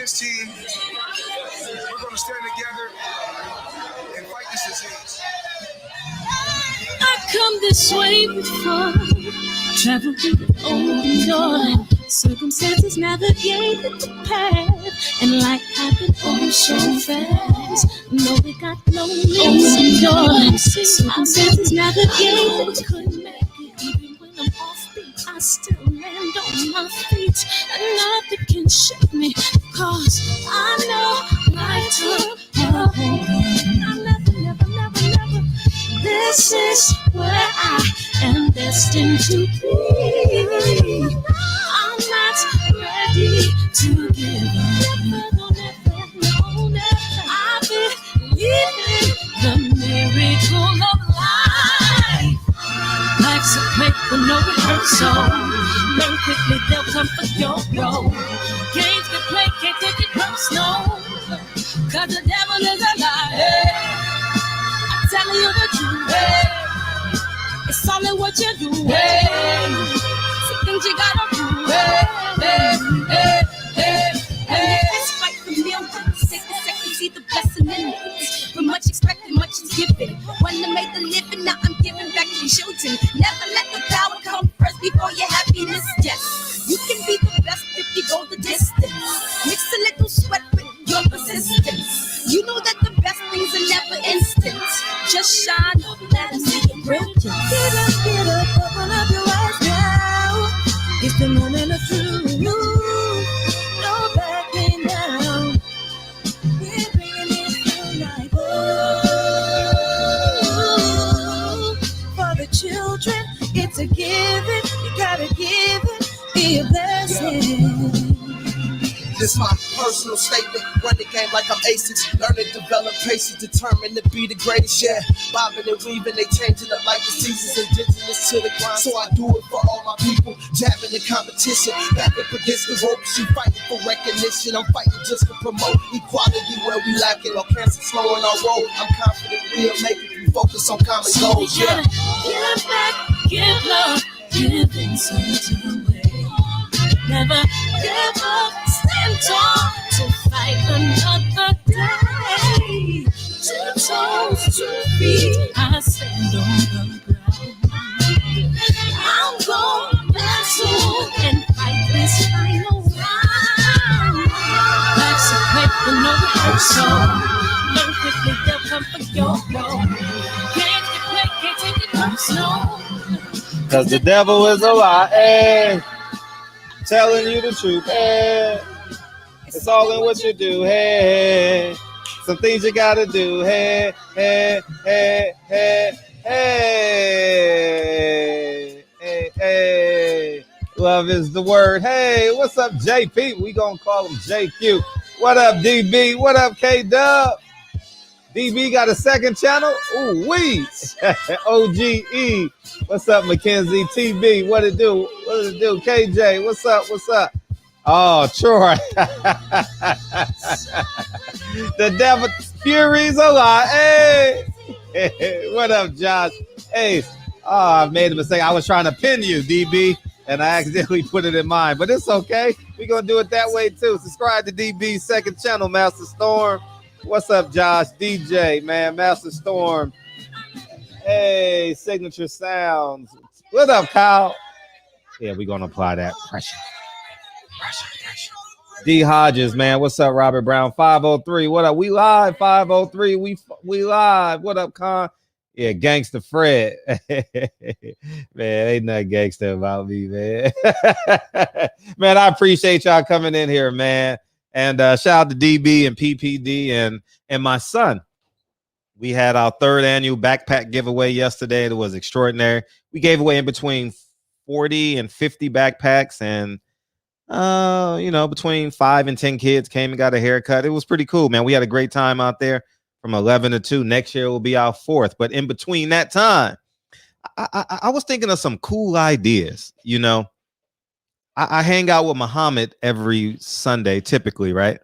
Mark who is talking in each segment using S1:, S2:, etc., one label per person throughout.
S1: Spence team, we're going to stand together and fight this disease.
S2: I come this way before, traveled through the open door. Circumstances navigated the path, and life happened oh so fast. No, we got no open door. Circumstances navigated, couldn't make it. Even when I'm offbeat, I still land on my feet, and nothing can shake me, cause I know life took a hold. I never. This is where I am destined to be. I'm not ready to give up. No. I believe in the miracle of life. Life's a play for no rehearsal. Learn quickly, they'll come for your role. Games can play, can't take it personal. Cause the devil is a liar. I'm telling you the truth. It's all in what you do. Some things you gotta do. It's fight for millions. Take a second, see the blessing in it. But much expected, much is given. One to make the living, now I'm giving back to children. Never let the power come first before your happiness. Yes, you can be the best if you go the distance. Mix a little sweat with your persistence. You know that the best things are never instant. Just shine, let us see your brilliance. Get up, open up your eyes now. It's the moment of truth. No backing down. We're bringing it to life. Oh, for the children, it's a given. You gotta give it, be a blessing.
S3: This my personal statement. Run the game like I'm aces. Learn and develop patience. Determined to be the greatest. Yeah, bobbing and weaving. They changing up like the seasons. Indigenous to the grind. So I do it for all my people. Jabbing the competition. Back up against the ropes. You fighting for recognition. I'm fighting just to promote equality where we lack it. Or cancer slowing our road. I'm confident we'll make it. We focus on common goals.
S2: Yeah. Give back, give love, give something away. Never give up, stand tall to fight another day. 2 toes, 2 feet, I stand on the ground. I'm going back soon and fight this final round. Life's a play for no rehearsal. Learn quickly, they'll come for your role. Can't get play, can't take it personal.
S4: Cause the devil is a lie. Telling you the truth, hey. It's all in what you do, hey. Some things you gotta do, hey. Love is the word, hey. What's up, JP? We gonna call him JQ. What up, DB? What up, K-Dub? DB got a second channel? Ooh, wee. OGE. What's up, Mackenzie? TB, what it do? What it do? KJ, what's up? What's up? Oh, Troy. The devil furies a lot. Hey. What up, Josh? Hey. Oh, I made a mistake. I was trying to pin you, DB, and I accidentally put it in mine. But it's okay. We're going to do it that way, too. Subscribe to DB's second channel, Master Storm. What's up, Josh? DJ, man. Master Storm. Hey, Signature Sounds. What up, Kyle? Yeah, we're going to apply that pressure. D. Hodges, man. What's up, Robert Brown? 503. What up? We live, 503. We live. What up, Con? Yeah, Gangster Fred. Man, ain't nothing gangster about me, man. Man, I appreciate y'all coming in here, man. And shout out to DB and PPD and my son. We had our 3rd annual backpack giveaway yesterday. It was extraordinary. We gave away in between 40 and 50 backpacks, and between 5 and 10 kids came and got a haircut. It was pretty cool, man. We had a great time out there from 11 to 2. Next year will be our 4th. But in between that time, I was thinking of some cool ideas. I hang out with Muhammad every Sunday, typically, right?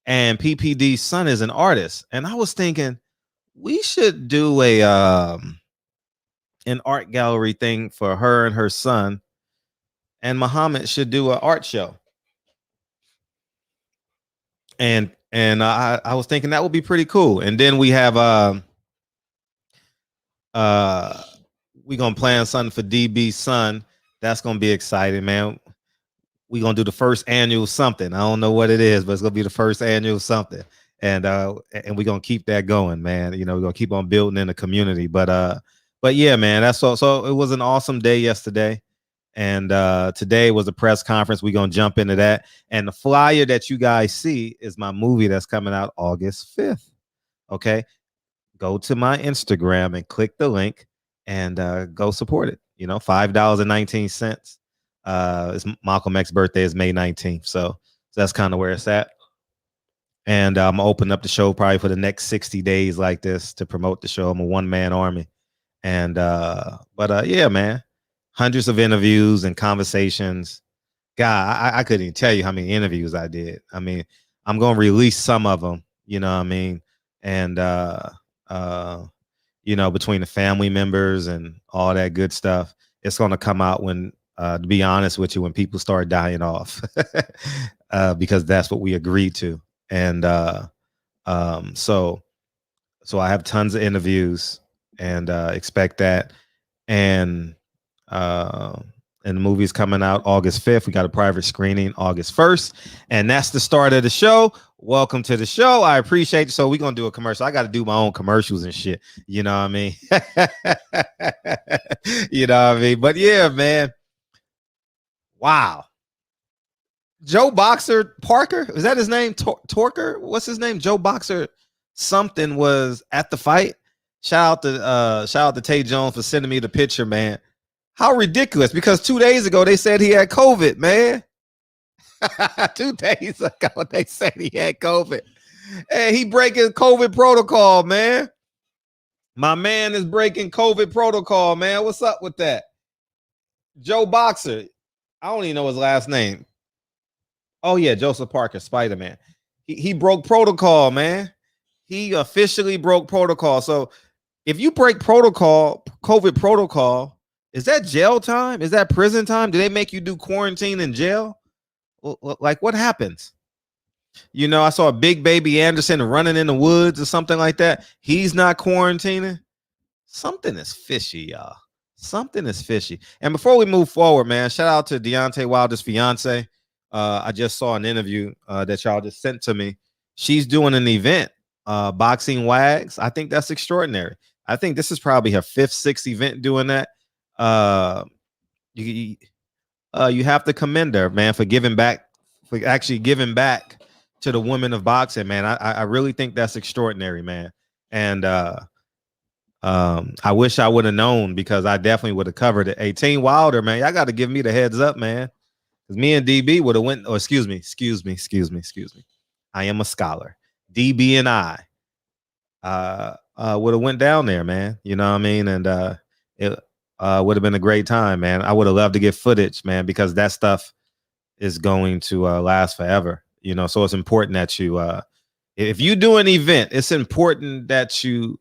S4: And PPD's son is an artist. And I was thinking we should do an art gallery thing for her and her son. And Muhammad should do an art show. and I was thinking that would be pretty cool. And then we have we gonna plan something for DB's son. That's gonna be exciting, man. We gonna do the first annual something. I don't know what it is, but it's gonna be the first annual something. And we gonna keep that going, man. You know, we're gonna keep on building in the community. But yeah, man, that's so it was an awesome day yesterday. And today was a press conference. We're gonna jump into that. And the flyer that you guys see is my movie that's coming out August 5th. Okay. Go to my Instagram and click the link and go support it. You know, $5.19. It's Malcolm X's birthday is May 19th. So that's kind of where it's at. And I'm opening up the show probably for the next 60 days like this to promote the show. I'm a one-man army. And yeah, man. Hundreds of interviews and conversations. God, I couldn't even tell you how many interviews I did. I mean, I'm gonna release some of them, you know what I mean? And you know, between the family members and all that good stuff, it's gonna come out when to be honest with you, when people start dying off. Because that's what we agreed to. And so I have tons of interviews and expect that. And the movie's coming out August 5th. We got a private screening August 1st. And that's the start of the show. Welcome to the show. I appreciate you. So we're going to do a commercial. I got to do my own commercials and shit. You know what I mean? You know what I mean? But yeah, man. Wow. Joe Boxer Parker, is that his name? Torker? What's his name? Joe Boxer something was at the fight. Shout out to Tay Jones for sending me the picture, man. How ridiculous, because 2 days ago they said he had COVID, man. 2 days ago they said he had COVID. Hey, he breaking COVID protocol, man. My man is breaking COVID protocol, man. What's up with that? Joe Boxer. I don't even know his last name. Oh yeah, Joseph Parker, Spider-Man. He broke protocol, man. He officially broke protocol. So if you break protocol, COVID protocol, is that jail time? Is that prison time? Do they make you do quarantine in jail? Like what happens? You know, I saw a Big Baby Anderson running in the woods or something like that. He's not quarantining. Something is fishy, y'all. Something is fishy. And before we move forward, man, shout out to Deontay Wilder's fiance. I just saw an interview that y'all just sent to me. She's doing an event, Boxing Wags. I think that's extraordinary. I think this is probably her 5th, 6th event doing that. You have to commend her, man, for giving back, for actually giving back to the women of boxing, man. I really think that's extraordinary, man. And I wish I would have known, because I definitely would have covered it. 18 Wilder, man, y'all got to give me the heads up, man. Because me and DB would have went, oh, excuse me. I am a scholar. DB and I would have went down there, man. You know what I mean? And it would have been a great time, man. I would have loved to get footage, man, because that stuff is going to last forever. You know, so it's important that you, if you do an event, it's important that you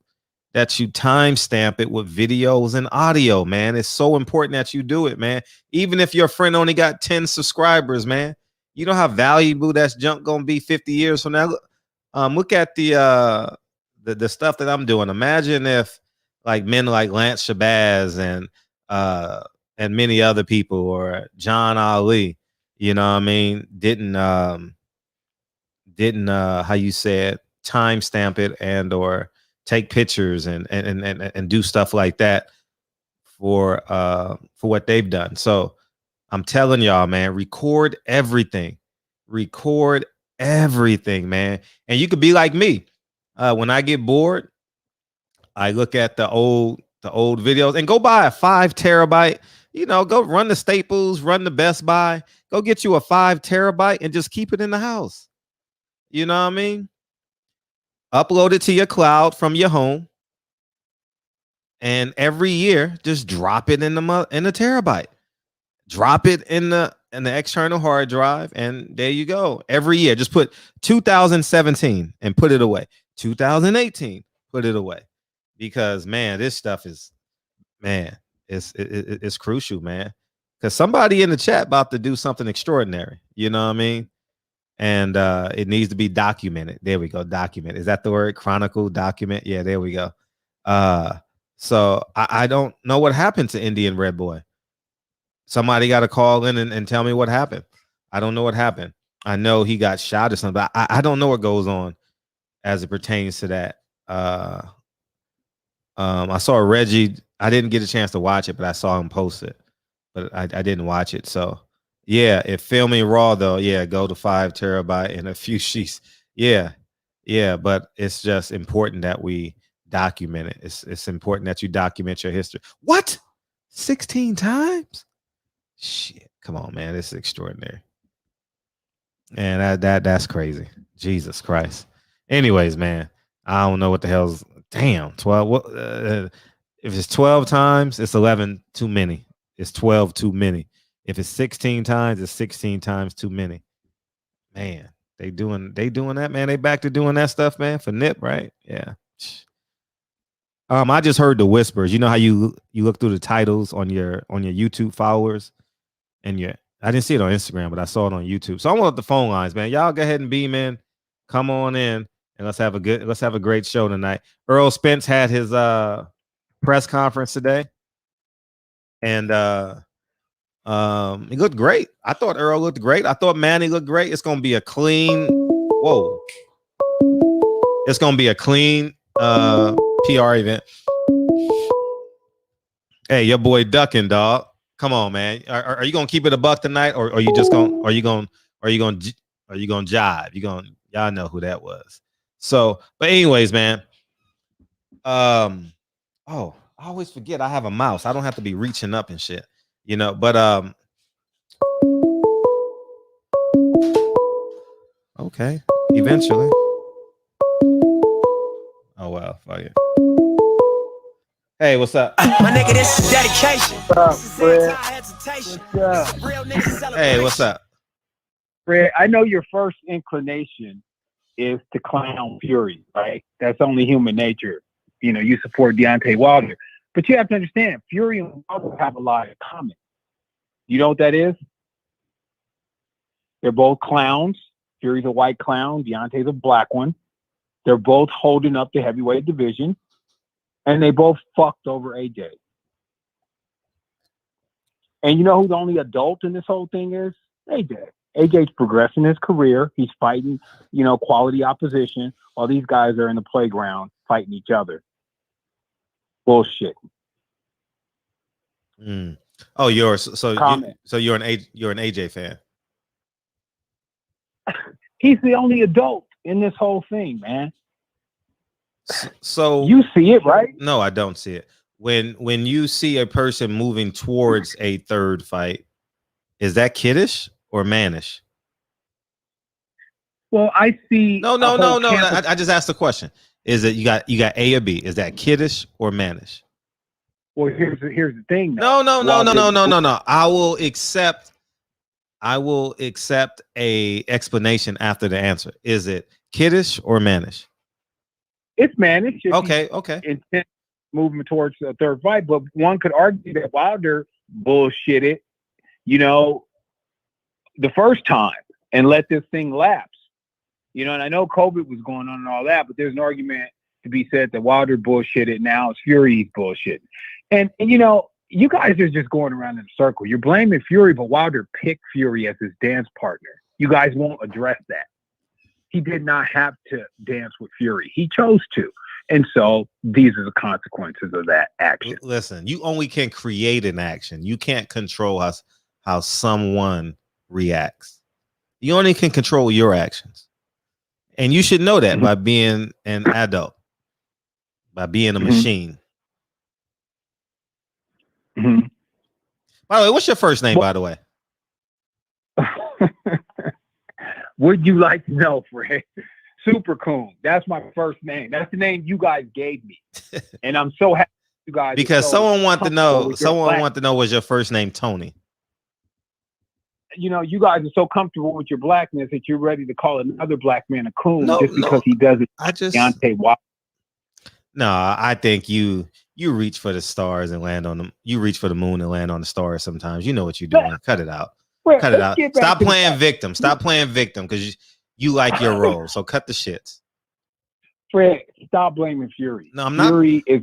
S4: timestamp it with videos and audio, man. It's so important that you do it, man. Even if your friend only got 10 subscribers, man, you know how valuable that junk gonna be 50 years from now. Look at the stuff that I'm doing. Imagine if like men like Lance Shabazz and many other people, or John Ali, you know what I mean, didn't how you said, timestamp it and or take pictures and do stuff like that for what they've done. So I'm telling y'all, man, record everything, man. And you could be like me. When I get bored, I look at the old videos and go buy a 5 terabyte. You know, go run the Staples, run the Best Buy, go get you a 5 terabyte and just keep it in the house. You know what I mean? Upload it to your cloud from your home, and every year just drop it in the terabyte. Drop it in the external hard drive, and there you go. Every year, just put 2017 and put it away. 2018, put it away, because man, this stuff is, man, it's crucial, man. Because somebody in the chat about to do something extraordinary. You know what I mean? and it needs to be documented. There we go. Document. Is that the word? Chronicle, document. Yeah, there we go. So I don't know what happened to Indian Red Boy. Somebody got to call in and tell me what happened. I don't know what happened. I know he got shot or something, but I don't know what goes on as it pertains to that. I saw Reggie. I didn't get a chance to watch it, but I saw him post it. But I didn't watch it. So yeah, if filming raw though, yeah, go to 5 terabyte and a few sheets. Yeah, yeah, but it's just important that we document it. It's important that you document your history. What? 16 times? Shit, come on, man. This is extraordinary. And that's crazy. Jesus Christ. Anyways, man, I don't know what the hell's 12. What if it's 12 times, it's 11 too many. It's 12 too many. If it's 16 times, it's 16 times too many. Man, they doing that, man. They back to doing that stuff, man, for Nip, right? Yeah. I just heard the whispers. You know how you look through the titles on your YouTube followers, and I didn't see it on Instagram, but I saw it on YouTube. So I want the phone lines, man. Y'all go ahead and beam in. Come on in, and let's have a great show tonight. Earl Spence had his press conference today, and he looked great. I thought Earl looked great. I thought Manny looked great. It's gonna be a clean. Whoa! It's gonna be a clean PR event. Hey, your boy ducking, dog. Come on, man. Are you gonna keep it a buck tonight, or are you just gonna jive? Y'all know who that was. So, but anyways, man. Oh, I always forget I have a mouse. I don't have to be reaching up and shit, you know. But okay, eventually. Oh well, fuck it. Hey, what's up?
S5: My nigga, this is dedication.
S6: What's up, Fred?
S4: Hey, what's up?
S6: Fred, I know your first inclination is to clown Fury, right? That's only human nature. You know, you support Deontay Wilder. But you have to understand, Fury and Wilder have a lot in common. You know what that is? They're both clowns. Fury's a white clown. Deontay's a black one. They're both holding up the heavyweight division. And they both fucked over AJ. And you know who the only adult in this whole thing is? AJ. AJ's progressing his career. He's fighting, you know, quality opposition while these guys are in the playground fighting each other. Bullshit.
S4: Oh, you're an AJ fan.
S6: He's the only adult in this whole thing, man.
S4: So
S6: you see it, right?
S4: No, I don't see it. When you see a person moving towards a third fight, is that kiddish or mannish?
S6: Well, I see.
S4: No. I just asked the question. Is it you got A or B? Is that kiddish or mannish?
S6: Well, here's the thing.
S4: No. I will accept a explanation after the answer. Is it kiddish or mannish?
S6: It's managed.
S4: Okay.
S6: Intent movement towards a third fight, but one could argue that Wilder bullshitted, you know, the first time and let this thing lapse. You know, and I know COVID was going on and all that, but there's an argument to be said that Wilder bullshitted. Now it's Fury's bullshit. And you know, you guys are just going around in a circle. You're blaming Fury, but Wilder picked Fury as his dance partner. You guys won't address that. He did not have to dance with Fury. He chose to. And so these are the consequences of that action.
S4: Listen, you only can create an action. You can't control how someone reacts. You only can control your actions. And you should know that by being an adult, by being a machine.
S6: Mm-hmm.
S4: By the way, what's your first name, by the way?
S6: Would you like to know, Fred? Super Coon. That's my first name. That's the name you guys gave me. And I'm so happy you guys.
S4: Because someone wanted to know, was your first name Tony?
S6: You know, you guys are so comfortable with your blackness that you're ready to call another black man a coon because he does it. Deontay Wilder.
S4: No, I think you reach for the stars and land on them. You reach for the moon and land on the stars sometimes. You know what you're doing. Cut it out.
S6: Fred,
S4: Cut it
S6: let's
S4: out.
S6: get back
S4: Stop
S6: to the
S4: playing
S6: fact.
S4: victim. Stop playing victim because you like your role. So cut the shits.
S6: Fred, stop blaming Fury.
S4: No, I'm not.
S6: Fury is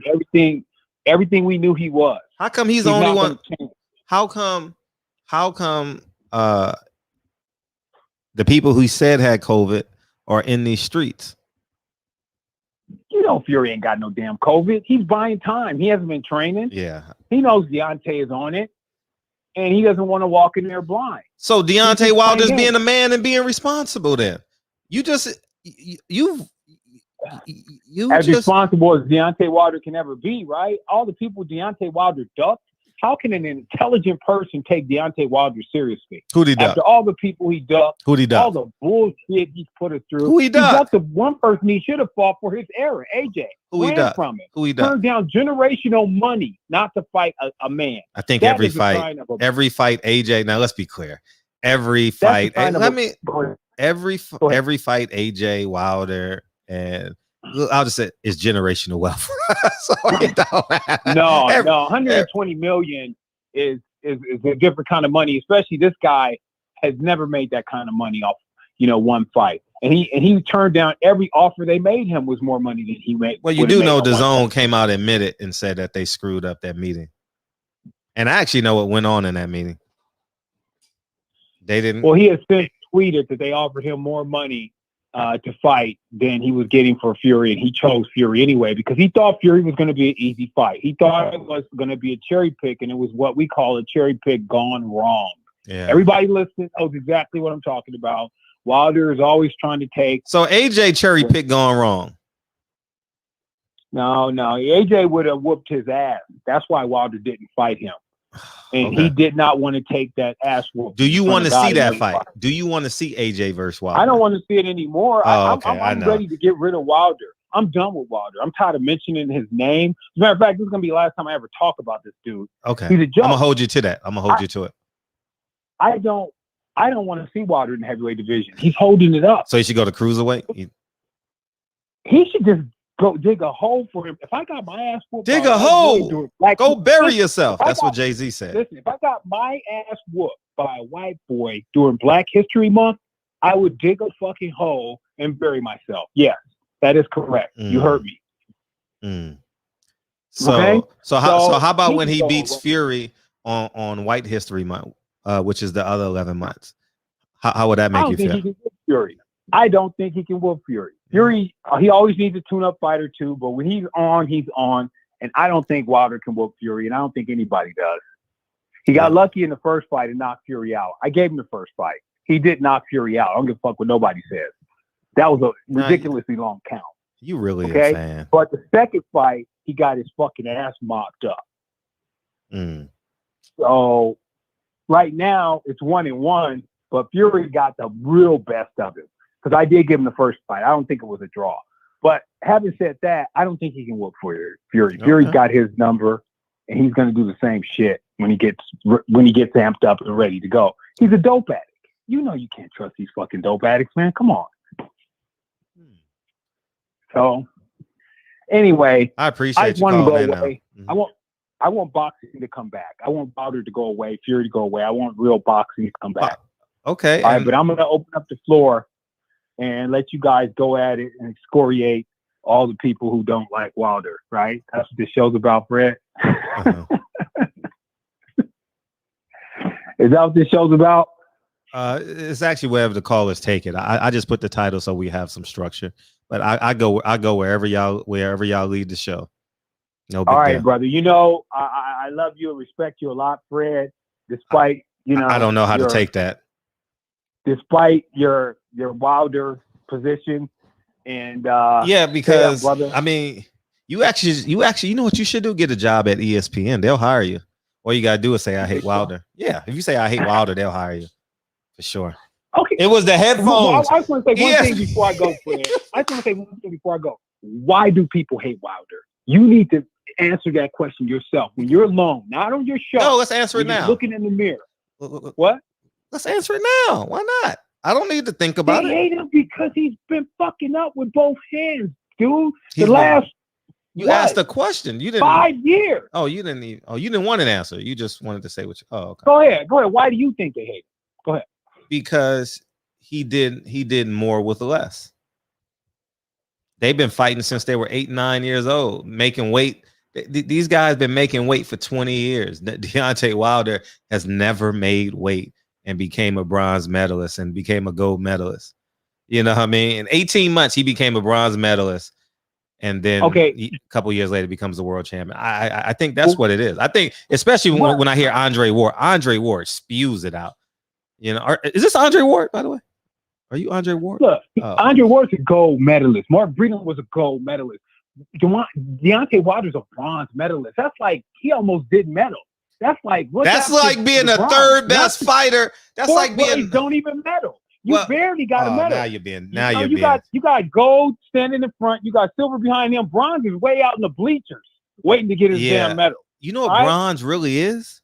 S6: everything we knew he was.
S4: How come he's the only
S6: not
S4: one?
S6: gonna change.
S4: How come the people who said had COVID are in these streets?
S6: You know Fury ain't got no damn COVID. He's buying time. He hasn't been training.
S4: Yeah.
S6: He knows Deontay is on it, and he doesn't want to walk in there blind.
S4: So Deontay Wilder's
S6: playing
S4: being a man and being responsible then. You
S6: as responsible as Deontay Wilder can ever be, right? All the people Deontay Wilder ducked. How can an intelligent person take Deontay Wilder seriously?
S4: Who'd he duck?
S6: After all the people he ducked,
S4: Who'd he duck?
S6: all the bullshit he's put us through.
S4: Who he ducked?
S6: ducked the one person he should have fought for his era, AJ.
S4: Who he
S6: Ran
S4: ducked?
S6: from it.
S4: Who he ducked?
S6: Turned down generational money not to fight a man.
S4: I think
S6: That
S4: every
S6: is a sign
S4: fight,
S6: of a-
S4: every fight, AJ. Now let's be clear. Every
S6: That's a
S4: fight,
S6: sign of
S4: let
S6: a-
S4: me.
S6: Go ahead.
S4: Every
S6: Go ahead.
S4: fight, AJ Wilder and I'll just say it's generational wealth. So it don't matter.
S6: No,
S4: Every-
S6: 120 million is a different kind of money. Especially this guy has never made that kind of money off, one fight. And he turned down every offer they made him was more money than he made.
S4: Well, you do know DAZN came out and admitted and said that they screwed up that meeting. And I actually know what went on in that meeting. They didn't.
S6: Well, he has since tweeted that they offered him more money to fight than he was getting for Fury, and he chose Fury anyway because he thought Fury was going to be an easy fight. He thought it was going to be a cherry pick, and it was what we call a cherry pick gone wrong.
S4: Yeah.
S6: Everybody listening knows exactly what I'm talking about. Wilder is always trying to take.
S4: So AJ cherry pick going wrong.
S6: No, AJ would have whooped his ass. That's why Wilder didn't fight him. And
S4: Okay.
S6: he did not want to take that ass whoop.
S4: Do you want to see that fight?
S6: fight?
S4: Do you want to see AJ versus Wilder?
S6: I don't want to see it anymore.
S4: Oh, okay,
S6: I'm
S4: I know.
S6: ready to get rid of Wilder. I'm done with Wilder. I'm tired of mentioning his name. As a matter of fact, this is going to be the last time I ever talk about this dude.
S4: Okay.
S6: He's a joke.
S4: I'm gonna hold you to that. I'm gonna hold you to it.
S6: I don't want to see Wilder in the heavyweight division. He's holding it up.
S4: So you should go to cruiserweight.
S6: He should just go dig a hole for him. If I got my ass whooped,
S4: Dig
S6: by
S4: a
S6: white
S4: hole.
S6: boy during Black
S4: Go bury
S6: Listen,
S4: yourself.
S6: if I
S4: That's what
S6: got-
S4: Jay-Z said.
S6: Listen, if I got my ass whooped by a white boy during Black History Month, I would dig a fucking hole and bury myself. Yes, that is correct. You heard me.
S4: Mm. So,
S6: Okay?
S4: so how
S6: So
S4: about
S6: he
S4: when
S6: can
S4: he
S6: go
S4: beats
S6: over.
S4: Fury on White History Month, which is the other 11 months? How would that
S6: I
S4: make
S6: don't
S4: you
S6: think
S4: feel?
S6: he can whoop Fury. I don't think he can whoop Fury. Fury, he always needs a tune-up fight or two, but when he's on, he's on. And I don't think Wilder can whoop Fury, and I don't think anybody does. He got lucky in the first fight and knocked Fury out. I gave him the first fight. He did knock Fury out. I don't give a fuck what nobody says. That was a ridiculously long count.
S4: You really
S6: Okay?
S4: a fan.
S6: But the second fight, he got his fucking ass mopped up.
S4: Mm.
S6: So right now, it's 1-1, but Fury got the real best of him. Because I did give him the first fight. I don't think it was a draw. But having said that, I don't think he can whoop Fury. Fury's got his number, and he's going to do the same shit when he gets amped up and ready to go. He's a dope addict. You know you can't trust these fucking dope addicts, man. Come on. So anyway,
S4: I
S6: I
S4: appreciate
S6: just
S4: you
S6: want to go
S4: calling in now.
S6: away.
S4: Mhm.
S6: I want boxing to come back. I want Wilder to go away, Fury to go away. I want real boxing to come back.
S4: Okay.
S6: All right,
S4: and-
S6: but I'm going to open up the floor and let you guys go at it and excoriate all the people who don't like Wilder, right? That's what this show's about, Fred.
S4: uh-huh.
S6: Is that what this show's about?
S4: It's actually wherever the callers take it. I just put the title so we have some structure. But I go wherever y'all lead the show. No big
S6: All right,
S4: deal.
S6: brother. You know, I love you and respect you a lot, Fred, despite,
S4: I don't know how to take that.
S6: Despite your Wilder position. And
S4: Yeah, because
S6: brother.
S4: I mean, you actually, you know what you should do? Get a job at ESPN. They'll hire you. All you gotta do is say I hate Wilder. Yeah, if you say I hate Wilder, they'll hire you for sure.
S6: Okay.
S4: It was the headphones.
S6: I just want to say one
S4: Yes.
S6: thing before I go, Fred. I just want to say one thing before I go. Why do people hate Wilder? You need to answer that question yourself when you're alone, not on your show.
S4: No, let's answer it
S6: when you're
S4: now.
S6: looking in the mirror. What?
S4: Let's answer it now. Why not? I don't need to think about
S6: They
S4: it.
S6: hate him because he's been fucking up with both hands, dude.
S4: He's
S6: The last
S4: You
S6: what?
S4: asked a question. You didn't.
S6: 5 years.
S4: Oh, you didn't even. Oh, you didn't want an answer. You just wanted to say what you. Oh, okay.
S6: Go ahead. Why do you think they hate Go ahead.
S4: Because he did more with less. They've been fighting since they were 8, 9 years old, making weight. These guys been making weight for 20 years. Deontay Wilder has never made weight and became a bronze medalist and became a gold medalist. You know what I mean? In 18 months, he became a bronze medalist. And then a couple years later becomes the world champion. I think that's what it is. I think, especially when I hear Andre Ward spews it out. You know, is this Andre Ward, by the way? Are you Andre Ward?
S6: Look, Andre Ward's a gold medalist. Mark Breeden was a gold medalist. Deontay Wilder's a bronze medalist. That's like he almost did medal. That's like
S4: being a third best fighter. That's like being
S6: don't even medal. You barely got a medal.
S4: You
S6: got gold standing in front. You got silver behind him. Bronze is way out in the bleachers, waiting to get his damn medal.
S4: You know what bronze really is?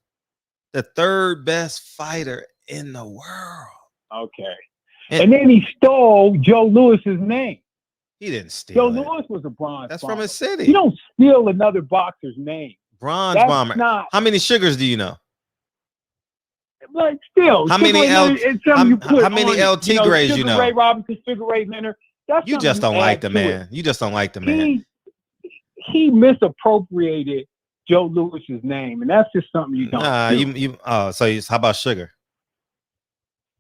S4: The third best fighter in the world.
S6: Okay. And then he stole Joe Lewis's name.
S4: He didn't steal
S6: Joe
S4: it.
S6: Lewis was a bronze.
S4: That's
S6: bomber.
S4: from his city.
S6: You don't steal another boxer's name.
S4: Bronze bomber. How many sugars do you know?
S6: But still,
S4: how many LT grades you know?
S6: Ray Robinson, Sugar Ray Leonard.
S4: You just don't like the man. You just don't like the man.
S6: He misappropriated Joe Lewis's name, and that's just something you don't.
S4: So how about Sugar?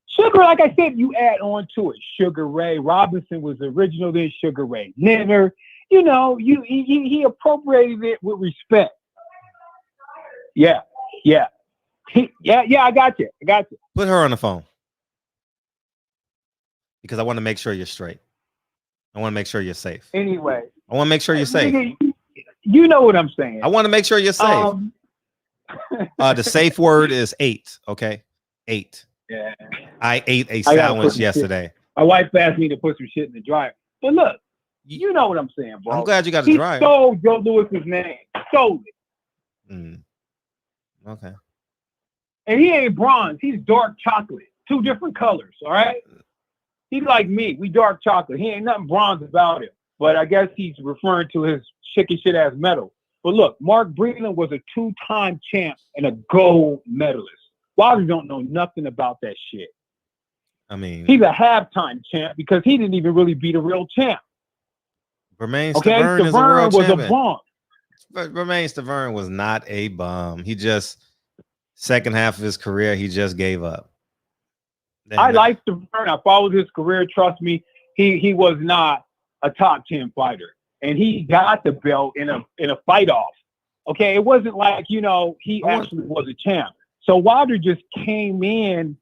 S6: Sugar, like I said, you add on to it. Sugar Ray Robinson was the original, then Sugar Ray Leonard. You know, he appropriated it with respect. Yeah. I got you.
S4: Put her on the phone. Because I want to make sure you're straight. I want to make sure you're safe.
S6: Anyway.
S4: I want to make sure you're safe.
S6: You know what I'm saying.
S4: I want to make sure you're safe. The safe word is 8, okay? 8.
S6: Yeah.
S4: I ate a sandwich yesterday.
S6: My wife asked me to put some shit in the dryer. But look, you know what I'm saying, bro.
S4: I'm glad you got the dryer.
S6: He stole Joe Lewis's name. Stole it.
S4: Okay.
S6: And he ain't bronze. He's dark chocolate. 2 different colors, all right? He's like me. We dark chocolate. He ain't nothing bronze about him. But I guess he's referring to his chicken shit ass medal. But look, Mark Breeden was a 2-time champ and a gold medalist. Wilder don't know nothing about that shit.
S4: I mean,
S6: he's a halftime champ because he didn't even really beat a real champ.
S4: Romain Stavern is a world champion.
S6: A bum.
S4: But Romain Stavern was not a bum. He just second half of his career, he just gave up.
S6: I like Stavern. I followed his career. Trust me, he was not a top 10 fighter, and he got the belt in a fight off. Okay, it wasn't like he actually was a champ. So Wilder just came in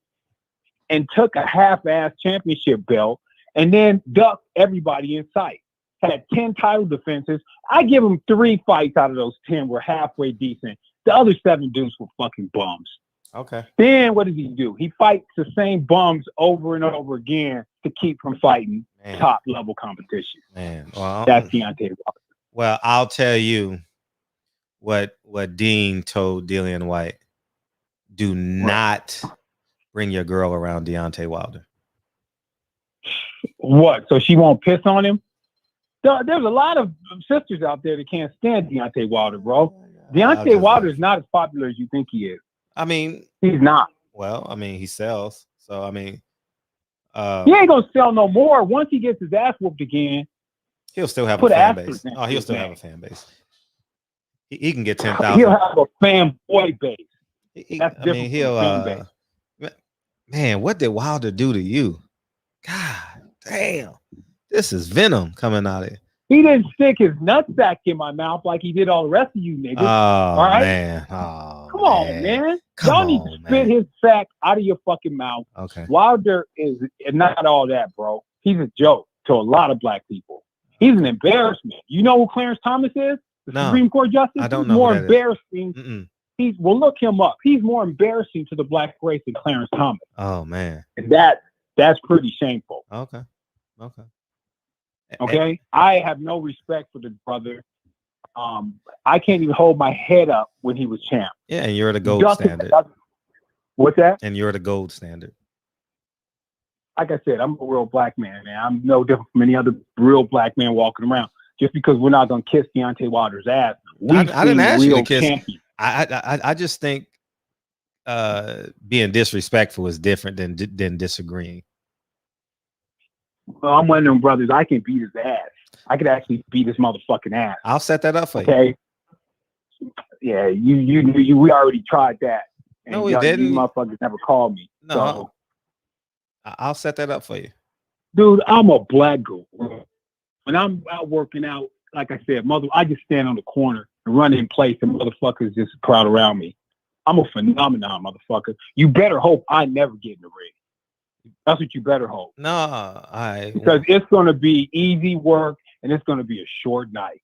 S6: and took a half-ass championship belt and then ducked everybody in sight. Had 10 title defenses. I give him 3 fights out of those 10 were halfway decent. The other 7 dudes were fucking bums.
S4: Okay.
S6: Then what does he do? He fights the same bums over and over again to keep from fighting top-level competition.
S4: Man, well,
S6: that's Deontay Wilder.
S4: Well, I'll tell you what Dean told Dillian White. Do not bring your girl around Deontay Wilder.
S6: What? So she won't piss on him? There's a lot of sisters out there that can't stand Deontay Wilder, bro. Deontay Wilder is not as popular as you think he is.
S4: I mean,
S6: he's not.
S4: Well, I mean, he sells. So, I mean,
S6: he ain't gonna sell no more. Once he gets his ass whooped again,
S4: he'll still have a fan base. Oh, he'll still have a fan base. He can get 10,000.
S6: He'll have a fanboy base.
S4: Man, what did Wilder do to you? God damn. This is venom coming out of it.
S6: He didn't stick his nutsack in my mouth like he did all the rest of you niggas.
S4: Oh,
S6: all right?
S4: Man.
S6: Come on, man. Y'all need to spit his sack out of your fucking mouth.
S4: Okay.
S6: Wilder is not all that, bro. He's a joke to a lot of black people. He's an embarrassment. You know who Clarence Thomas is? The Supreme Court Justice?
S4: I don't know.
S6: More embarrassing. Look him up. He's more embarrassing to the black race than Clarence Thomas.
S4: Oh, man.
S6: And that's pretty shameful.
S4: Okay.
S6: I have no respect for the brother. I can't even hold my head up when he was champ.
S4: Yeah, and you're the gold standard.
S6: What's that?
S4: And you're the gold standard.
S6: Like I said, I'm a real black man, man. I'm no different from any other real black man walking around. Just because we're not going to kiss Deontay Wilder's ass.
S4: I didn't ask you to kiss. I just think being disrespectful is different than disagreeing.
S6: Well, I'm one of them brothers. I can beat his ass. I could actually beat his motherfucking ass.
S4: I'll set that up for you.
S6: Okay. Yeah, you we already tried that. And
S4: No, we didn't.
S6: You motherfuckers never called me.
S4: No,
S6: so.
S4: I'll set that up for you.
S6: Dude, I'm a black girl. When I'm out working out, like I said, I just stand on the corner and run in place and motherfuckers just crowd around me. I'm a phenomenon, motherfucker. You better hope I never get in the ring. That's what you better hope.
S4: No,
S6: because it's going to be easy work and it's going to be a short night.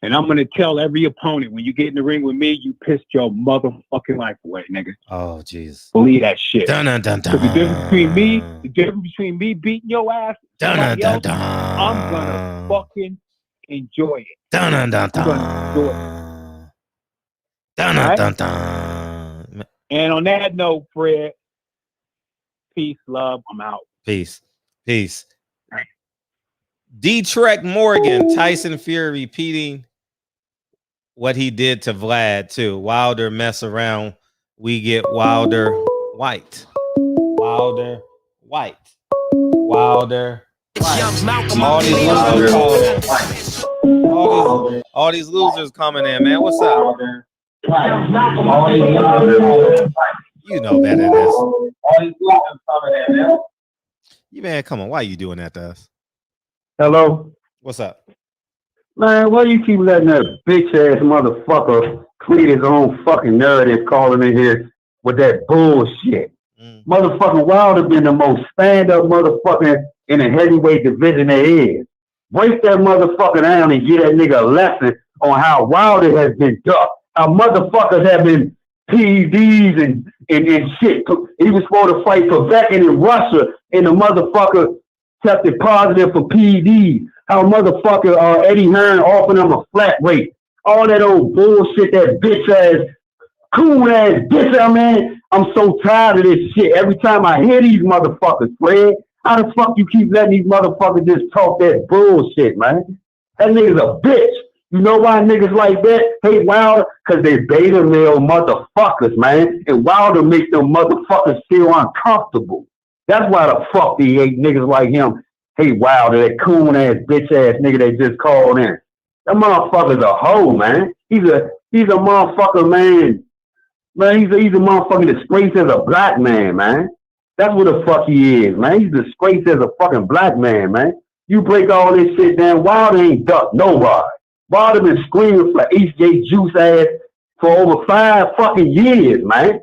S6: And I'm going to tell every opponent, when you get in the ring with me, you pissed your motherfucking life away, nigga.
S4: Oh, jeez.
S6: Believe that shit.
S4: Dun, dun, dun, dun.
S6: The difference between me beating your ass,
S4: dun, dun, dun, dun.
S6: I'm going to fucking enjoy it.
S4: Dun, dun, dun, dun.
S6: I'm going to enjoy it.
S4: Dun, dun, dun, dun.
S6: And on that note, Fred, peace, love, I'm out.
S4: Peace. D-Trek Morgan, Tyson Fury repeating what he did to Vlad too. Wilder mess around, we get Wilder white. All these losers coming in, man. What's up? You know better than this. You man, come on. Why are you doing that to us?
S7: Hello?
S4: What's up?
S7: Man, why you keep letting that bitch ass motherfucker create his own fucking narrative calling in here with that bullshit? Motherfucking Wilder been the most stand-up motherfucker in the heavyweight division there is. Break that motherfucker down and get that nigga a lesson on how Wilder has been ducked. How motherfuckers have been PEDs and shit. He was supposed to fight for Beckett in Russia and the motherfucker tested positive for PEDs. How motherfucker Eddie Hearn offered him a flat rate. All that old bullshit, that bitch ass, cool ass bitch ass, man. I'm so tired of this shit. Every time I hear these motherfuckers, Fred, how the fuck you keep letting these motherfuckers just talk that bullshit, man? That nigga's a bitch. You know why niggas like that hate Wilder? Because they beta male motherfuckers, man. And Wilder makes them motherfuckers feel uncomfortable. That's why the fuck they hate niggas like him. Hate Wilder, that coon ass bitch ass nigga they just called in. That motherfucker's a hoe, man. He's a motherfucker, man. Man, he's a motherfucking disgrace as a black man, man. That's what the fuck he is, man. He's a disgrace as a fucking black man, man. You break all this shit down, Wilder ain't ducked nobody. Wilder been screaming for Eastgate Juice ass for over 5 fucking years, man.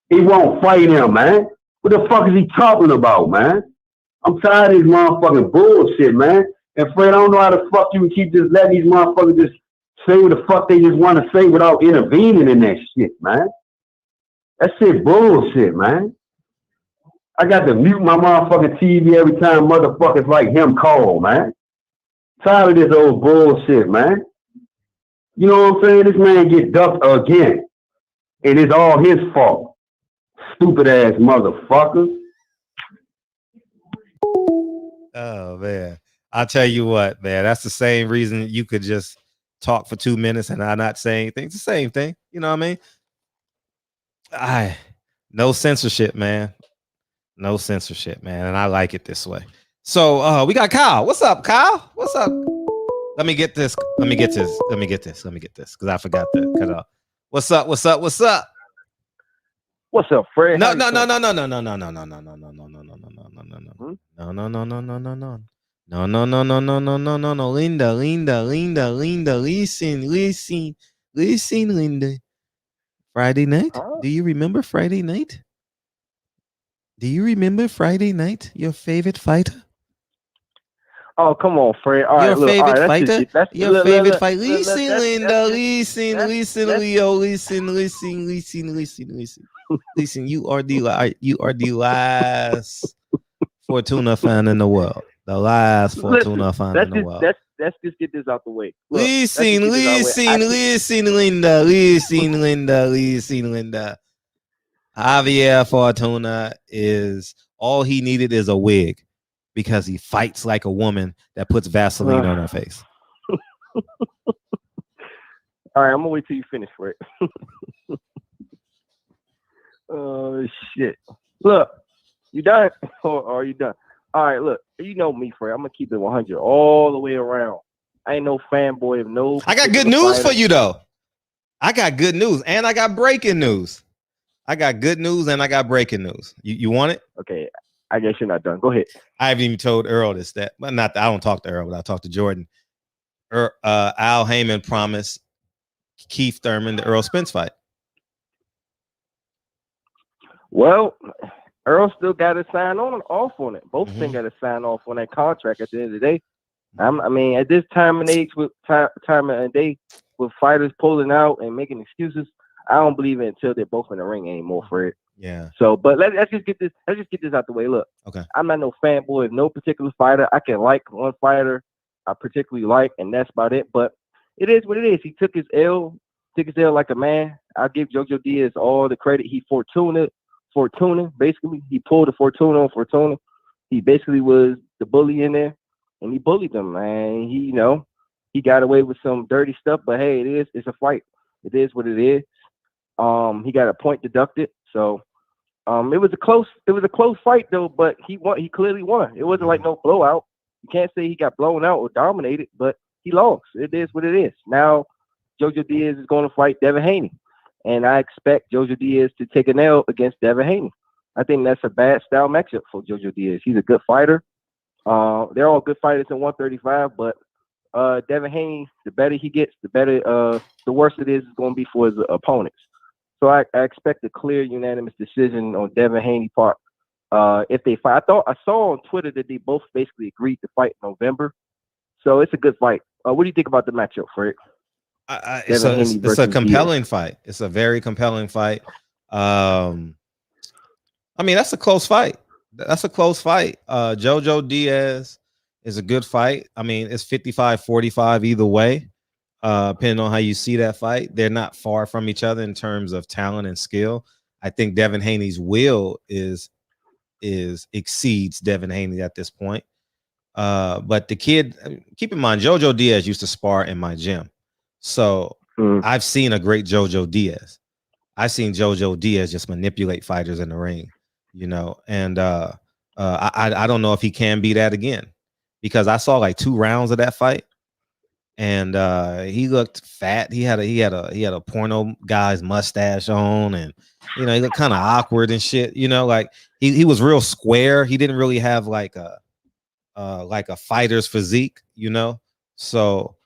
S7: He won't fight him, man. What the fuck is he talking about, man? I'm tired of this motherfucking bullshit, man. And Fred, I don't know how the fuck you can keep just letting these motherfuckers just say what the fuck they just want to say without intervening in that shit, man. That shit bullshit, man. I got to mute my motherfucking TV every time motherfuckers like him call, man. Tired of this old bullshit, man. You know what I'm saying? This man get ducked again. And it's all his fault. Stupid ass motherfucker.
S4: Oh, man. I'll tell you what, man. That's the same reason you could just talk for 2 minutes and I not say anything. It's the same thing. You know what I mean? No censorship, man. No censorship, man. And I like it this way. So we got Kyle. What's up, Kyle? What's up? Let me get this. Because I forgot to cut off. What's up?
S8: What's up, Fred?
S4: No. Linda. Listen, Linda. Friday night? Do you remember Friday night? Your favorite fighter?
S8: Oh, come on, Fred. All
S4: your
S8: right,
S4: favorite
S8: fighter?
S4: Your favorite fighter? Listen, Linda. Listen, Leo. Listen. You are the last Fortuna fan in the world. The last Fortuna fan in the world.
S8: Let's just get this out the way. Look,
S4: Listen, Linda. Javier Fortuna is all he needed is a wig because he fights like a woman that puts Vaseline on her face.
S8: All right, I'm gonna wait till you finish, Fred. Oh shit! Look, you done or are you done? All right, look, you know me, Fred. I'm gonna keep it 100 all the way around. I ain't no fanboy of no.
S4: I got good news for you though. I got good news and I got breaking news. I got good news and I got breaking news. You want it?
S8: Okay, I guess you're not done. Go ahead.
S4: I haven't even told Earl this, that, but not that I don't talk to Earl, but I talk to Jordan. Al Heyman promised Keith Thurman the Earl Spence fight.
S8: Well, Earl still got to sign off on it. Both of them got to sign off on that contract at the end of the day. I mean, at this time and age, with time and day, with fighters pulling out and making excuses, I don't believe it until they're both in the ring anymore, Fred.
S4: Yeah.
S8: So, but let's just get this. Let's just get this out the way. Look,
S4: okay.
S8: I'm not no fanboy of no particular fighter. I can like one fighter I particularly like, and that's about it. But it is what it is. He took his L like a man. I'll give Jojo Diaz all the credit. He Fortuna, basically. He pulled a Fortuna on Fortuna. He basically was the bully in there, and he bullied them, man. He got away with some dirty stuff, but hey, it's a fight. It is what it is. He got a point deducted, so it was a close fight though, but he won. He clearly won. It wasn't like no blowout. You can't say he got blown out or dominated, but he lost. It is what it is. Now, Jojo Diaz is going to fight Devin Haney. And I expect Jojo Diaz to take an L against Devin Haney. I think that's a bad style matchup for Jojo Diaz. He's a good fighter. They're all good fighters in 135, but Devin Haney, the better he gets, the worse it is going to be for his opponents. So I expect a clear, unanimous decision on Devin Haney part. If they fight, I saw on Twitter that they both basically agreed to fight in November. So it's a good fight. What do you think about the matchup, Fred?
S4: It's a compelling fight. It's a very compelling fight. I mean, that's a close fight. Jojo Diaz is a good fight. I mean, it's 55-45 either way, depending on how you see that fight. They're not far from each other in terms of talent and skill. I think Devin Haney's will exceeds Devin Haney at this point. But the kid, keep in mind, Jojo Diaz used to spar in my gym. So I've seen a great Jojo Diaz. I've seen Jojo Diaz just manipulate fighters in the ring, and I don't know if he can be that again, because I saw like 2 rounds of that fight, and he looked fat. He had a porno guy's mustache on, and he looked kind of awkward and shit. Like he was real square. He didn't really have like a fighter's physique, So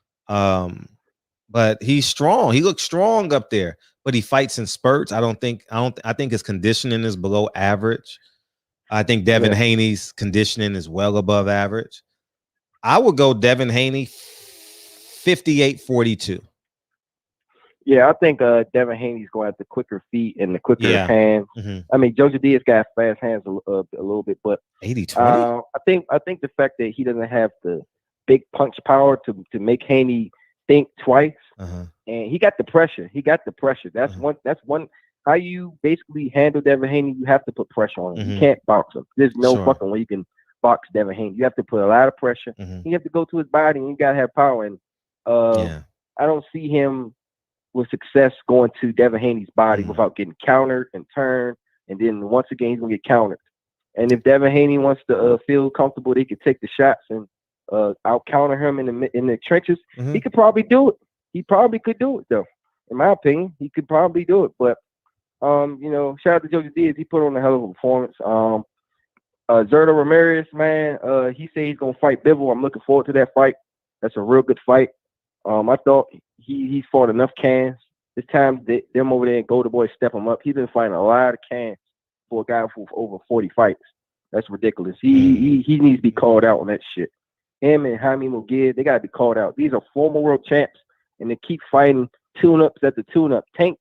S4: but he's strong. He looks strong up there, but he fights in spurts. I think his conditioning is below average. I think Devin Haney's conditioning is well above average. I would go Devin Haney 58-42.
S8: Yeah, I think Devin Haney's going to have the quicker feet and the quicker hands. I mean, Jojo Diaz got fast hands a little bit, but
S4: 80-20.
S8: I think the fact that he doesn't have the big punch power to make Haney think twice, and he got the pressure. That's one. How you basically handle Devin Haney, you have to put pressure on him. You can't box him. There's no fucking way you can box Devin Haney. You have to put a lot of pressure. You have to go to his body, and you gotta have power. And I don't see him with success going to Devin Haney's body without getting countered and turned, and then once again he's gonna get countered. And if Devin Haney wants to feel comfortable, they could take the shots and out counter him in the trenches. He could probably do it. He probably could do it though. In my opinion, he could probably do it. But shout out to Jojo Diaz. He put on a hell of a performance. Zerto Ramirez, man, he said he's gonna fight Bivol. I'm looking forward to that fight. That's a real good fight. I thought he's fought enough cans. This time them over there and Golden Boy step him up. He's been fighting a lot of cans for a guy for over 40 fights. That's ridiculous. He needs to be called out on that shit. Him and Jaime Mugid, they gotta be called out. These are former world champs, and they keep fighting tune-ups at the tune-up. Tank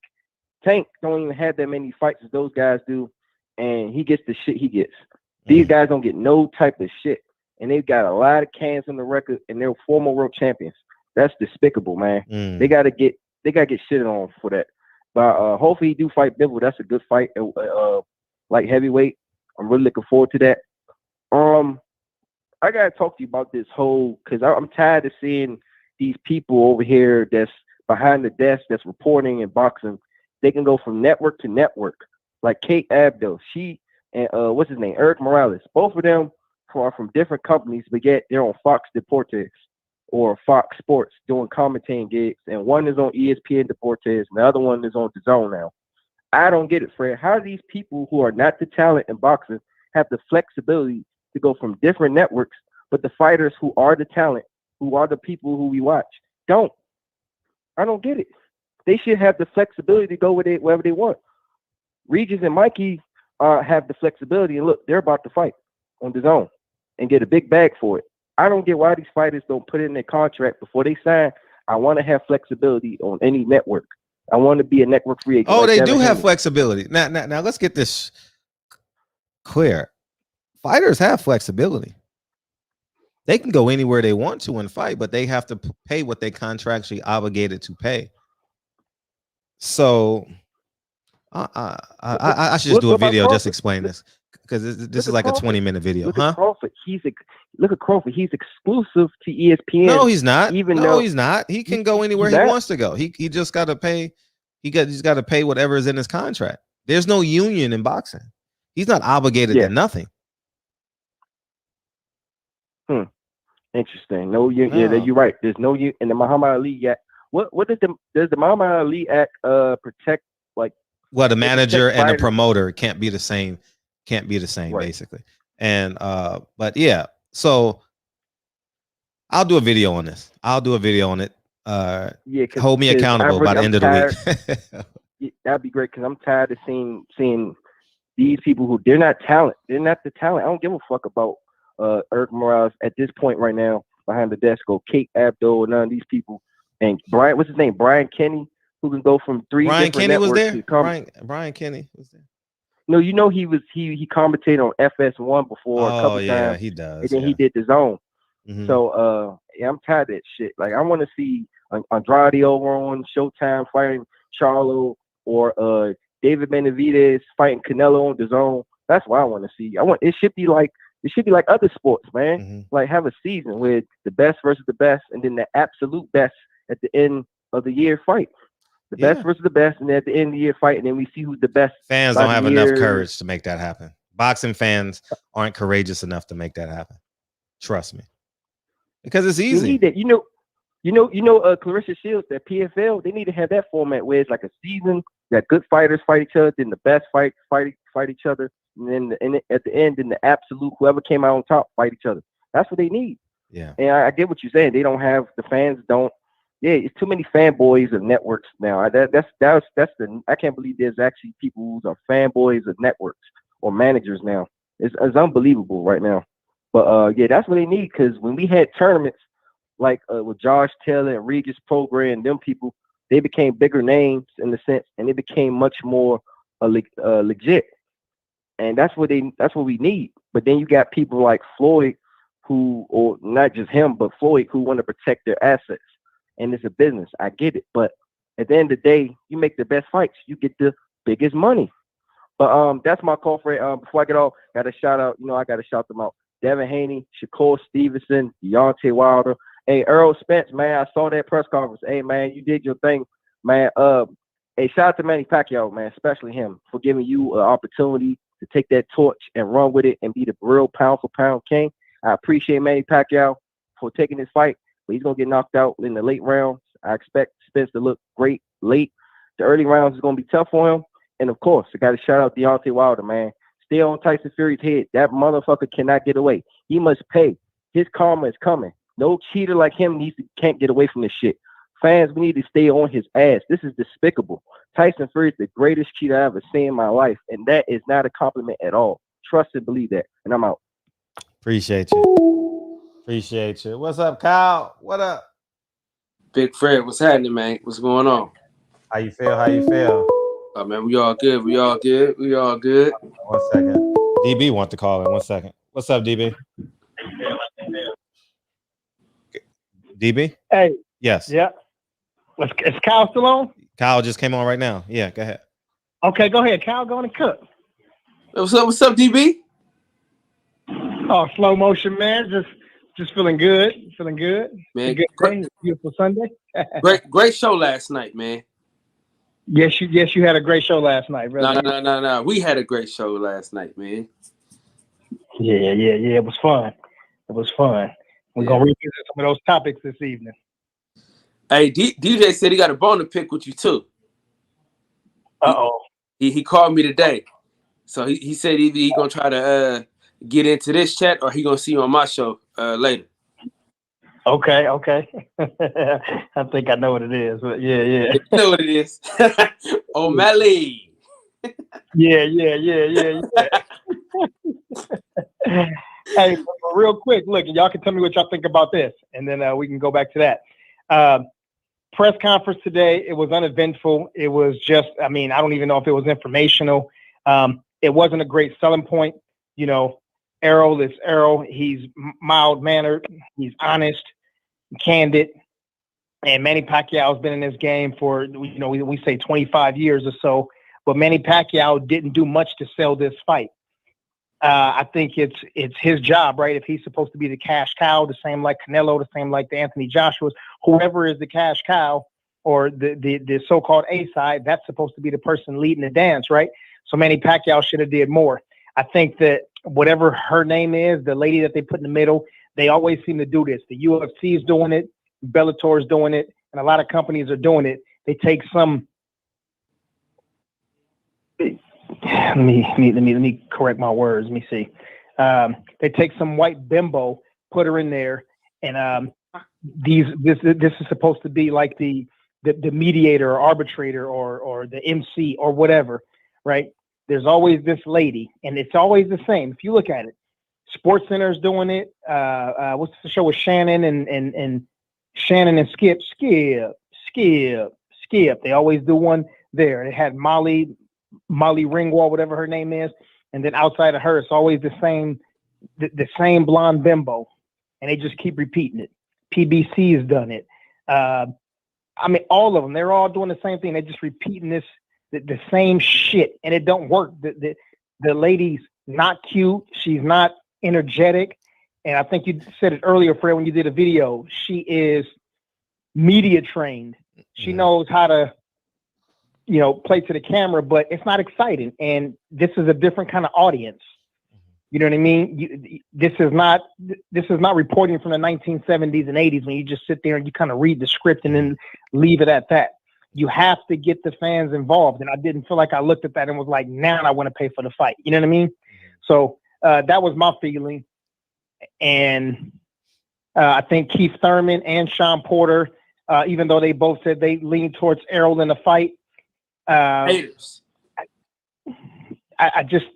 S8: don't even have that many fights as those guys do, and he gets the shit he gets. These guys don't get no type of shit, and they've got a lot of cans on the record, and they're former world champions. That's despicable, man. They gotta get shitted on for that. But hopefully he do fight Bivol. That's a good fight. Like heavyweight. I'm really looking forward to that. I gotta talk to you about this whole, because I'm tired of seeing these people over here that's behind the desk that's reporting and boxing. They can go from network to network. Like Kate Abdo, she and what's his name, Eric Morales. Both of them are from different companies, but yet they're on Fox Deportes or Fox Sports doing commentating gigs, and one is on ESPN Deportes, and the other one is on DAZN now. I don't get it, Fred. How do these people who are not the talent in boxing have the flexibility to go from different networks, but the fighters who are the talent, who are the people who we watch, don't? I don't get it. They should have the flexibility to go with it wherever they want. Regis and Mikey have the flexibility, and look, they're about to fight on DAZN and get a big bag for it. I don't get why these fighters don't put it in their contract before they sign. I want to have flexibility on any network. I want to be a network free agent.
S4: Oh,
S8: like
S4: they
S8: Devin
S4: do have
S8: Haney.
S4: flexibility. Now, let's get this clear. Fighters have flexibility. They can go anywhere they want to and fight, but they have to pay what they contractually obligated to pay. So I should just do a video just explain this, because this is like a 20-minute video.
S8: Look at Crawford. Look at Crawford. He's exclusive to ESPN.
S4: No, he's not.
S8: Even
S4: no,
S8: though
S4: he's not. He can go anywhere he wants to go. He just got to pay. He's got to pay whatever is in his contract. There's no union in boxing. He's not obligated to nothing.
S8: Interesting. No union. Yeah, you're right. There's no union in the Muhammad Ali Act. What does the Muhammad Ali Act protect? Like,
S4: well, the manager and the promoter can't be the same. Can't be the same,
S8: right.
S4: Basically. And but yeah, so I'll do a video on this. I'll do a video on it. Hold me accountable by the end of the week.
S8: That'd be great, because I'm tired of seeing these people who they're not talent. They're not the talent. I don't give a fuck about Eric Morales at this point right now behind the desk, or Kate Abdo, or none of these people. And Brian, what's his name? Brian Kenny, who can go from three different
S4: Kenny
S8: networks.
S4: Was there? Brian Kenny was there.
S8: No, you know he commentated on FS1 before a couple times.
S4: He does.
S8: And then he did DAZN. Mm-hmm. So I'm tired of that shit. Like, I want to see Andrade over on Showtime fighting Charlo, or David Benavidez fighting Canelo on DAZN. That's what I want to see. It should be like other sports, man. Mm-hmm. Like, have a season with the best versus the best, and then the absolute best at the end of the year fight. The best versus the best, and then at the end of the year fight, and then we see who's the best.
S4: Fans don't have enough courage to make that happen. Boxing fans aren't courageous enough to make that happen. Trust me, because it's easy.
S8: You need that. You know, Clarissa Shields, that PFL, they need to have that format where it's like a season that good fighters fight each other, then the best fight each other, and then at the end, then the absolute whoever came out on top fight each other. That's what they need.
S4: Yeah.
S8: And I get what you're saying. They don't have, the fans don't. Yeah, it's too many fanboys of networks now. That's the. I can't believe there's actually people who are fanboys of networks or managers now. It's unbelievable right now. But that's what they need, because when we had tournaments like with Josh Taylor and Regis Program and them people, they became bigger names in the sense, and they became much more legit. And that's what we need. But then you got people like Floyd, who, or not just him, but Floyd, who want to protect their assets. And it's a business. I get it. But at the end of the day, you make the best fights, you get the biggest money. But that's my call for it. Before I get off, got to shout out, I got to shout them out. Devin Haney, Shakur Stevenson, Deontay Wilder. Hey, Earl Spence, man, I saw that press conference. Hey, man, you did your thing, man. Hey, shout out to Manny Pacquiao, man, especially him, for giving you an opportunity to take that torch and run with it and be the real pound-for-pound king. I appreciate Manny Pacquiao for taking this fight. But he's going to get knocked out in the late rounds. I expect Spence to look great late. The early rounds is going to be tough for him. And, of course, I got to shout out Deontay Wilder, man. Stay on Tyson Fury's head. That motherfucker cannot get away. He must pay. His karma is coming. No cheater like him can't get away from this shit. Fans, we need to stay on his ass. This is despicable. Tyson Fury is the greatest cheater I've ever seen in my life, and that is not a compliment at all. Trust and believe that. And I'm out.
S4: Appreciate you. Appreciate you. What's up, Kyle? What up?
S9: Big Fred, what's happening, man? What's going on?
S4: How you feel?
S9: Oh, man, we all good. We all good.
S4: 1 second. DB want to call in. 1 second. What's up, DB? DB?
S10: Hey.
S4: Yes.
S10: Yeah. Is Kyle still on?
S4: Kyle just came on right now. Yeah, go ahead.
S10: Okay, go ahead. Kyle, go on and cook.
S9: What's up, DB?
S10: Oh, slow motion, man. Just feeling good.
S9: Man,
S10: good day. Beautiful Sunday.
S9: great show last night, man.
S10: Yes, you had a great show last night, brother.
S9: No. We had a great show last night, man.
S10: Yeah. It was fun. We're gonna revisit some of those topics this evening.
S9: Hey, DJ said he got a bone to pick with you too. He called me today, so he said either he gonna try to get into this chat or he gonna see you on my show later.
S10: Okay. I think I know what it is, but yeah.
S9: You know what it is. O'Malley.
S10: Yeah. Hey, real quick, look, y'all can tell me what y'all think about this, and then we can go back to that. Press conference today, it was uneventful. It was just, I don't even know if it was informational. It wasn't a great selling point. You know, Errol is Errol. He's mild-mannered. He's honest, candid. And Manny Pacquiao has been in this game for, we say 25 years or so. But Manny Pacquiao didn't do much to sell this fight. I think it's his job, right? If he's supposed to be the cash cow, the same like Canelo, the same like the Anthony Joshua's, whoever is the cash cow or the so-called A side, that's supposed to be the person leading the dance, right? So Manny Pacquiao should have did more. I think that whatever her name is, the lady that they put in the middle, they always seem to do this. The UFC is doing it, Bellator is doing it, and a lot of companies are doing it. They take some. Let me correct my words. Let me see. They take some white bimbo, put her in there, and this is supposed to be like the mediator or arbitrator or the MC or whatever, right? There's always this lady, and it's always the same. If you look at it, Sports Center is doing it. What's the show with Shannon and Shannon and Skip? They always do one there. It had Molly Ringwald, whatever her name is, and then outside of her, it's always the same blonde bimbo, and they just keep repeating it. PBC has done it. All of them, they're all doing the same thing. They're just repeating the same shit, and it don't work. The lady's not cute. She's not energetic, and I think you said it earlier, Fred, when you did a video. She is media trained. She knows how to play to the camera, but it's not exciting. And this is a different kind of audience. You know what I mean? This is not reporting from the 1970s and 80s when you just sit there and you kind of read the script and then leave it at that. You have to get the fans involved. And I didn't feel like I looked at that and was like, now I want to pay for the fight. You know what I mean? So that was my feeling. And I think Keith Thurman and Sean Porter, even though they both said they leaned towards Errol in the fight,
S9: haters.
S10: I just,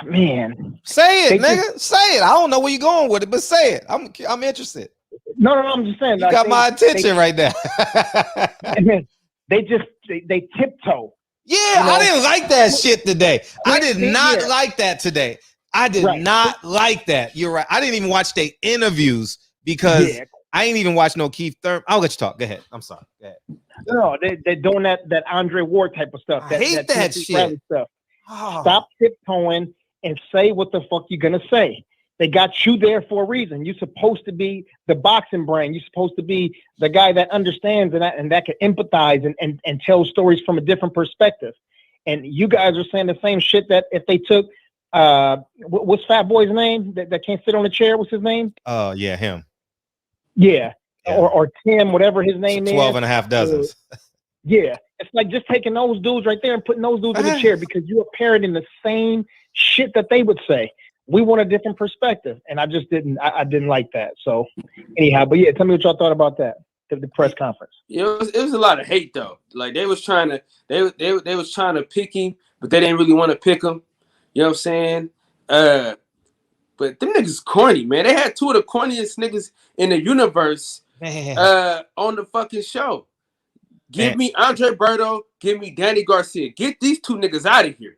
S10: man.
S4: Say it, nigga. Say it. I don't know where you're going with it, but say it. I'm interested.
S10: No, I'm just saying.
S4: You got my attention right now.
S10: They tiptoe.
S4: Yeah, I didn't like that shit today. I did not like that today. I did not like that. You're right. I didn't even watch their interviews because I ain't even watched no Keith Thurman. I'll let you talk. Go ahead. I'm sorry. Go ahead.
S10: No, they're doing that Andre Ward type of stuff.
S4: I hate that shit.
S10: Stuff. Oh. Stop tiptoeing and say what the fuck you're gonna say. They got you there for a reason. You're supposed to be the boxing brain. You're supposed to be the guy that understands and that can empathize and tell stories from a different perspective. And you guys are saying the same shit that if they took what's Fat Boy's name that can't sit on a chair? What's his name?
S4: Oh yeah, him.
S10: Yeah. Or Tim, whatever his name
S4: 12 and a half dozens.
S10: Yeah. It's like just taking those dudes right there and putting those dudes in the chair because you are parroting the same shit that they would say. We want a different perspective. And I just didn't like that. So anyhow, but yeah, tell me what y'all thought about that, the press conference.
S9: It was a lot of hate though. Like they was trying to pick him, but they didn't really want to pick him. You know what I'm saying? But them niggas corny, man. They had two of the corniest niggas in the universe on the fucking show. Give me Andre Berto, give me Danny Garcia. Get these two niggas out of here.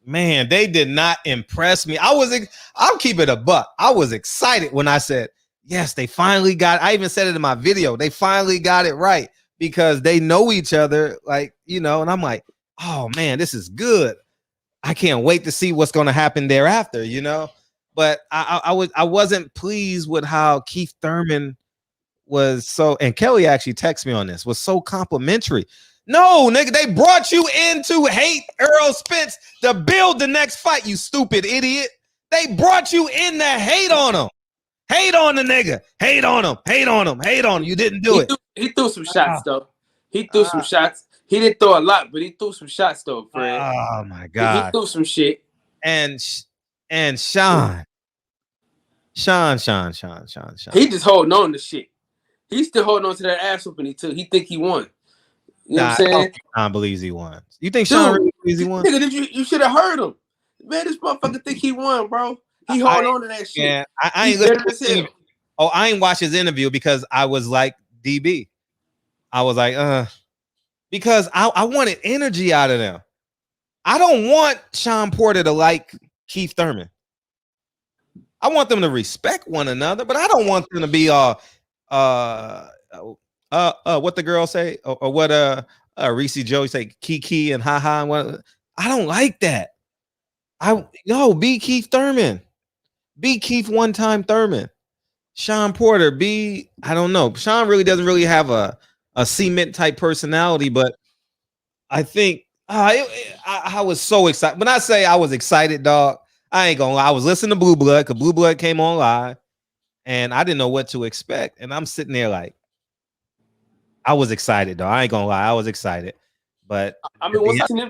S4: Man, they did not impress me. I'll keep it a buck. I was excited when I said, yes, they finally got, I even said it in my video. They finally got it right because they know each other, and I'm like, oh man, this is good. I can't wait to see what's going to happen thereafter, But I wasn't pleased with how Keith Thurman was so, and Kelly actually texted me on this, was so complimentary. No, nigga, they brought you in to hate Errol Spence to build the next fight, you stupid idiot. They brought you in to hate on him. Hate on the nigga. Hate on him. Hate on him. Hate on him. You didn't do it.
S9: He threw some shots, though. He threw some shots. He didn't throw a lot, but he threw some shots, though, Fred.
S4: Oh, my God.
S9: He threw some shit.
S4: And Sean.
S9: He just holding on to shit. He's still holding on to that ass whooping he took. He think he won. You know what I'm saying?
S4: Sean believes he won. You think Sean really believes he won?
S9: Nigga, you should have heard him. Man, this motherfucker think he won, bro. He holding on to that shit.
S4: Yeah, I ain't listening to I ain't watched his interview because I was like DB. I was like, because I wanted energy out of them. I don't want Sean Porter to like Keith Thurman. I want them to respect one another, but I don't want them to be what the girl say or what Reese Joey say, Kiki and haha and what. I don't like that. Be Keith Thurman. Be Keith one-time Thurman. Sean Porter, I don't know. Sean really doesn't really have a cement type personality, but I think I was so excited. When I say I was excited, dog, I ain't gonna lie. I was listening to Blue Blood because Blue Blood came on live, and I didn't know what to expect. And I'm sitting there like, I was excited, dog. I ain't gonna lie. I was excited. But
S9: I mean,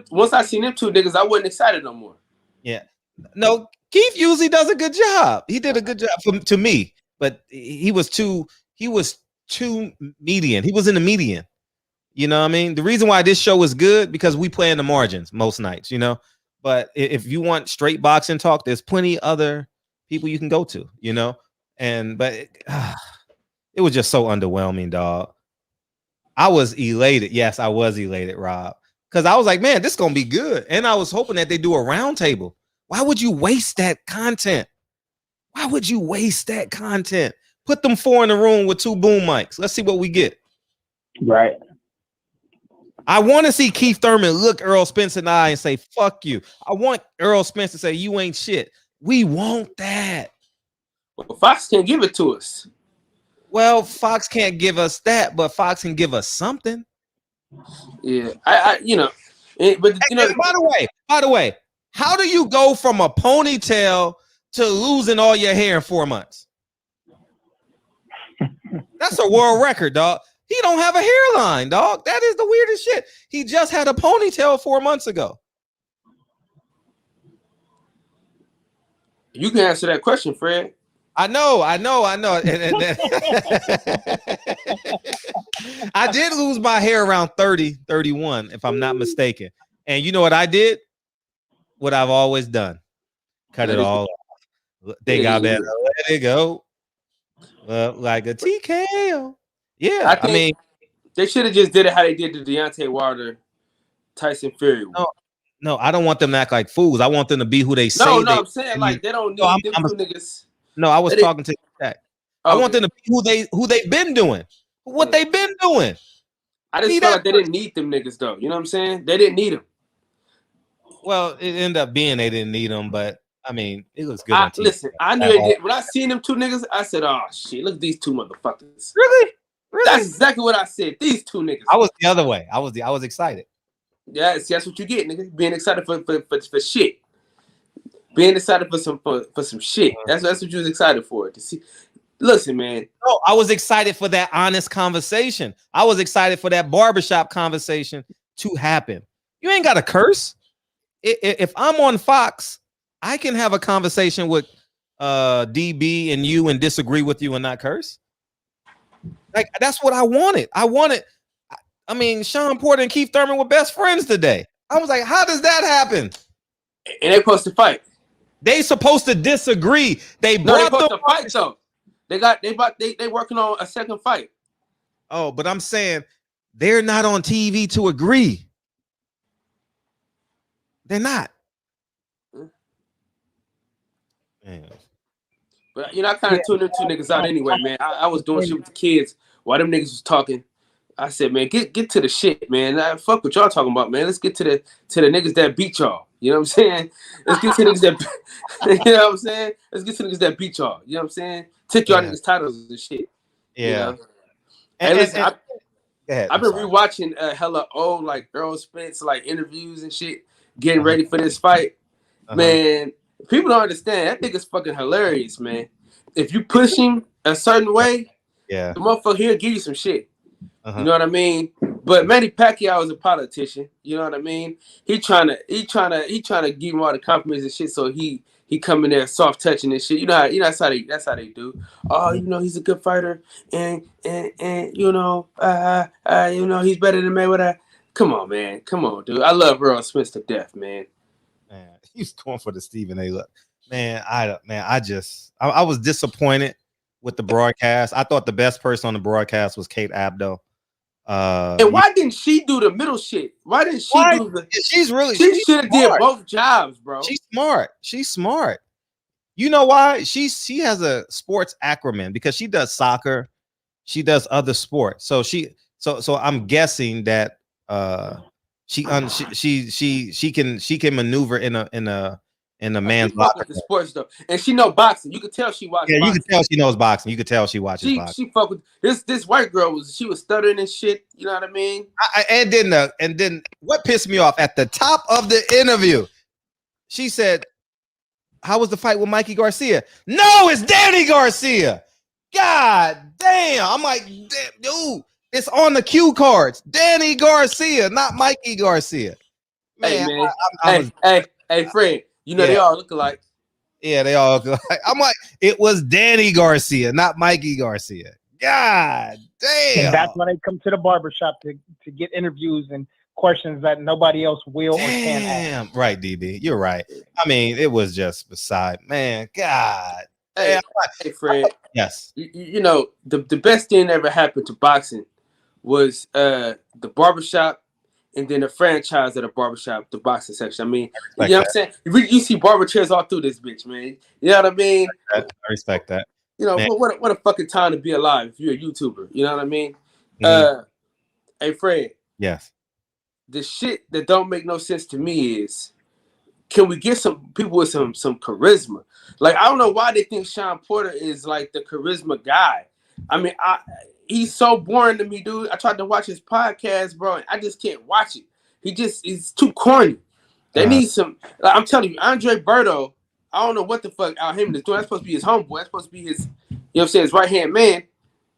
S9: once I seen them two niggas, I wasn't excited no more.
S4: Yeah. No, Keith usually does a good job. He did a good job to me, but he was too median. He was in the median. You know what I mean? The reason why this show is good because we play in the margins most nights, you know. But if you want straight boxing talk, there's plenty other people you can go to, you know. But it was just so underwhelming, dog. I was elated. Yes, I was elated, Rob, because I was like, man, this is gonna be good. And I was hoping that they do a round table. Why would you waste that content? Why would you waste that content? Put them four in the room with two boom mics. Let's see what we get.
S10: Right.
S4: I want to see Keith Thurman look Errol Spence in the eye and say, fuck you. I want Errol Spence to say, you ain't shit. We want that.
S9: Well, Fox can't give it to us.
S4: Well, Fox can't give us that, but Fox can give us something.
S9: Yeah, but you know.
S4: By the way, how do you go from a ponytail to losing all your hair in 4 months? That's a world record, dog. He don't have a hairline, dog. That is the weirdest shit. He just had a ponytail 4 months ago.
S9: You can answer that question, Fred.
S4: I know. I did lose my hair around 30, 31, if I'm not mistaken. And you know what I did? What I've always done. Cut it all off. They got better. Let it go. Like a TKO. Yeah, I mean,
S9: they should have just did it how they did the Deontay Wilder, Tyson Fury.
S4: No, I don't want them to act like fools. I want them to be who they say.
S9: I'm saying like they don't need them two niggas.
S4: No, I was talking to that. Okay. I want them to be who they've been doing, what they've been doing.
S9: I just felt like they didn't need them niggas though. You know what I'm saying? They didn't need them.
S4: Well, it ended up being they didn't need them, but I mean, it was good.
S9: Listen, I knew they did. When I seen them two niggas, I said, "Oh shit, look at these two motherfuckers."
S4: Really?
S9: That's exactly what I said. These two niggas.
S4: I was the other way. I was excited.
S9: Yeah, that's what you get, nigga. Being excited for shit. Being excited for some shit. That's what you was excited for. To see. Listen, man.
S4: No, I was excited for that honest conversation. I was excited for that barbershop conversation to happen. You ain't got to curse. If I'm on Fox, I can have a conversation with DB and you and disagree with you and not curse. Like, that's what I wanted. I mean, Sean Porter and Keith Thurman were best friends today. I was like, how does that happen?
S9: And they're supposed to fight.
S4: They supposed to disagree. They
S9: supposed to fight though. They working on a second fight.
S4: Oh, but I'm saying they're not on TV to agree. They're not.
S9: Man. But I kind of tuned them two niggas out anyway, man. I was doing shit with the kids while them niggas was talking. I said, man, get to the shit, man. Fuck what y'all talking about, man. Let's get to the niggas that beat y'all. You know what I'm saying? Let's get to the niggas that you know what I'm saying? Let's get to the niggas that beat y'all. You know what I'm saying? Took y'all niggas titles and shit.
S4: Yeah.
S9: You know? Hey, listen,
S4: go ahead.
S9: I've been rewatching hella old like Earl Spence like interviews and shit, getting ready for this fight. Man, people don't understand. That nigga's fucking hilarious, man. If you push him a certain way, the motherfucker he'll give you some shit. You know what I mean? But Manny Pacquiao is a politician. You know what I mean? He trying to give him all the compliments and shit. So he come in there soft touching and shit. You know that's how they do. Oh, you know he's a good fighter and you know he's better than Mayweather. Come on, man. Come on, dude. I love Earl Spence to death, man.
S4: Man, he's going for the Stephen A. Look, man. I was disappointed with the broadcast. I thought the best person on the broadcast was Kate Abdo.
S9: And why didn't she do the middle shit? Why didn't she do the? She should have did both jobs, bro.
S4: She's smart. You know why? She has a sports acumen because she does soccer, she does other sports. So I'm guessing that she can maneuver in a man's locker.
S9: With the sports though, and she know boxing. You could tell she watches.
S4: Yeah,
S9: boxing.
S4: You can tell she knows boxing. You could tell she watches boxing.
S9: She fuck with this white girl was stuttering and shit. You know what I mean?
S4: And then what pissed me off at the top of the interview, she said, "How was the fight with Mikey Garcia?" No, it's Danny Garcia. God damn! I'm like, dude, it's on the cue cards. Danny Garcia, not Mikey Garcia. Man,
S9: Hey, Fred. You know they all look alike.
S4: Yeah, they all look alike. I'm like, it was Danny Garcia, not Mikey Garcia. God damn.
S10: And that's when they come to the barbershop to get interviews and questions that nobody else will or can ask.
S4: Right, DB. You're right. I mean, it was just beside, man. God.
S9: Hey, Fred.
S4: Yes.
S9: You know, the best thing that ever happened to boxing was the barbershop. And then the franchise of the barbershop, the boxing section. I mean, you know what I'm saying? You see barber chairs all through this bitch, man. You know what I mean?
S4: I respect that.
S9: You know, what a fucking time to be alive if you're a YouTuber. You know what I mean? Hey, Fred.
S4: Yes.
S9: The shit that don't make no sense to me is, can we get some people with some charisma? Like, I don't know why they think Sean Porter is like the charisma guy. I mean, he's so boring to me, dude. I tried to watch his podcast, bro, and I just can't watch it. He's too corny. They need some. Like, I'm telling you, Andre Berto. I don't know what the fuck Al Heyman is doing. That's supposed to be his homeboy. That's supposed to be his, you know what I'm saying, his right hand man.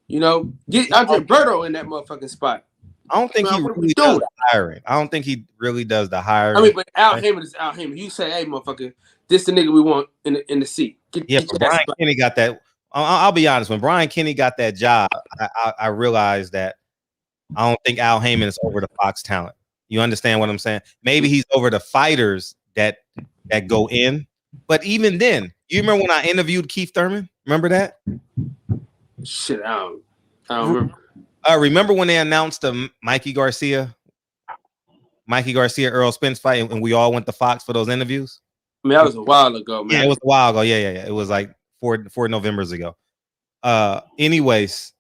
S9: You know, get Andre Berto in that motherfucking spot.
S4: I don't think he really does the hiring. I don't think he really does the hiring.
S9: I mean, but Al Heyman is Al Heyman. You say, hey, motherfucker, this the nigga we want in the seat.
S4: But Brian Kenny got that. I'll be honest. When Brian Kenny got that job, I realized that I don't think Al Heyman is over the Fox talent. You understand what I'm saying? Maybe he's over the fighters that go in. But even then, you remember when I interviewed Keith Thurman? Remember that?
S9: Shit, I don't remember.
S4: Remember when they announced the Mikey Garcia, Earl Spence fight, and we all went to Fox for those interviews?
S9: I mean, that was a while ago, man.
S4: Yeah, it was a while ago. Yeah. It was like 4 Novembers ago. Anyways,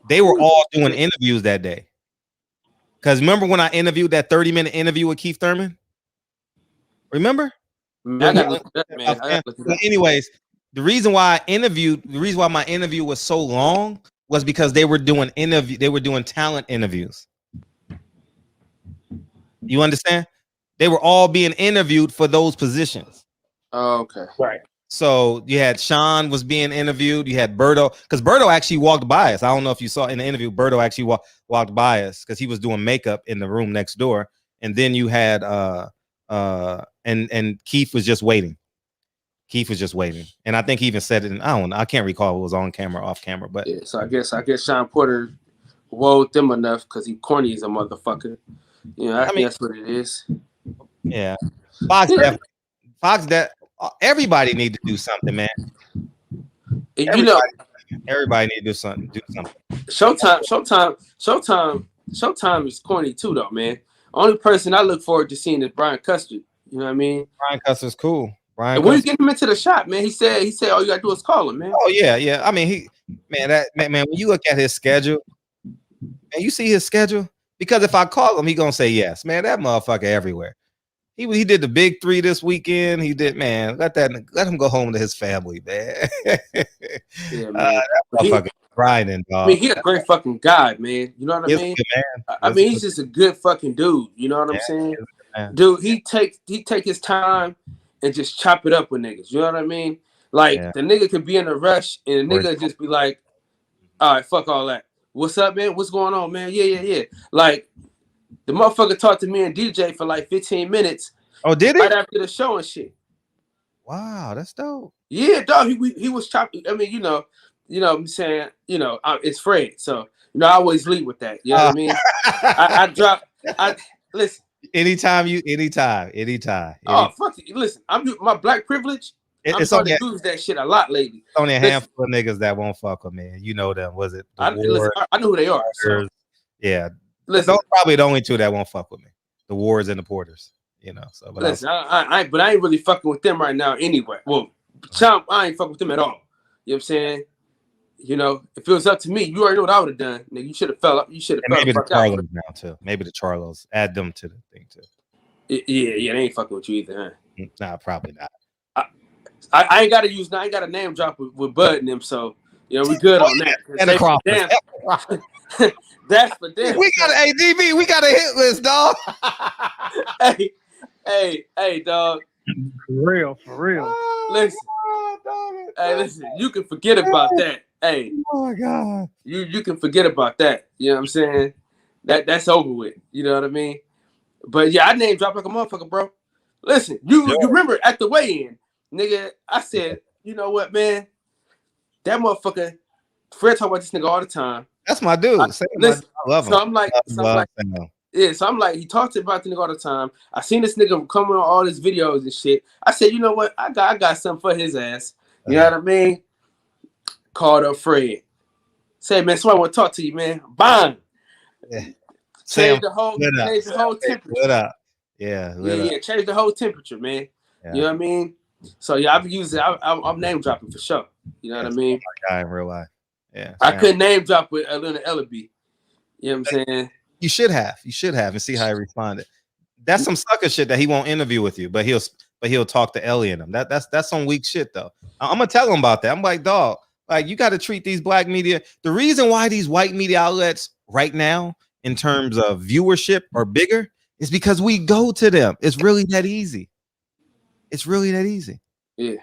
S4: they were all doing interviews that day. Because remember when I interviewed that 30-minute interview with Keith Thurman? Remember?
S9: Man, I gotta look at that, man.
S4: Anyways, the reason why my interview was so long was because they were doing talent interviews. You understand? They were all being interviewed for those positions.
S9: Oh, okay.
S10: Right.
S4: So you had Sean was being interviewed. You had Berto, because Berto actually walked by us. I don't know if you saw in the interview, Berto actually walked by us because he was doing makeup in the room next door. And then you had and Keith was just waiting. And I think he even said it. I can't recall if it was on camera or off camera. But
S9: yeah, so I guess Sean Porter woed them enough because he corny as a motherfucker. You know, I mean, that's what it is.
S4: Yeah, Fox. Everybody need to do something, man. Everybody need to do something.
S9: Showtime is corny too, though, man. Only person I look forward to seeing is Brian Custer. You know what I mean?
S4: Brian Custer's cool.
S9: When you get him into the shop, man, he said, all you gotta do is call him, man.
S4: Oh yeah. I mean, when you look at his schedule, and you see his schedule, because if I call him, he gonna say yes, man. That motherfucker everywhere. He did the big 3 this weekend. He did, man. Let him go home to his family, man.
S9: Yeah, man.
S4: grinding, dog.
S9: I mean, he a great fucking guy, man. You know what I mean? I mean, he's just a good fucking dude. You know what I'm saying? Dude, he take his time and just chop it up with niggas. You know what I mean? Like the nigga could be in a rush and the nigga just be like, all right, fuck all that. What's up, man? What's going on, man? Yeah. Like the motherfucker talked to me and DJ for like 15 minutes.
S4: Oh, did he?
S9: Right after the show and shit.
S4: Wow, that's dope.
S9: Yeah, dog. He was chopping. I mean, you know what I'm saying, it's Fred. So, I always lead with that. You know what I mean? I listen.
S4: Anytime.
S9: Oh, fuck it. Listen, my black privilege. I'm starting to use that shit a lot lately.
S4: Only a handful of niggas that won't fuck with me. You know them. Was it?
S9: I know who they are. So.
S4: Yeah.
S9: Listen,
S4: those are probably the only two that won't fuck with me. The Wards and the Porters. So. But
S9: listen, I ain't really fucking with them right now anyway. Well, I ain't fucking with them at all. You know what I'm saying? If it was up to me, you already know what I would have done. Nigga, you should have fell up. You should have fell
S4: maybe the
S9: Charlos
S4: now too. Maybe the Charlos. Add them to the thing too.
S9: Yeah, they ain't fucking with you either, huh?
S4: Nah, probably not.
S9: I ain't got a name drop with Bud and them, so we good on that.
S4: And the Crawford.
S9: That's for them.
S4: We got an ADB. We got a hit list, dog.
S9: hey, dog.
S10: For real.
S9: Listen. Hey, listen. You can forget about that. Hey.
S4: Oh my God.
S9: You can forget about that. You know what I'm saying? That's over with. You know what I mean? But yeah, I name drop like a motherfucker, bro. Listen, you remember at the weigh-in, nigga, I said, you know what, man? That motherfucker, Fred talk about this nigga all the time.
S4: That's my dude.
S9: I love him. So I'm like, he talks about the nigga all the time. I seen this nigga coming on all his videos and shit. I said, you know what? I got something for his ass. You know what I mean? Called up Fred. Say, man, somebody want to talk to you, man. Bang.
S4: Yeah.
S9: Change the whole temperature.
S4: What up? Yeah.
S9: Change the whole temperature, man. Yeah. You know what I mean? So yeah, I've used it. I'm name dropping for sure. You know what I mean?
S4: My guy in real life. Yeah.
S9: I couldn't name drop with Atlanta Ellaby. You know what I'm saying? You should have and see how he responded. That's some sucker shit that he won't interview with you, but he'll talk to Ellie and him. That's some weak shit though. I'm gonna tell him about that. I'm like, dog, like you got to treat these black media. The reason why these white media outlets right now, in terms of viewership, are bigger is because we go to them. It's really that easy. Yeah.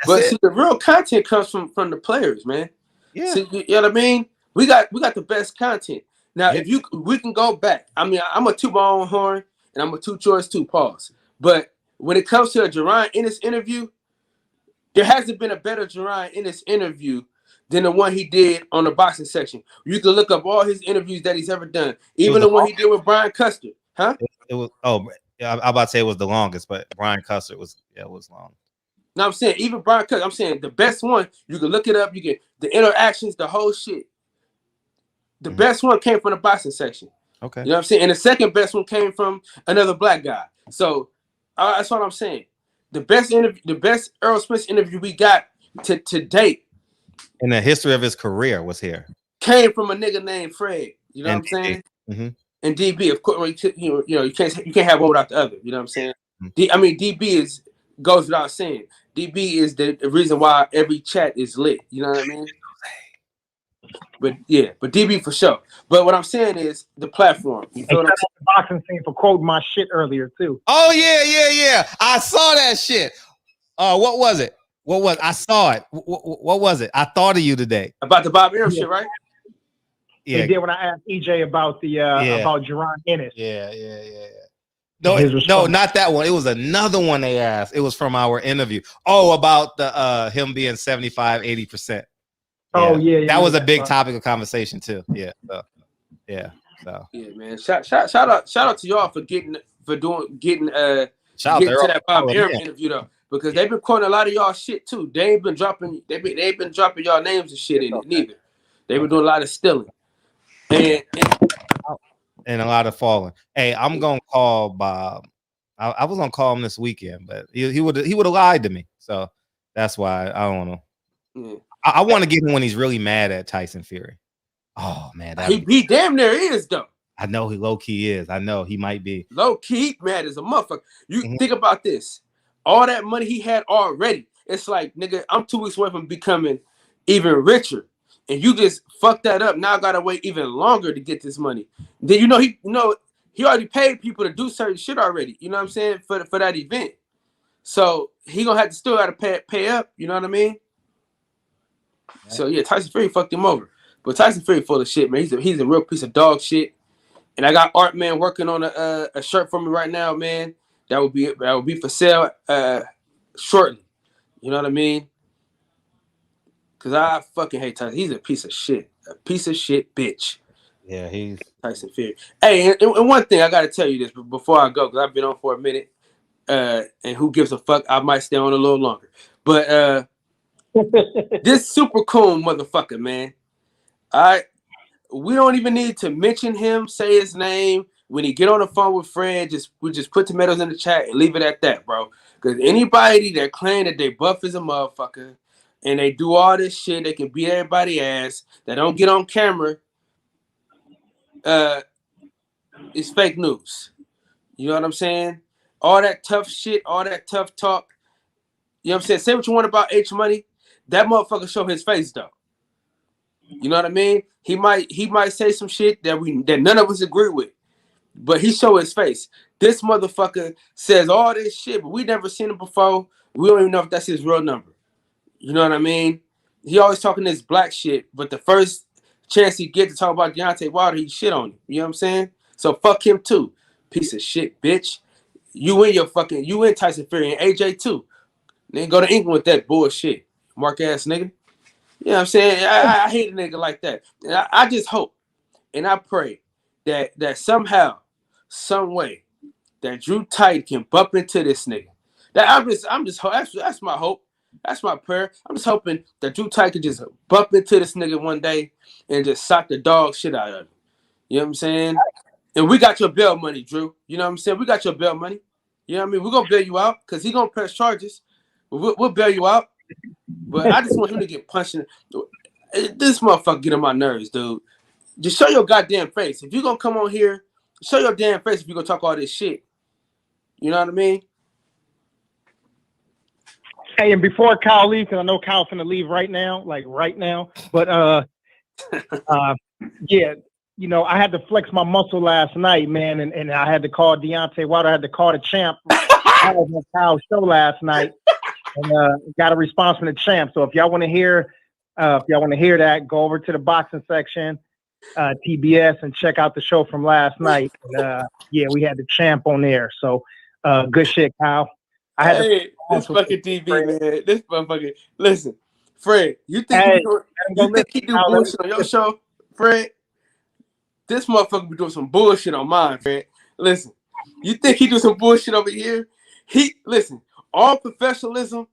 S9: But see, the real content comes from the players, man. Yeah. See, you know what I mean? We got the best content. Now, we can go back. I mean, I'm a toot my own horn and I'm a toot yours too, pause. But when it comes to a Jerron Ennis interview, there hasn't been a better Jerron Ennis interview than the one he did on the boxing section. You can look up all his interviews that he's ever done, even the one he did with Brian Custer. Huh? It was. Oh, I'm about to say it was the longest, but Brian Custer was long. No, I'm saying even Brian Custer. I'm saying the best one. You can look it up. You get the interactions, the whole shit. The best one came from the boxing section. Okay. You know what I'm saying? And the second best one came from another black guy. So that's what I'm saying. The best Earl Spence interview we got to date in the history of his career was here. Came from a nigga named Fred. You know what I'm saying? Mm-hmm. And DB, of course, you can't have one without the other. You know what I'm saying? DB goes without saying. DB is the reason why every chat is lit. You know what I mean? But DB for sure. But what I'm saying is the platform. You feel what I'm saying?
S10: The boxing scene for quoting my shit earlier too.
S4: Oh yeah. I saw that shit. What was it? I saw it. What was it? I thought of you today
S9: about the Bob Arum shit, right?
S10: Yeah. They did when I asked EJ about the about Jerron Ennis.
S4: Yeah. No, not that one. It was another one they asked. It was from our interview. Oh, about the him being 75-80%.
S10: Oh yeah,
S4: that was a big topic of conversation too. Yeah,
S9: man. Shout out to y'all for getting to that Bob Arum interview though, because they've been quoting a lot of y'all shit too. They ain't been dropping y'all names and shit in it neither. They've been doing a lot of stealing and a lot of falling. Hey, I'm gonna call Bob. I was gonna call him this weekend, but he would have lied to me. So that's why I don't know. Yeah. I want to get him when he's really mad at Tyson Fury. Oh man, he damn near is though. I know he low key is. I know he might be low key mad as a motherfucker. You think about this: all that money he had already. It's like, nigga, I'm 2 weeks away from becoming even richer. And you just fucked that up. Now I gotta wait even longer to get this money. Then he already paid people to do certain shit already. You know what I'm saying? For that event. So he gonna have to still gotta pay up. You know what I mean? Yeah. So yeah, Tyson Fury fucked him over. But Tyson Fury full of shit, man. He's a real piece of dog shit. And I got Art Man working on a shirt for me right now, man. That will be for sale shortly. You know what I mean? Cause I fucking hate Tyson. He's a piece of shit. A piece of shit bitch.
S4: Yeah, he's
S9: Tyson Fury. Hey, and one thing I gotta tell you this before I go, because I've been on for a minute. And who gives a fuck? I might stay on a little longer. But this super cool motherfucker, man. We don't even need to mention him, say his name. When he get on the phone with Fred, we just put tomatoes in the chat and leave it at that, bro. Because anybody that claim that they buff is a motherfucker and they do all this shit, they can beat everybody's ass, that don't get on camera, it's fake news. You know what I'm saying? All that tough shit, all that tough talk. You know what I'm saying? Say what you want about H Money. That motherfucker show his face though. You know what I mean? He might say some shit that none of us agree with, but he show his face. This motherfucker says all this shit, but we never seen him before. We don't even know if that's his real number. You know what I mean? He always talking this black shit, but the first chance he get to talk about Deontay Wilder, he shit on him. You know what I'm saying? So fuck him too. Piece of shit, bitch. You and Tyson Fury and AJ too. Then go to England with that bullshit. Mark ass nigga. You know what I'm saying? I hate a nigga like that. And I just hope and I pray that somehow, some way, that Drew Tight can bump into this nigga. That's my hope. That's my prayer. I'm just hoping that Drew Tight can just bump into this nigga one day and just sock the dog shit out of him. You know what I'm saying? And we got your bail money, Drew. You know what I'm saying? We got your bail money. You know what I mean? We're going to bail you out because he's going to press charges. We'll bail you out. But I just want him to get punched. This motherfucker get on my nerves, dude. Just show your goddamn face. If you're going to come on here, show your damn face if you're going to talk all this shit. You know what I mean?
S10: Hey, and before Kyle leaves, because I know Kyle's going to leave right now. But, yeah. You know, I had to flex my muscle last night, man, and I had to call Deontay Wilder. I had to call the champ. I was on Kyle's show last night, and got a response from the champ. So if y'all want to hear, that, go over to the boxing section, TBS, and check out the show from last night. And, yeah, we had the champ on there. So good shit, Kyle.
S9: This fucking DB, man. This motherfucker. Listen, Fred, you think he do bullshit on your show, Fred? This motherfucker be doing some bullshit on mine, Fred. Listen, you think he do some bullshit over here? Listen, all professionalism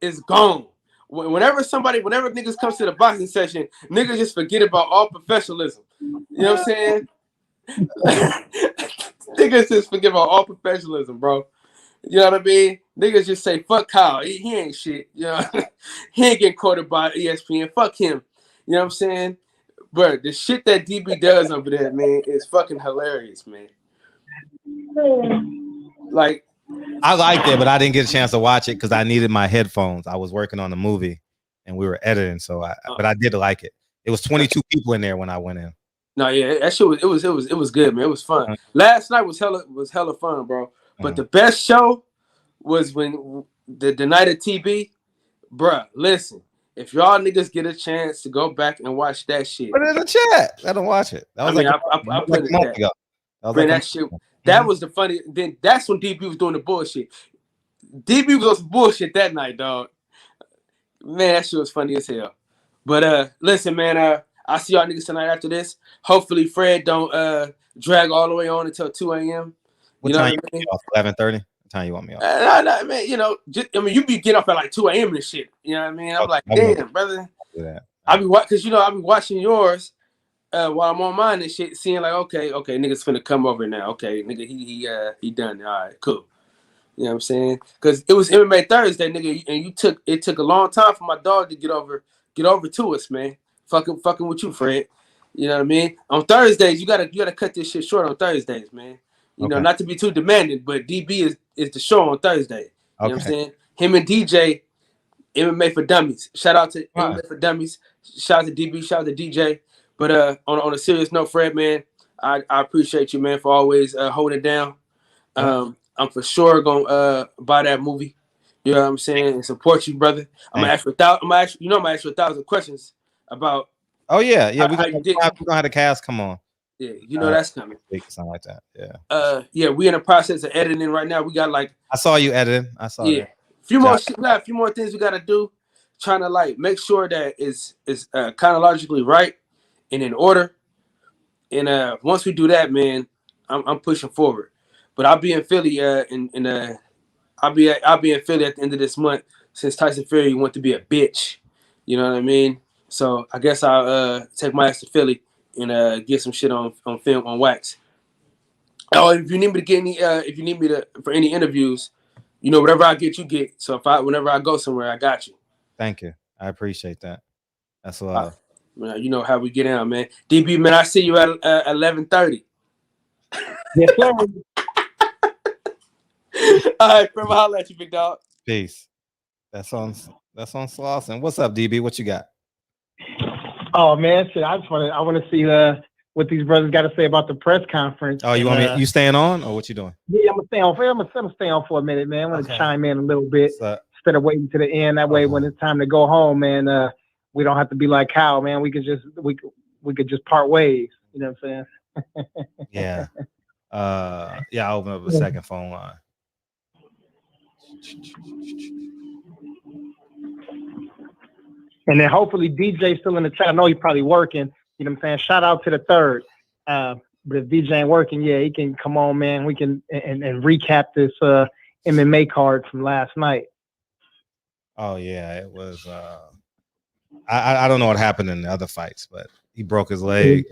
S9: is gone. Whenever niggas comes to the boxing session, niggas just forget about all professionalism. You know what I'm saying? Niggas just forget about all professionalism, bro. You know what I mean? Niggas just say, fuck Kyle. He ain't shit. You know, he ain't getting quoted by ESPN. Fuck him. You know what I'm saying? Bro, the shit that DB does over there, man, is fucking hilarious, man. Like,
S4: I liked it, but I didn't get a chance to watch it because I needed my headphones. I was working on the movie and we were editing, but I did like it. It was 22 people in there when I went in.
S9: No, yeah, that shit was good, man. It was fun. Last night was hella fun, bro. But the best show was when the night of TB, bro. Listen. If y'all niggas get a chance to go back and watch that shit,
S4: put it in the chat. I don't watch it. That was
S9: I put it in the chat. Man, that shit. That was the funny. Then that's when DB was doing the bullshit. DB was on some bullshit that night, dog. Man, that shit was funny as hell. But listen, man. I'll see y'all niggas tonight after this. Hopefully, Fred don't drag all the way on until 2 a.m.
S4: What time you want me off? 11:30. Time you want me off?
S9: Nah, man, you know, you be getting off at like 2 a.m. and shit. You know what I mean? I'm like, damn, brother. I be watching yours while I'm on mine and shit, seeing like, okay, niggas finna come over now. Okay, nigga, he done. All right, cool. You know what I'm saying? Because it was MMA Thursday, nigga, and it took a long time for my dog to get over to us, man. Fucking with you, Fred. You know what I mean? On Thursdays, you gotta cut this shit short on Thursdays, man. You know, not to be too demanding, but DB is the show on Thursday. You know what I'm saying? Him and DJ, MMA for Dummies. Shout out to MMA for Dummies. Shout out to DB. Shout out to DJ. But on a serious note, Fred, man, I appreciate you, man, for always holding it down. I'm for sure gonna buy that movie. You know what I'm saying, and support you, brother. I'm gonna ask you 1,000 questions about.
S4: Oh yeah,
S9: we're
S4: gonna have the cast come on.
S9: Yeah, you know that's coming.
S4: Something like that. Yeah.
S9: Yeah, we in the process of editing right now. We got like.
S4: I saw you editing. I saw.
S9: Yeah, a few more things we gotta do. Trying to like make sure that it's chronologically right and in order. And once we do that, man, I'm pushing forward. But I'll be in Philly I'll be in Philly at the end of this month since Tyson Fury went to be a bitch. You know what I mean? So I guess I'll take my ass to Philly and get some shit on film, on wax. Oh, if you need me to get any for any interviews, you know, whatever I get, you get. So whenever I go somewhere, I got you.
S4: Thank you. I appreciate that. That's a lot.
S9: You know how we get out, man. DB, man, I see you at 11:30.
S10: Yes, sir.
S9: All right, I'll holler at you, big dog.
S4: Peace. That's on Slauson. What's up, DB? What you got?
S10: Oh man, shit! I want to see what these brothers got to say about the press conference.
S4: Oh, you want me? You staying on, or what you doing?
S10: Yeah, I'm gonna stay on. I'm gonna stay on for a minute, man. I want to chime in a little bit instead of waiting to the end. That way, when it's time to go home, man, we don't have to be like Kyle, man. We could just part ways. You know what I'm saying?
S4: Yeah. I'll open up a second phone line.
S10: And then hopefully DJ's still in the chat. I know he's probably working. You know what I'm saying? Shout out to the third. But if DJ ain't working, yeah, he can come on, man. We can and recap this MMA card from last night.
S4: Oh yeah, it was. I don't know what happened in the other fights, but he broke his leg.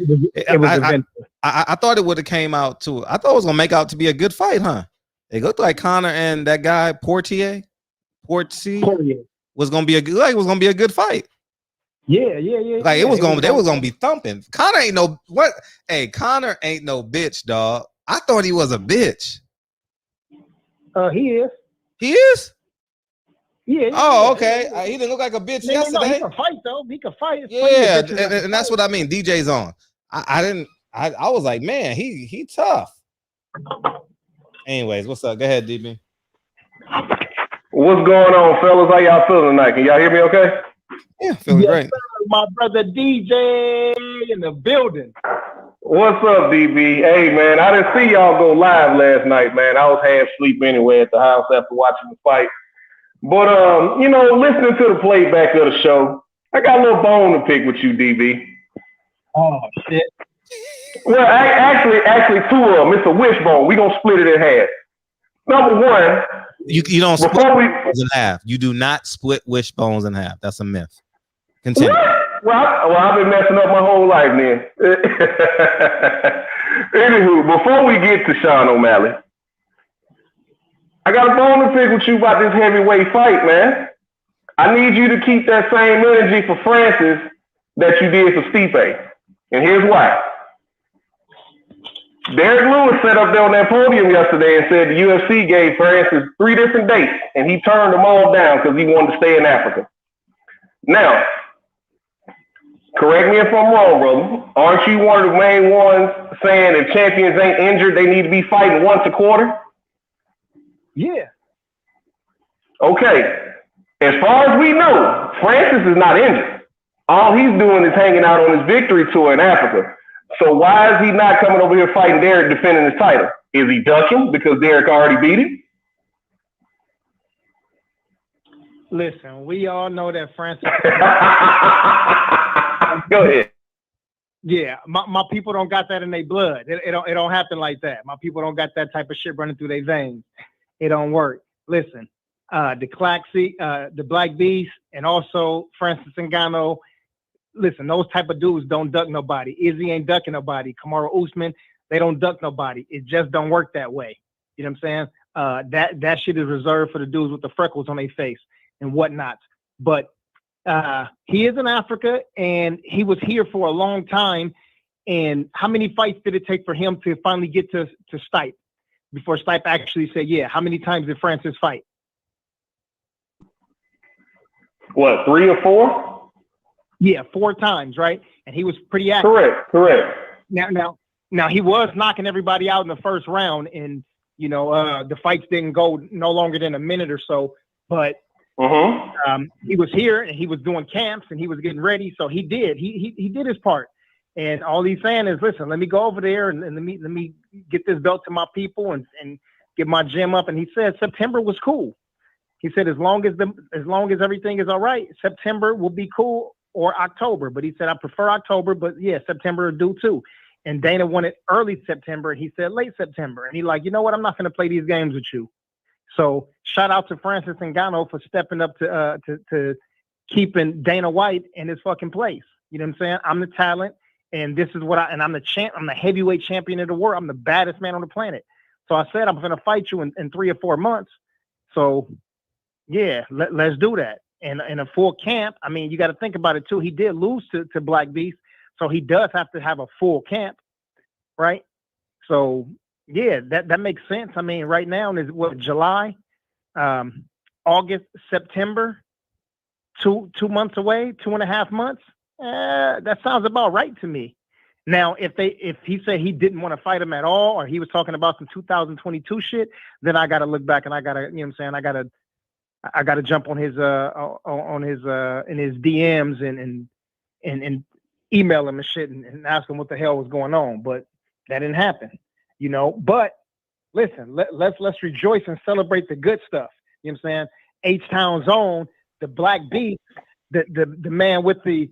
S4: I thought it would have came out too. I thought it was gonna make out to be a good fight, huh? It looked like Connor and that guy Portier was gonna be a good fight.
S10: Yeah.
S4: Like they was gonna be thumping. Connor ain't no what? Hey, Connor ain't no bitch, dog. I thought he was a bitch.
S10: He is.
S4: He is.
S10: Yeah.
S4: Oh, okay. He didn't look like a bitch yesterday.
S10: No, he can fight though. He can fight.
S4: Yeah, and that's what I mean. DJ's on. I was like, man, he tough. Anyways, what's up? Go ahead, DB.
S11: What's going on, fellas? How y'all feeling tonight? Can y'all hear me okay?
S4: Yeah, feeling great.
S10: Sir, my brother DJ in the building.
S11: What's up, DB? Hey, man, I didn't see y'all go live last night, man. I was half asleep anyway at the house after watching the fight. But, listening to the playback of the show, I got a little bone to pick with you, DB.
S10: Oh, shit.
S11: Well, actually, two of them. It's a wishbone. We're going to split it in half. Number one.
S4: You don't split wishbones in half. You do not split wishbones in half. That's a myth. Continue.
S11: Well, I've been messing up my whole life, man. Anywho, before we get to Sean O'Malley, I got a bone to pick with you about this heavyweight fight, man. I need you to keep that same energy for Francis that you did for Stipe. And here's why. Derrick Lewis sat up there on that podium yesterday and said the UFC gave Francis 3 different dates, and he turned them all down because he wanted to stay in Africa. Now, correct me if I'm wrong, brother. Aren't you one of the main ones saying if champions ain't injured, they need to be fighting once a quarter?
S10: Yeah.
S11: Okay. As far as we know, Francis is not injured. All he's doing is hanging out on his victory tour in Africa. So why is he not coming over here fighting Derrick, defending his title? Is he ducking because Derrick already beat him?
S10: Listen, we all know that Francis.
S11: Go ahead.
S10: Yeah, my people don't got that in their blood. It don't happen like that. My people don't got that type of shit running through their veins. It don't work. Listen, the Black Beast, and also Francis Ngannou. Listen, those type of dudes don't duck nobody. Izzy ain't ducking nobody. Kamaru Usman, they don't duck nobody. It just don't work that way. You know what I'm saying? That shit is reserved for the dudes with the freckles on their face and whatnot. But he is in Africa, and he was here for a long time. And how many fights did it take for him to finally get to Stipe before Stipe actually said, yeah? How many times did Francis fight?
S11: What, 3 or 4?
S10: Yeah, 4 times, right? And he was pretty active.
S11: Correct.
S10: Now he was knocking everybody out in the first round, and the fights didn't go no longer than a minute or so. But he was here and he was doing camps and he was getting ready, so he did his part. And all he's saying is, listen, let me go over there and let me get this belt to my people and get my gym up. And he said September was cool. He said as long as everything is all right, September will be cool, or October. But he said I prefer October, but yeah, September will do too. And Dana wanted early September, and he said late September. And he like, you know what? I'm not going to play these games with you. So shout out to Francis Ngannou for stepping up to keeping Dana White in his fucking place. You know what I'm saying? I'm the talent, and this is what I'm the champ. I'm the heavyweight champion of the world. I'm the baddest man on the planet. So I said I'm going to fight you in 3 or 4 months. So yeah, let's do that. And in a full camp, I mean, you got to think about it too. He did lose to Black Beast, so he does have to have a full camp, right? So yeah, that makes sense. I mean, right now is what, July, August, September, 2 months away, 2.5 months. That sounds about right to me. Now, if he said he didn't want to fight him at all, or he was talking about some 2022 shit, then I got to look back and I got to, you know what I'm saying? I got to jump on his in his DMs and email him and shit and ask him what the hell was going on. But that didn't happen, But listen, let's rejoice and celebrate the good stuff. You know what I'm saying? H-Town's own, the Black Beast, the man with the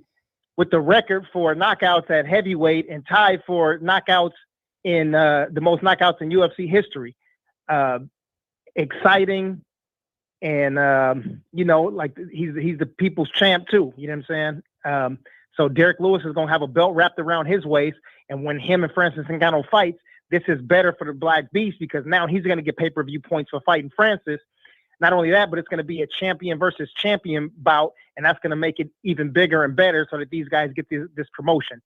S10: record for knockouts at heavyweight and tied for knockouts in the most knockouts in UFC history. Exciting. And like he's the people's champ too. You know what I'm saying? So Derrick Lewis is gonna have a belt wrapped around his waist, and when him and Francis Ngannou fights, this is better for the Black Beast because now he's gonna get pay-per-view points for fighting Francis. Not only that, but it's gonna be a champion versus champion bout, and that's gonna make it even bigger and better so that these guys get this promotion.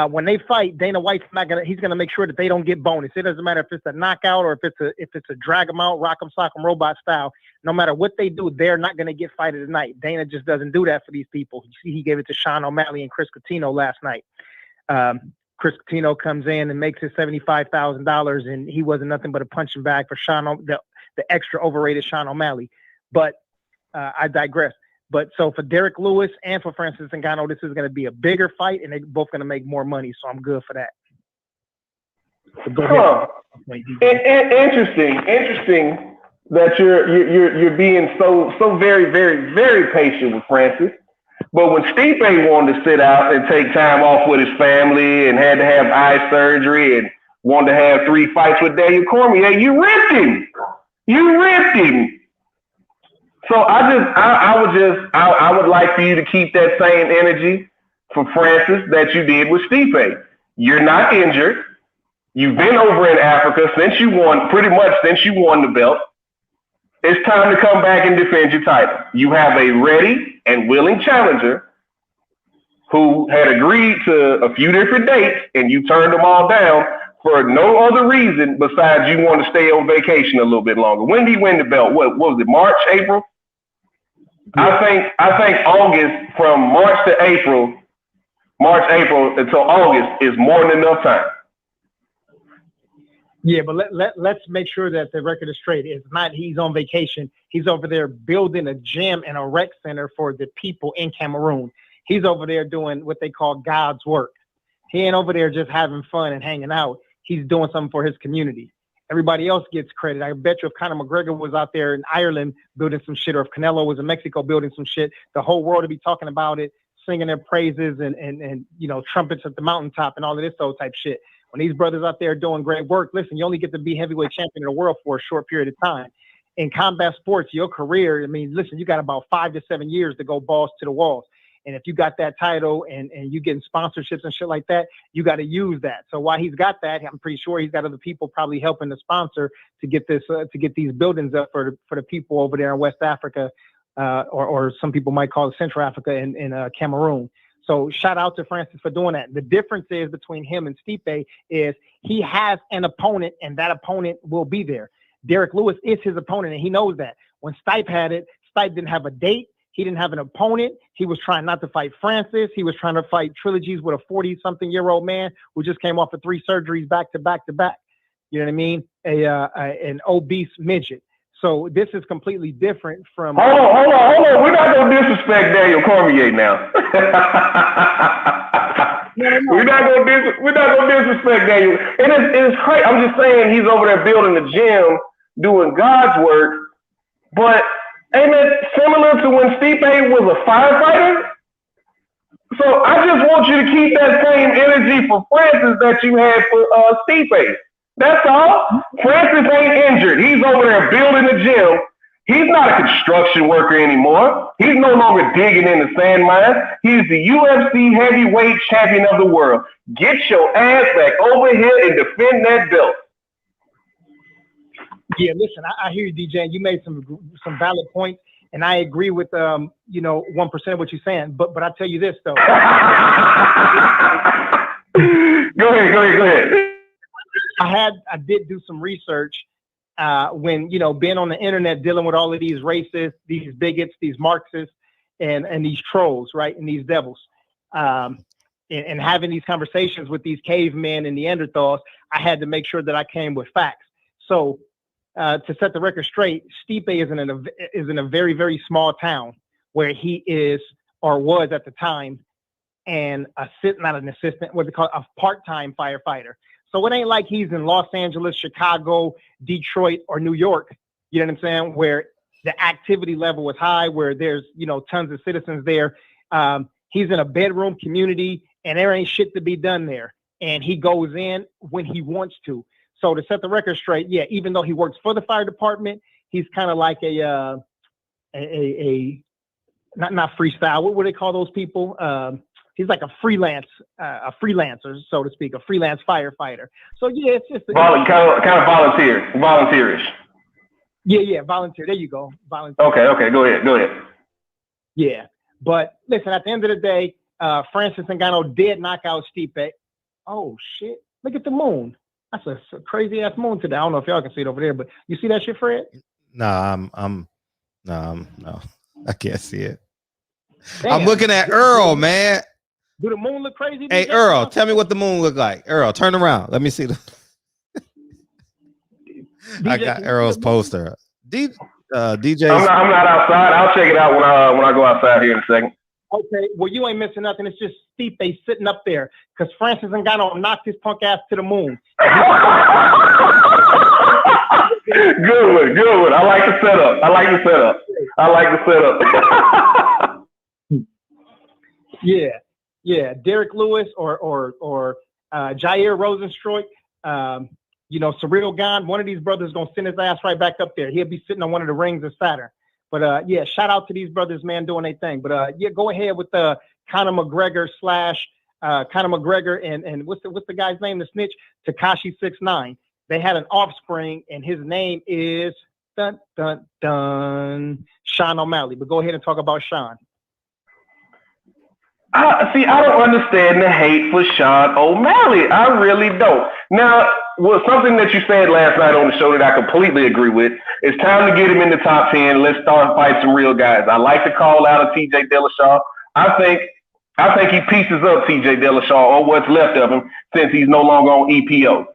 S10: When they fight, Dana White's he's gonna make sure that they don't get bonus. It doesn't matter if it's a knockout or if it's a drag them out, rock them, sock them, robot style. No matter what they do, they're not gonna get fighted tonight. Dana just doesn't do that for these people. You see, he gave it to Sean O'Malley and Chris Coutinho last night. Chris Coutinho comes in and makes his $75,000, and he wasn't nothing but a punching bag for the extra overrated Sean O'Malley. But I digress. But so for Derrick Lewis and for Francis Ngannou, this is going to be a bigger fight, and they're both going to make more money. So I'm good for that. So
S11: Interesting that you're being so very, very, very patient with Francis. But when Stipe wanted to sit out and take time off with his family and had to have eye surgery and wanted to have 3 fights with Daniel Cormier, you ripped him. So I would like for you to keep that same energy for Francis that you did with Stipe. You're not injured. You've been over in Africa since you won the belt. It's time to come back and defend your title. You have a ready and willing challenger who had agreed to a few different dates, and you turned them all down for no other reason besides you want to stay on vacation a little bit longer. When did he win the belt? What was it, March, April? Yeah. I think August, from March April until August is more than enough time.
S10: Yeah, but let's make sure that the record is straight. It's not he's on vacation. He's over there building a gym and a rec center for the people in Cameroon. He's over there doing what they call God's work. He ain't over there just having fun and hanging out. He's doing something for his community. Everybody else gets credit. I bet you if Conor McGregor was out there in Ireland building some shit, or if Canelo was in Mexico building some shit, the whole world would be talking about it, singing their praises and trumpets at the mountaintop and all of this old type shit. When these brothers out there doing great work, listen, you only get to be heavyweight champion of the world for a short period of time. In combat sports, your career, I mean, listen, you got about 5 to 7 years to go balls to the walls. And if you got that title and you getting sponsorships and shit like that, you got to use that. So while he's got that, I'm pretty sure he's got other people probably helping the sponsor to get this to get these buildings up for the people over there in West Africa, or some people might call it Central Africa in Cameroon. So shout out to Francis for doing that. The difference is between him and Stipe is he has an opponent, and that opponent will be there. Derrick Lewis is his opponent, and he knows that. When Stipe had it, Stipe didn't have a date. He didn't have an opponent. He was trying not to fight Francis. He was trying to fight trilogies with a 40-something-year-old man who just came off of 3 surgeries back to back to back. You know what I mean? An obese midget. So this is completely different from.
S11: Hold on. We're not gonna disrespect Daniel Cormier now.
S10: No.
S11: We're not gonna disrespect Daniel. And it's crazy. I'm just saying he's over there building the gym, doing God's work. But ain't it similar to when Stipe was a firefighter? So I just want you to keep that same energy for Francis that you had for Stipe. That's all. Francis ain't injured. He's over there building the gym. He's not a construction worker anymore. He's no longer digging in the sand mines. He's the UFC heavyweight champion of the world. Get your ass back over here and defend that belt.
S10: Yeah, listen, I hear you, DJ. You made some valid points, and I agree with 1% of what you're saying. But I tell you this though.
S11: Go ahead.
S10: I did do some research when, being on the internet, dealing with all of these racists, these bigots, these Marxists, and these trolls, right? And these devils, and having these conversations with these cavemen and Neanderthals, I had to make sure that I came with facts. So to set the record straight, Stipe is in a very, very small town where he is or was at the time, and a part-time firefighter. So it ain't like he's in Los Angeles, Chicago, Detroit, or New York, you know what I'm saying, where the activity level is high, where there's, tons of citizens there. He's in a bedroom community, and there ain't shit to be done there. And he goes in when he wants to. So to set the record straight, yeah, even though he works for the fire department, he's kind of like not freestyle. What would they call those people? He's like a freelancer, so to speak, a freelance firefighter. So yeah, it's just
S11: kind of volunteerish.
S10: Yeah, volunteer. There you go, volunteer.
S11: Okay, go ahead.
S10: Yeah, but listen, at the end of the day, Francis Ngannou did knock out Stipe. Oh shit! Look at the moon. That's a crazy ass moon today. I don't know if y'all can see it over there, but you see that shit, Fred?
S4: No, I can't see it.
S10: Damn.
S4: I'm looking at Earl, man.
S10: Do the moon look crazy?
S4: Hey, Earl, tell me what the moon look like. Earl, turn around. Let me see. I got Earl's poster. DJ.
S11: I'm not outside. I'll check it out when I go outside here in a second.
S10: Okay, well, you ain't missing nothing. It's just Stipe sitting up there because Francis Ngannou knocked his punk ass to the moon.
S11: Good one. I like the setup.
S10: Yeah. Derrick Lewis or Jair Rosenstruik, Surreal Gone. One of these brothers gonna send his ass right back up there. He'll be sitting on one of the rings of Saturn. But shout out to these brothers, man, doing their thing. But go ahead with Conor McGregor and what's the guy's name? The snitch, Tekashi 6ix9ine. They had an offspring, and his name is Sean O'Malley. But go ahead and talk about Sean.
S11: See, I don't understand the hate for Sean O'Malley. I really don't. Now, something that you said last night on the show that I completely agree with. It's time to get him in the top 10. Let's start fighting some real guys. I like the call out of TJ Dillashaw. I think he pieces up TJ Dillashaw or what's left of him since he's no longer on EPO.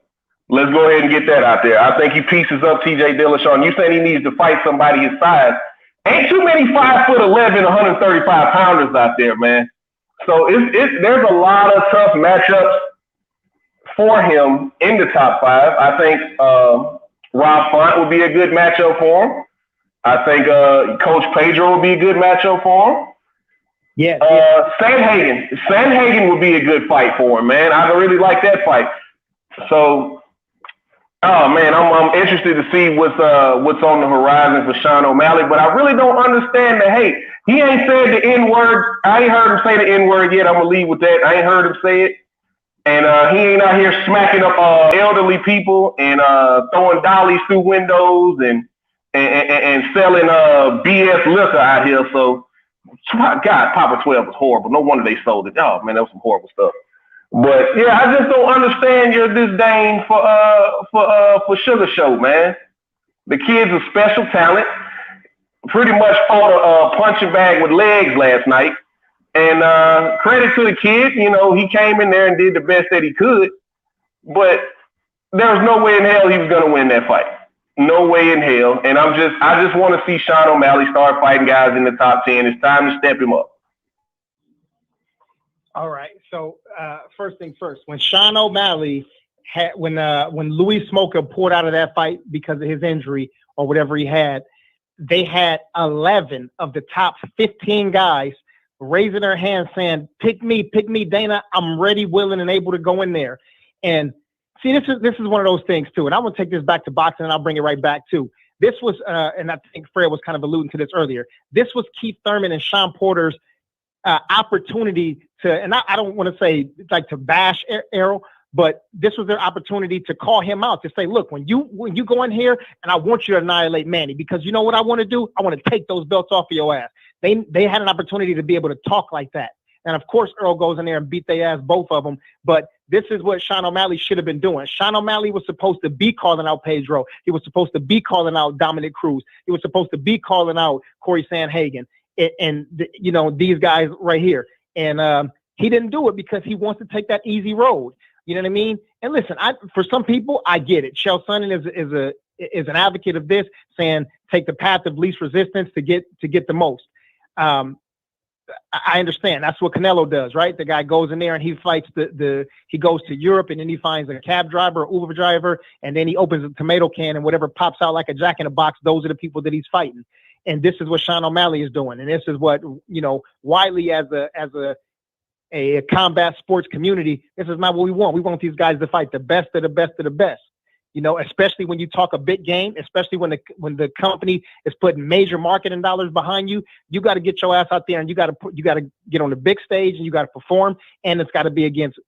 S11: Let's go ahead and get that out there. I think he pieces up TJ Dillashaw. And you saying he needs to fight somebody his size. Ain't too many 5'11", 135 pounders out there, man. So there's a lot of tough matchups for him in the top 5. I think Rob Font would be a good matchup for him. I think Coach Pedro would be a good matchup for him.
S10: Yeah.
S11: Sandhagen would be a good fight for him, man. I really like that fight. So, man, I'm interested to see what's on the horizon for Sean O'Malley, but I really don't understand the hate. He ain't said the N-word. I ain't heard him say the N-word yet. I'm going to leave with that. I ain't heard him say it. And he ain't out here smacking up elderly people and throwing dollies through windows and selling BS liquor out here. So, God, Papa 12 was horrible. No wonder they sold it. Oh, man, that was some horrible stuff. But, yeah, I just don't understand your disdain for Sugar Show, man. The kid's a special talent. pretty much fought a punching bag with legs last night. And credit to the kid, you know, he came in there and did the best that he could. But there was no way in hell he was going to win that fight. No way in hell. And I just want to see Sean O'Malley start fighting guys in the top 10. It's time to step him up.
S10: All right. So first thing first, when Sean O'Malley had when Louis Smoker pulled out of that fight because of his injury or whatever he had, they had 11 of the top 15 guys raising their hands saying, pick me, Dana. I'm ready, willing, and able to go in there. And see, this is one of those things too. And I'm gonna take this back to boxing, and I'll bring it right back too. This was, and I think Fred was kind of alluding to this earlier. This was Keith Thurman and Sean Porter's opportunity to, and I don't want to say like to bash Errol, but this was their opportunity to call him out, to say, look, when you go in here, and I want you to annihilate Manny, because you know what I want to do? I want to take those belts off of your ass. They had an opportunity to be able to talk like that. And of course, Earl goes in there and beat their ass, both of them. But this is what Sean O'Malley should have been doing. Sean O'Malley was supposed to be calling out Pedro. He was supposed to be calling out Dominic Cruz. He was supposed to be calling out Corey Sanhagen and you know, these guys right here. And he didn't do it because he wants to take that easy road. You know what I mean? And listen, for some people, I get it. Chael Sonnen is an advocate of this, saying take the path of least resistance to get the most. I understand. That's what Canelo does, right? The guy goes in there and he fights he goes to Europe, and then he finds a cab driver or Uber driver, and then he opens a tomato can, and whatever pops out like a jack in a box, those are the people that he's fighting. And this is what Sean O'Malley is doing. And this is what, you know, widely as a combat sports community, this is not what we want. We want these guys to fight the best of the best of the best. You know, especially when you talk a big game, especially when the company is putting major marketing dollars behind you, you got to get your ass out there, and you got to get on the big stage, and you got to perform, and it's got to be against,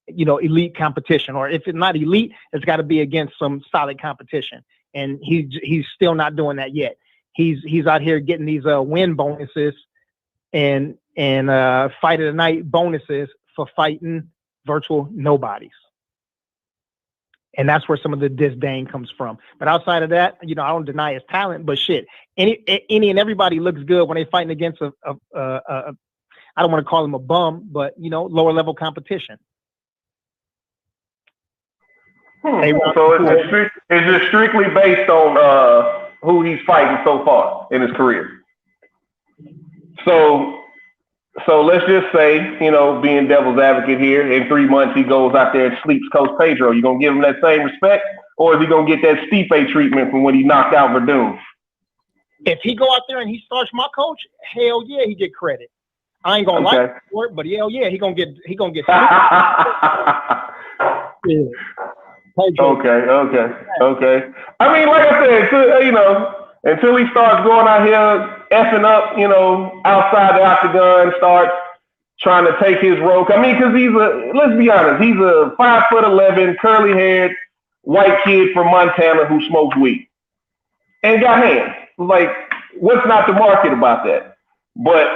S10: you know, elite competition, or if it's not elite, it's got to be against some solid competition. And he's still not doing that yet. He's out here getting these win bonuses and fight of the night bonuses for fighting virtual nobodies. And that's where some of the disdain comes from. But outside of that, you know, I don't deny his talent, but shit, any and everybody looks good when they're fighting against I don't want to call him a bum, but, you know, lower level competition.
S11: So it's just strictly based on who he's fighting so far in his career. So let's just say, you know, being devil's advocate here, in 3 months he goes out there and sleeps Coach Pedro. You gonna give him that same respect, or is he gonna get that Stipe treatment from when he knocked out Verdun?
S10: If he go out there and he starts my coach, hell yeah, he get credit. I ain't gonna like it for it, but hell yeah, he gonna get. Yeah. Okay. I mean, like I said, you know, until he starts going out here effing up, you know, outside the octagon, starts trying to take his role. I mean, because let's be honest, he's a 5'11", curly-haired white kid from Montana who smokes weed and got hands. Like, what's not to market about that? But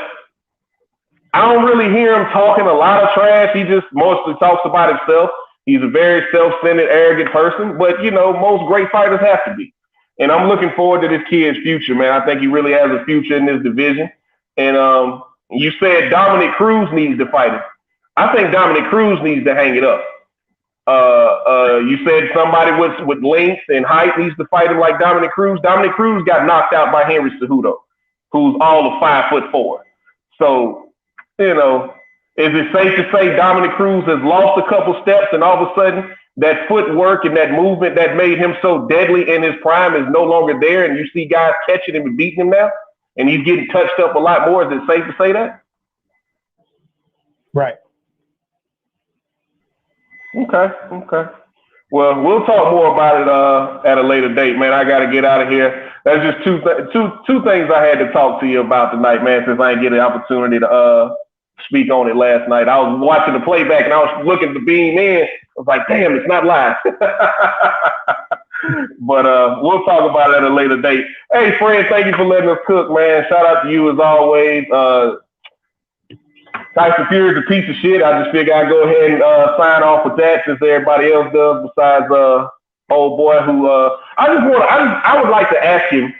S10: I don't really hear him talking a lot of trash. He just mostly talks about himself. He's a very self-centered, arrogant person, but, you know, most great fighters have to be. And I'm looking forward to this kid's future, man. I think he really has a future in this division. And you said Dominic Cruz needs to fight him. I think Dominic Cruz needs to hang it up. You said somebody with length and height needs to fight him like Dominic Cruz. Dominic Cruz got knocked out by Henry Cejudo, who's all of 5'4". So, you know, is it safe to say Dominic Cruz has lost a couple steps, and all of a sudden that footwork and that movement that made him so deadly in his prime is no longer there, and you see guys catching him and beating him now, and he's getting touched up a lot more? Is it safe to say that? Right.
S11: Okay. Well, we'll talk more about it at a later date, man. I got to get out of here. That's just two things I had to talk to you about tonight, man, since I didn't get the opportunity to speak on it last night. I was watching the playback, and I was looking at the beam in. I was like, damn, it's not live. But we'll talk about it at a later date. Hey, Fred, thank you for letting us cook, man. Shout out to you as always. Tyson Fury's a piece of shit. I just figured I'd go ahead and sign off with that, since everybody else does, besides old boy who I would like to ask him,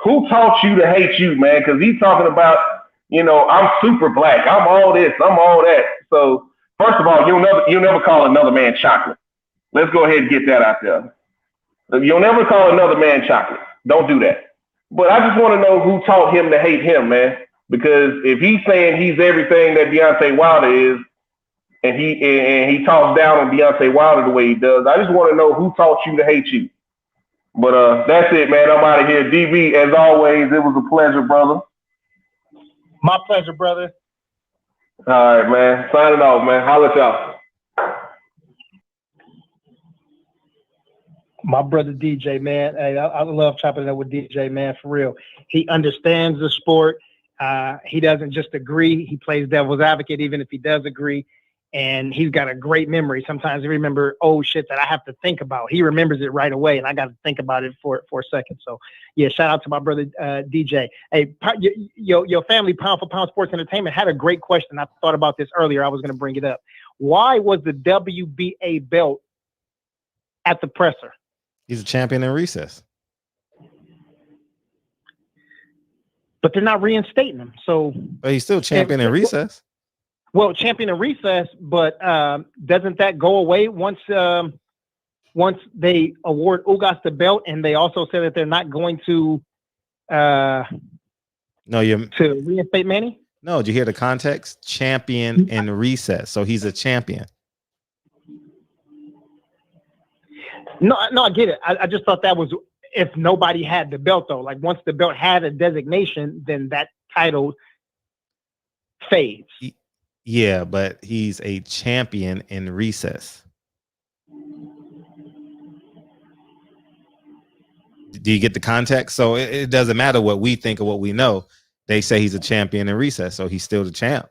S11: who taught you to hate you, man? Because he's talking about, I'm super black. I'm all this. I'm all that. So first of all, you'll never call another man chocolate. Let's go ahead and get that out there. You'll never call another man chocolate. Don't do that. But I just want to know who taught him to hate him, man. Because if he's saying he's everything that Deontay Wilder is, and he talks down on Deontay Wilder the way he does, I just want to know who taught you to hate you. But that's it, man. I'm out of here. DB, as always, it was a pleasure, brother.
S10: My pleasure, brother.
S11: All right, man. Signing off, man. Holla at y'all.
S10: My brother DJ, man. Hey, I love chopping it up with DJ, man, for real. He understands the sport. He doesn't just agree. He plays devil's advocate, even if he does agree. And he's got a great memory. Sometimes he remembers old shit that I have to think about. He remembers it right away, and I got to think about it for a second. So, yeah, shout out to my brother DJ. Hey, your family, Pound for Pound Sports Entertainment, had a great question. I thought about this earlier. I was going to bring it up. Why was the WBA belt at the presser?
S4: He's a champion in recess.
S10: But they're not reinstating him. So,
S4: but he's still champion in recess.
S10: Well, champion in recess, but doesn't that go away once they award Ugas the belt, and they also say that they're not going to reinstate Manny?
S4: No, did you hear the context? Champion in recess, so he's a champion.
S10: No, I get it. I just thought that was if nobody had the belt, though. Like once the belt had a designation, then that title fades.
S4: Yeah, but he's a champion in recess. Do you get the context? So it doesn't matter what we think or what we know. They say he's a champion in recess, so he's still the champ.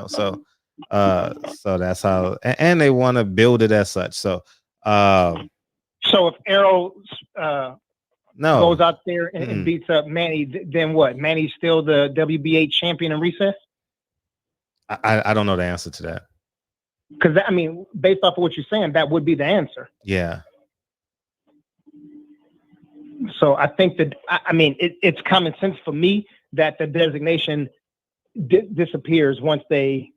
S4: So that's how. And they want to build it as such. So
S10: if Errol goes out there and beats up Manny, then what? Manny's still the WBA champion in recess?
S4: I don't know the answer to that.
S10: Because, based off of what you're saying, that would be the answer.
S4: Yeah.
S10: So I think that, it's common sense for me that the designation disappears once they,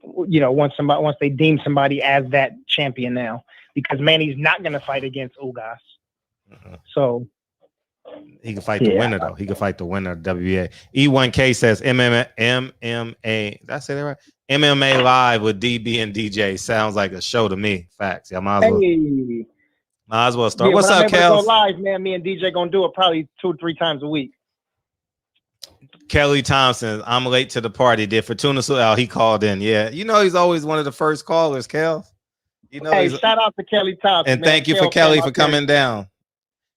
S10: once they deem somebody as that champion now. Because Manny's not going to fight against Ugas. So
S4: he can fight the winner, though. He can fight the winner of WBA. E1K says MMA. Did I say that right? MMA Live with DB and DJ sounds like a show to me. Facts. Yeah, might as well start. What's up, Kels?
S10: Go live, man. Me and DJ gonna do it probably 2 or 3 times a week.
S4: Kelly Thompson, I'm late to the party. Did Fortuna he called in? Yeah, he's always one of the first callers, Kels.
S10: Hey, shout out to Kelly Thompson.
S4: And thank you for Kelly for coming down.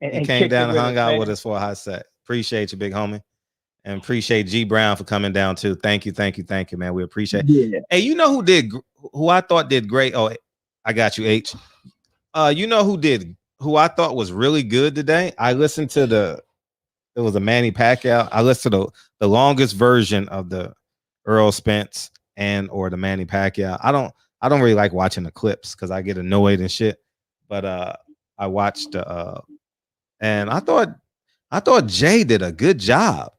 S4: He came down and hung out with us for a hot set. Appreciate you, big homie. And appreciate G Brown for coming down too. Thank you, man. We appreciate it. Yeah. Hey, who I thought did great? Oh, I got you, H. Who I thought was really good today? I listened to it was a Manny Pacquiao. I listened to the longest version of the Earl Spence or the Manny Pacquiao. I don't really like watching the clips because I get annoyed and shit. But I watched and I thought Jay did a good job.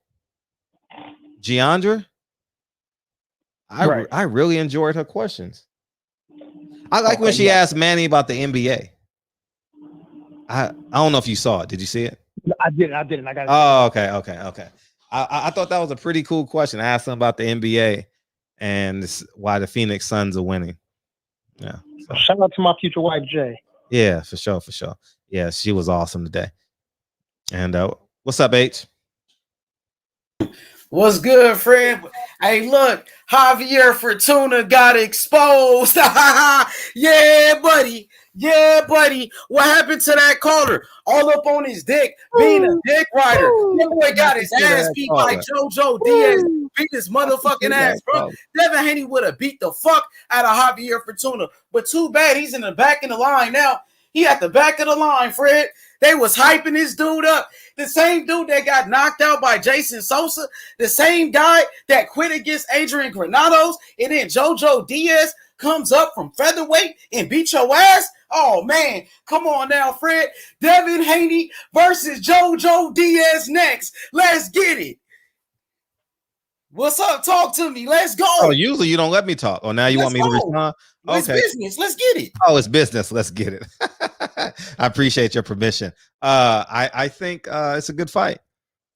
S4: Giandra, I really enjoyed her questions. I like when she asked Manny about the NBA. I don't know if you saw it. Did you see it?
S10: I didn't. I got it.
S4: Oh, okay. I thought that was a pretty cool question. I asked him about the NBA and why the Phoenix Suns are winning. Yeah. So.
S10: Shout out to my future wife, Jay.
S4: Yeah, for sure. Yeah, she was awesome today. And what's up, H?
S12: What's good, friend? Hey, look, Javier Fortuna got exposed. Yeah, buddy. What happened to that caller? All up on his dick, being a dick rider. That boy got his ass beat by Jojo. Diaz beat his motherfucking ass, bro. Devin Haney would have beat the fuck out of Javier Fortuna. But too bad he's in the back of the line now. He at the back of the line, Fred. They was hyping this dude up. The same dude that got knocked out by Jason Sosa, the same guy that quit against Adrian Granados, and then Jojo Diaz comes up from featherweight and beat your ass. Oh man, come on now, Fred. Devin Haney versus Jojo Diaz next. Let's get it. What's up? Talk to me. Let's go.
S4: Oh, usually you don't let me talk. Oh, now you want me to respond?
S12: Okay. It's business. Let's get it.
S4: Oh, it's business. Let's get it. I appreciate your permission. I think it's a good fight.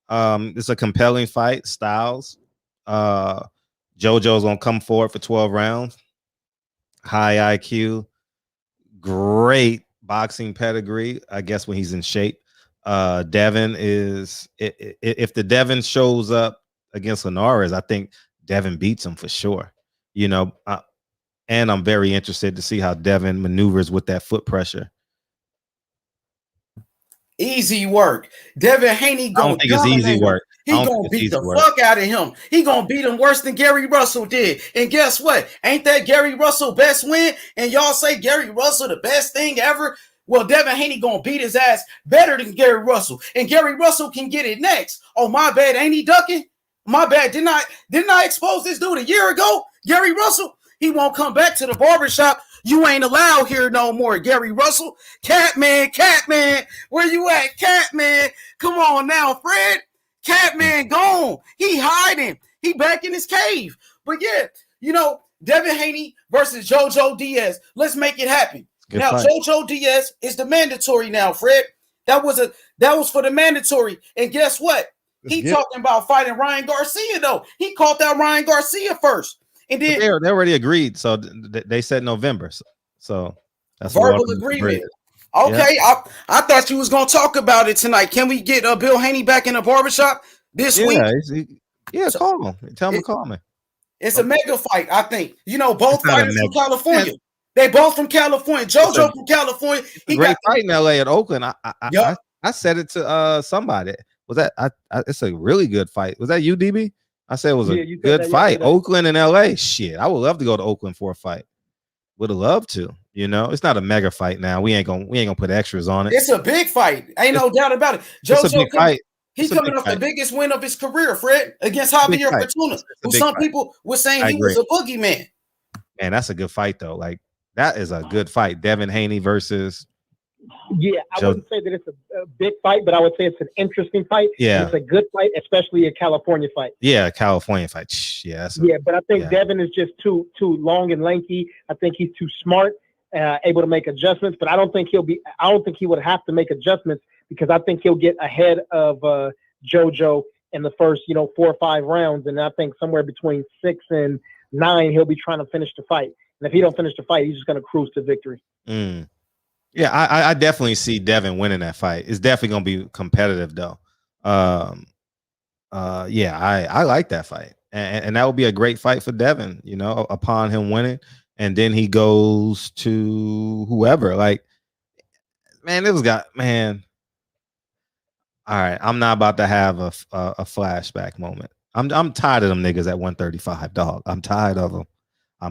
S4: It's a compelling fight. Styles. Jojo's gonna come forward for 12 rounds. High IQ, great boxing pedigree. I guess when he's in shape. Devin is if the Devin shows up against Linares, I think Devin beats him for sure. You know, and I'm very interested to see how Devin maneuvers with that foot pressure.
S12: Easy work. Devin Haney gonna
S4: I don't think it's easy work.
S12: He gonna beat the fuck out of him. He gonna beat him worse than Gary Russell did. And guess what? Ain't that Gary Russell best win? And y'all say Gary Russell the best thing ever? Well, Devin Haney gonna beat his ass better than Gary Russell. And Gary Russell can get it next. Oh, my bad. Ain't he ducking? My bad. Didn't I expose this dude a year ago? Gary Russell? He won't come back to the barbershop. You ain't allowed here no more, Gary Russell. Catman, where you at, Catman? Come on now, Fred. Catman gone. He hiding. He back in his cave. But yeah, you know, Devin Haney versus Jojo Diaz. Let's make it happen. Good now, fight. Jojo Diaz is the mandatory now, Fred. That was for the mandatory. And guess what? He talking about fighting Ryan Garcia, though. He called out Ryan Garcia first. And then
S4: they already agreed, so they said November. So that's
S12: verbal agreement. Okay, yeah. I thought you was gonna talk about it tonight. Can we get Bill Haney back in the barbershop this week?
S4: Yeah, call him. Tell him to call me.
S12: It's a mega fight, I think. You know, both fighters from California. Yeah. They both from California. Jojo from California.
S4: He great fight in LA at Oakland. I said it to somebody. Was that it's a really good fight. Was that you, DB? I said it was a good fight. Oakland and LA. Shit. I would love to go to Oakland for a fight. Would have loved to. You know, it's not a mega fight now. We ain't gonna put extras on it.
S12: It's a big fight. Ain't no doubt about it. Jojo, he's coming off the biggest win of his career, Fred, against Javier Fortuna, who some people were saying he was a boogeyman.
S4: Man, that's a good fight though. Like that is a good fight. Devin Haney versus.
S10: Yeah, I wouldn't say that it's a big fight, but I would say it's an interesting fight.
S4: Yeah,
S10: it's a good fight, especially a California fight.
S4: Yeah, California fight. Yeah,
S10: but I think Devin is just too long and lanky. I think he's too smart, able to make adjustments. But I don't think he would have to make adjustments because I think he'll get ahead of Jojo in the first 4 or 5 rounds, and I think somewhere between 6 and 9 he'll be trying to finish the fight. And if he don't finish the fight, he's just going to cruise to victory.
S4: Yeah, I definitely see Devin winning that fight. It's definitely going to be competitive, though. Yeah, I like that fight. And that would be a great fight for Devin, upon him winning. And then he goes to whoever. Like, man, all right, I'm not about to have a flashback moment. I'm tired of them niggas at 135, dog. I'm tired of them. I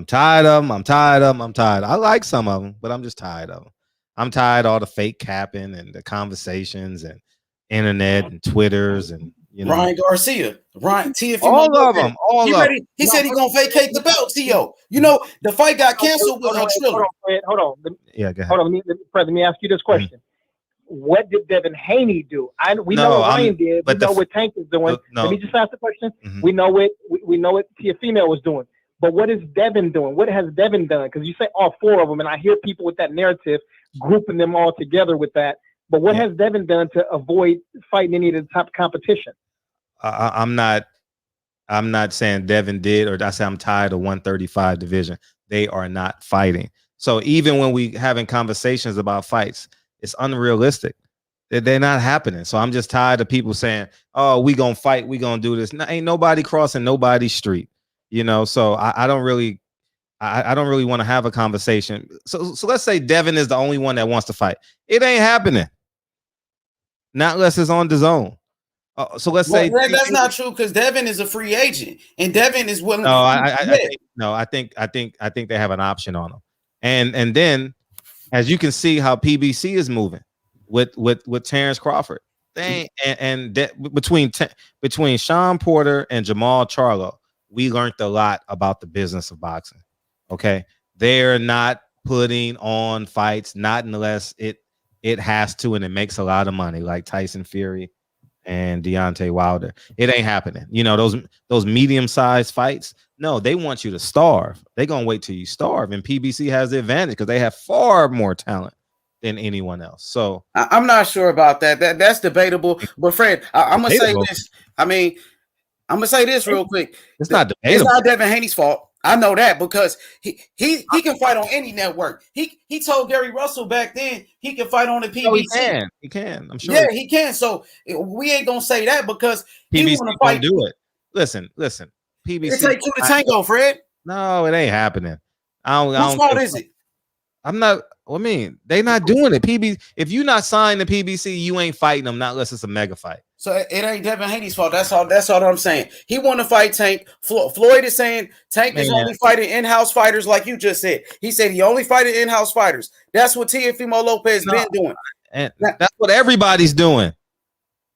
S4: like some of them, but I'm just tired of them. I'm tired of all the fake capping and the conversations and internet and Twitters and
S12: Ryan Garcia, T.
S4: All of them.
S12: He said he's gonna vacate the belt. T.O. The fight got canceled with Triller.
S10: Hold on.
S4: Yeah, go ahead.
S10: Hold on. Let me ask you this question. What did Devin Haney do? We know what Ryan did. We know what Tank is doing. Let me just ask the question. We know what Tia Female was doing. But what is Devin doing? What has Devin done? Because you say all 4 of them, and I hear people with that narrative grouping them all together with that. But what has Devin done to avoid fighting any of the top competition?
S4: I'm not saying Devin did, or I say I'm tired of 135 division. They are not fighting. So even when we having conversations about fights, it's unrealistic. They're not happening. So I'm just tired of people saying, "Oh, we gonna fight. We gonna do this." Ain't nobody crossing nobody's street. So I don't really want to have a conversation. So let's say Devin is the only one that wants to fight. It ain't happening. Not unless it's on the zone. So let's say
S12: that's not true because Devin is a free agent and Devin is willing.
S4: No, I think they have an option on him. And then as you can see how PBC is moving with Terrence Crawford. Between Sean Porter and Jamal Charlo, we learned a lot about the business of boxing. Okay. They're not putting on fights, not unless it has to, and it makes a lot of money, like Tyson Fury and Deontay Wilder. It ain't happening. You know, those medium-sized fights, no, they want you to starve. They're gonna wait till you starve. And PBC has the advantage because they have far more talent than anyone else. So
S12: I'm not sure about that. That's debatable. But Fred, I'm gonna say this. I mean, I'm gonna say this real quick.
S4: It's not debatable.
S12: It's not Devin Haney's fault. I know that because he can fight on any network. He told Gary Russell back then he can fight on the PBC.
S4: Oh, he can. I'm sure.
S12: Yeah, he can. So we ain't gonna say that because
S4: PBC
S12: he want to fight.
S4: Do it. Listen. PBC.
S12: It take two to tango, Fred.
S4: No, it ain't happening.
S12: Whose fault is it?
S4: I'm not. I mean, they not doing it. PBC. If you not signed to PBC, you ain't fighting them. Not unless it's a mega fight.
S12: So it ain't Devin Haney's fault. That's all I'm saying. He want to fight Tank. Floyd is saying Tank is only fighting in-house fighters, like you just said. He said he only fighting in-house fighters. That's what Teofimo Lopez been doing.
S4: And that's what everybody's doing.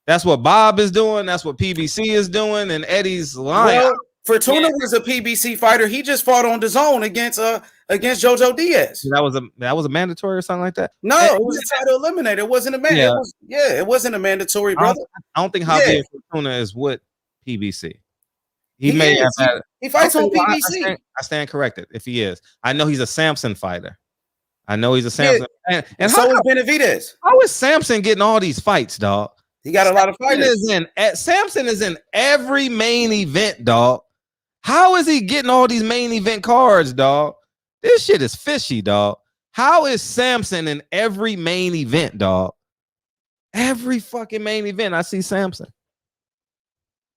S4: That's what Bob is doing. That's what PBC is doing. And Eddie's lying.
S12: Well, Fortuna was a PBC fighter. He just fought on DAZN against Jojo Diaz.
S4: That was a mandatory or something like that.
S12: No, it was a title eliminator. It wasn't a man. It wasn't a mandatory, brother.
S4: I don't think Javier Fortuna is with PBC. He may have had.
S12: He fights on PBC.
S4: I stand corrected if he is. I know he's a Samson fighter. I know he's a Samson.
S12: Yeah. And so is Benavidez.
S4: How is Samson getting all these fights, dog?
S12: He got a lot of fighters.
S4: Samson is in every main event, dog. How is he getting all these main event cards, dog? This shit is fishy, dog. How is Samson in every main event, dog? Every fucking main event, I see Samson.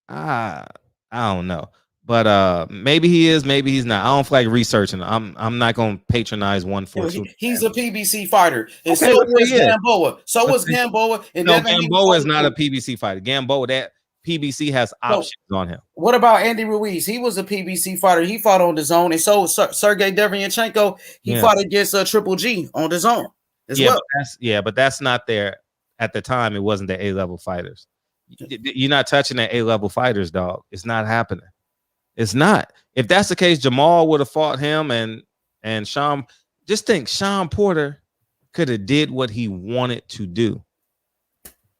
S4: I don't know. But maybe he is, maybe he's not. I don't feel like researching. I'm not gonna patronize one for two.
S12: He's a PBC fighter. And so was Gamboa. So was Gamboa. And
S4: no, Gamboa is not a PBC fighter. Gamboa, that PBC has options on him.
S12: What about Andy Ruiz? He was a PBC fighter. He fought on DAZN, and so Sergey Devryanchenko. He fought against Triple G on DAZN as well.
S4: But that's not there at the time. It wasn't the A-level fighters. You're not touching the A-level fighters, dog. It's not happening. It's not. If that's the case, Jamal would have fought him, and Sean. Just think, Sean Porter could have did what he wanted to do,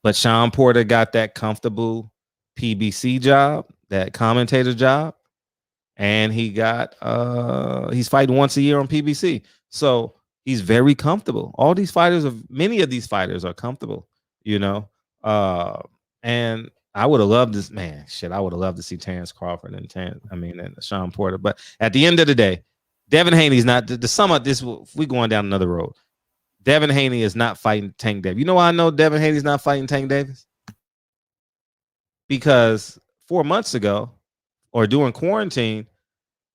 S4: but Sean Porter got that comfortable PBC job, that commentator job, and he got he's fighting once a year on PBC, so he's very comfortable. Many of these fighters are comfortable, you know. And I would have loved this, man. Shit, I would have loved to see Terrence Crawford and Sean Porter. But at the end of the day, Devin Haney's not. To sum up this, we going down another road. Devin Haney is not fighting Tank Davis. You know why I know Devin Haney's not fighting Tank Davis? Because 4 months ago, or during quarantine,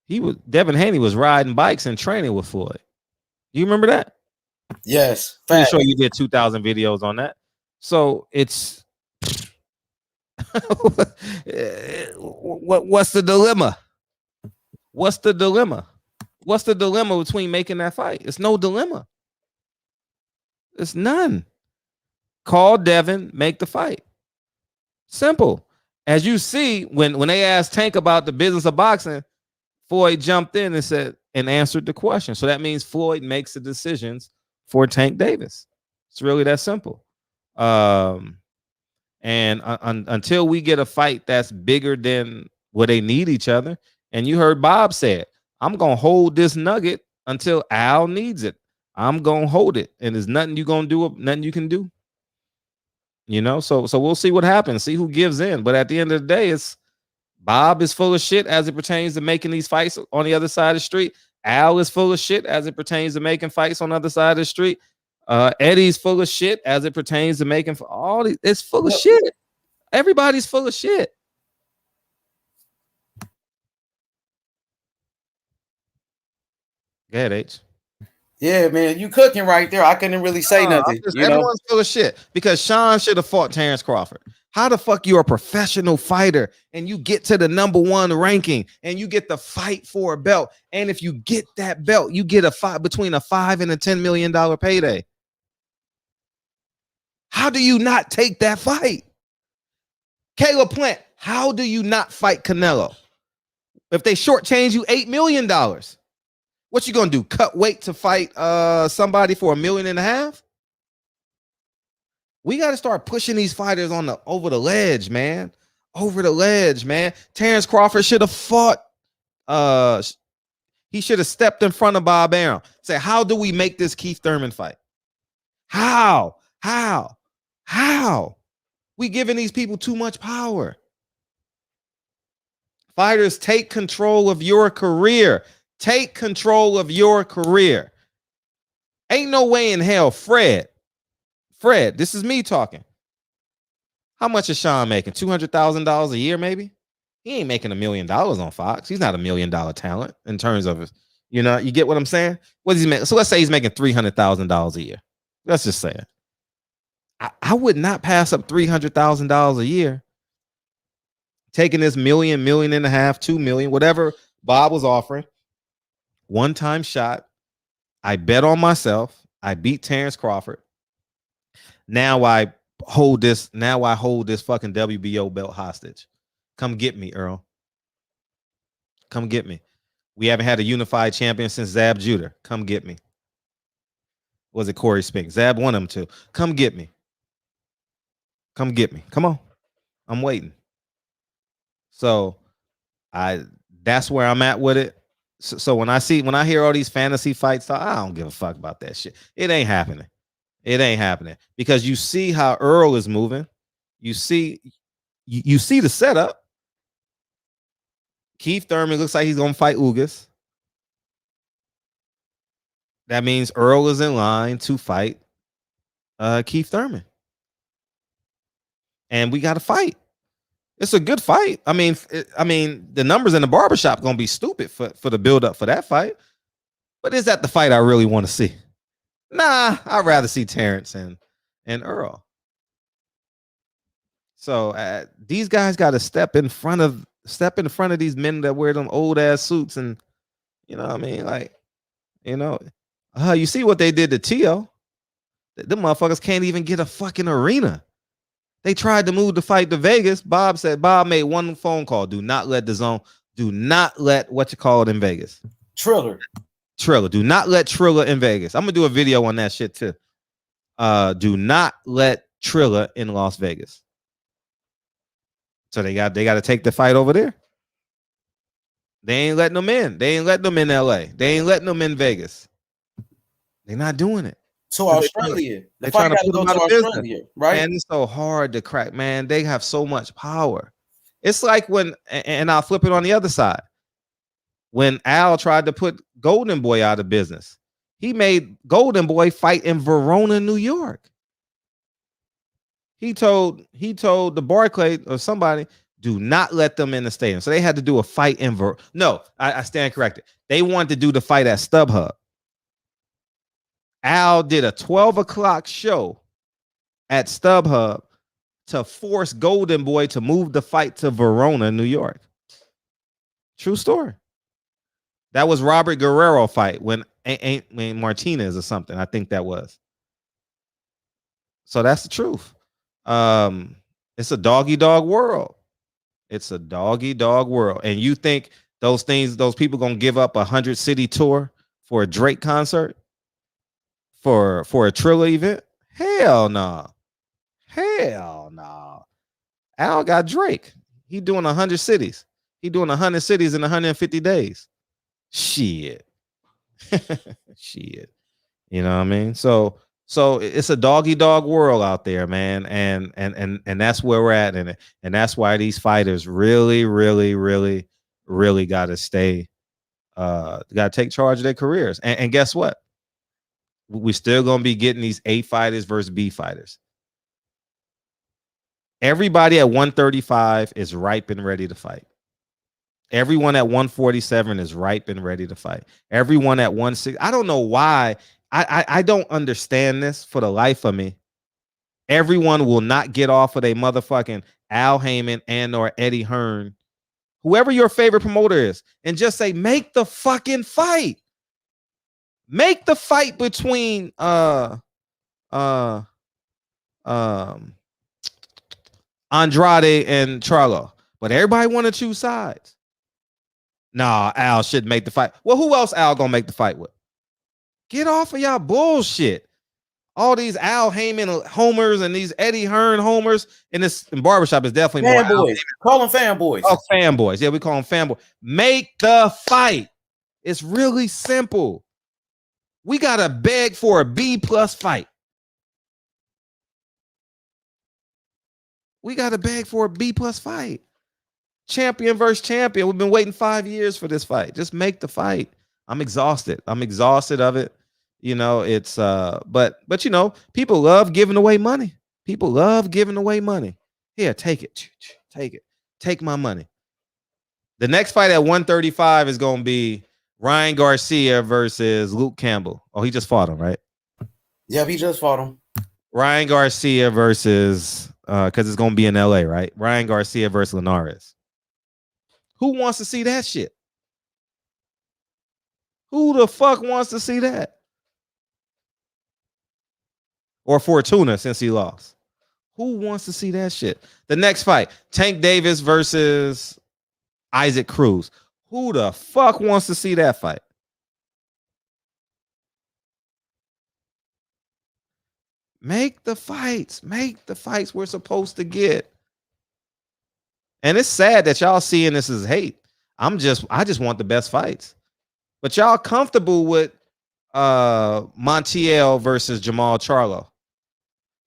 S4: Devin Haney was riding bikes and training with Floyd. You remember that?
S12: Yes.
S4: I'm sure you did 2,000 videos on that. So it's what's the dilemma? What's the dilemma? What's the dilemma between making that fight? It's no dilemma. It's none. Call Devin, make the fight. Simple. As you see, when they asked Tank about the business of boxing, Floyd jumped in and said and answered the question. So that means Floyd makes the decisions for Tank Davis. It's really that simple. And until we get a fight that's bigger than where they need each other, and you heard Bob say it, I'm gonna hold this nugget until Al needs it. I'm gonna hold it, and there's nothing you gonna do, nothing you can do. You know, so we'll see what happens, see who gives in. But at the end of the day, it's Bob is full of shit as it pertains to making these fights on the other side of the street. Al is full of shit as it pertains to making fights on the other side of the street. Eddie's full of shit as it pertains to making all these. It's full of shit. Everybody's full of shit. Go ahead, H.
S12: Yeah, man, you cooking right there. I couldn't really say nothing.
S4: Everyone's full of shit because Sean should have fought Terrence Crawford. How the fuck you a professional fighter and you get to the #1 ranking and you get the fight for a belt, and if you get that belt, you get a fight between a $5 and a $10 million payday. How do you not take that fight? Caleb Plant, how do you not fight Canelo? If they shortchange you $8 million, What you gonna do? Cut weight to fight somebody for $1.5 million? We got to start pushing these fighters on the over the ledge, man. Over the ledge, man. Terrence Crawford should have fought. He should have stepped in front of Bob Arum. Say, how do we make this Keith Thurman fight? How? We giving these people too much power. Fighters, take control of your career. Take control of your career. Ain't no way in hell, Fred, this is me talking. How much is Sean making? $200,000 a year, maybe? He ain't making $1 million on Fox. He's not $1 million talent in terms of, you know, you get what I'm saying? What does he make? So let's say he's making $300,000 a year. Let's just say it. I would not pass up $300,000 a year. Taking this $1 million, $1.5 million, $2 million, whatever Bob was offering. One-time shot. I bet on myself. I beat Terrence Crawford. Now I hold this fucking WBO belt hostage. Come get me, Earl. Come get me. We haven't had a unified champion since Zab Judah. Come get me. Was it Corey Spink? Zab won him too. Come get me. Come get me. Come on. I'm waiting. So that's where I'm at with it. So when I hear all these fantasy fights, I don't give a fuck about that shit. It ain't happening. It ain't happening because you see how Earl is moving. You see the setup. Keith Thurman looks like he's gonna fight Ugas. That means Earl is in line to fight Keith Thurman, and we got to fight. It's a good fight. I mean, the numbers in the barbershop gonna be stupid for the build up for that fight. But is that the fight I really want to see? Nah, I'd rather see Terrence and Earl. So these guys got to step in front of these men that wear them old ass suits, and you know what I mean, like, you know, you see what they did to Tio. Them motherfuckers can't even get a fucking arena. They tried to move the fight to Vegas. Bob made one phone call. Do not let what you call it in Vegas.
S12: Triller.
S4: Do not let Triller in Vegas. I'm gonna do a video on that shit too. Do not let Triller in Las Vegas. So they got to take the fight over there. They ain't letting them in. They ain't letting them in LA. They ain't letting them in Vegas. They're not doing it.
S12: To Australia.
S4: They're trying to put them out of
S12: Australia,
S4: business.
S12: right?
S4: And it's so hard to crack, man. They have so much power. It's like and I'll flip it on the other side. When Al tried to put Golden Boy out of business, he made Golden Boy fight in Verona, New York. He told the Barclay or somebody, do not let them in the stadium. So they had to do a fight in No, I stand corrected. They wanted to do the fight at StubHub. Al did a 12 o'clock show at StubHub to force Golden Boy to move the fight to Verona, New York. True story. That was Robert Guerrero fight when Martinez or something. I think that was. So that's the truth. It's a dog-eat-dog world. It's a dog-eat-dog world. And you think those people gonna give up 100-city tour for a Drake concert? For a Triller event? Hell no. Hell no. Al got Drake. He doing 100 cities. He doing 100 cities in 150 days. Shit. Shit. You know what I mean? So it's a dog-eat-dog world out there, man. And that's where we're at in it. And that's why these fighters really got to stay, got to take charge of their careers. And guess what? We're still going to be getting these A fighters versus B fighters. Everybody at 135 is ripe and ready to fight. Everyone at 147 is ripe and ready to fight. Everyone at 160. I don't know why. I don't understand this for the life of me. Everyone will not get off of a motherfucking Al Heyman and or Eddie Hearn, whoever your favorite promoter is, and just say, make the fucking fight. Make the fight between Andrade and Charlo. But everybody want to choose sides. Nah, Al shouldn't make the fight. Well, who else Al gonna make the fight with? Get off of y'all bullshit. All these Al Heyman homers and these Eddie Hearn homers in barbershop is definitely more
S12: fanboys. Call them fanboys.
S4: Oh, fanboys. Yeah, we call them fanboys. Make the fight. It's really simple. We gotta beg for a B+ fight. We gotta beg for a B+ fight. Champion versus champion. We've been waiting 5 years for this fight. Just make the fight. I'm exhausted. I'm exhausted of it. You know, it's but you know, people love giving away money. People love giving away money. Here, take it. Take it. Take my money. The next fight at 135 is going to be Ryan Garcia versus Luke Campbell. Oh, he just fought him, right?
S12: Yeah, he just fought him.
S4: Ryan Garcia versus because it's going to be in LA, right? Ryan Garcia versus Linares. Who wants to see that shit? Who the fuck wants to see that? Or Fortuna, since he lost. Who wants to see that shit? The next fight, Tank Davis versus Isaac Cruz. Who the fuck wants to see that fight? Make the fights. Make the fights we're supposed to get. And it's sad that y'all seeing this as hate. I just want the best fights. But y'all comfortable with Montiel versus Jamal Charlo.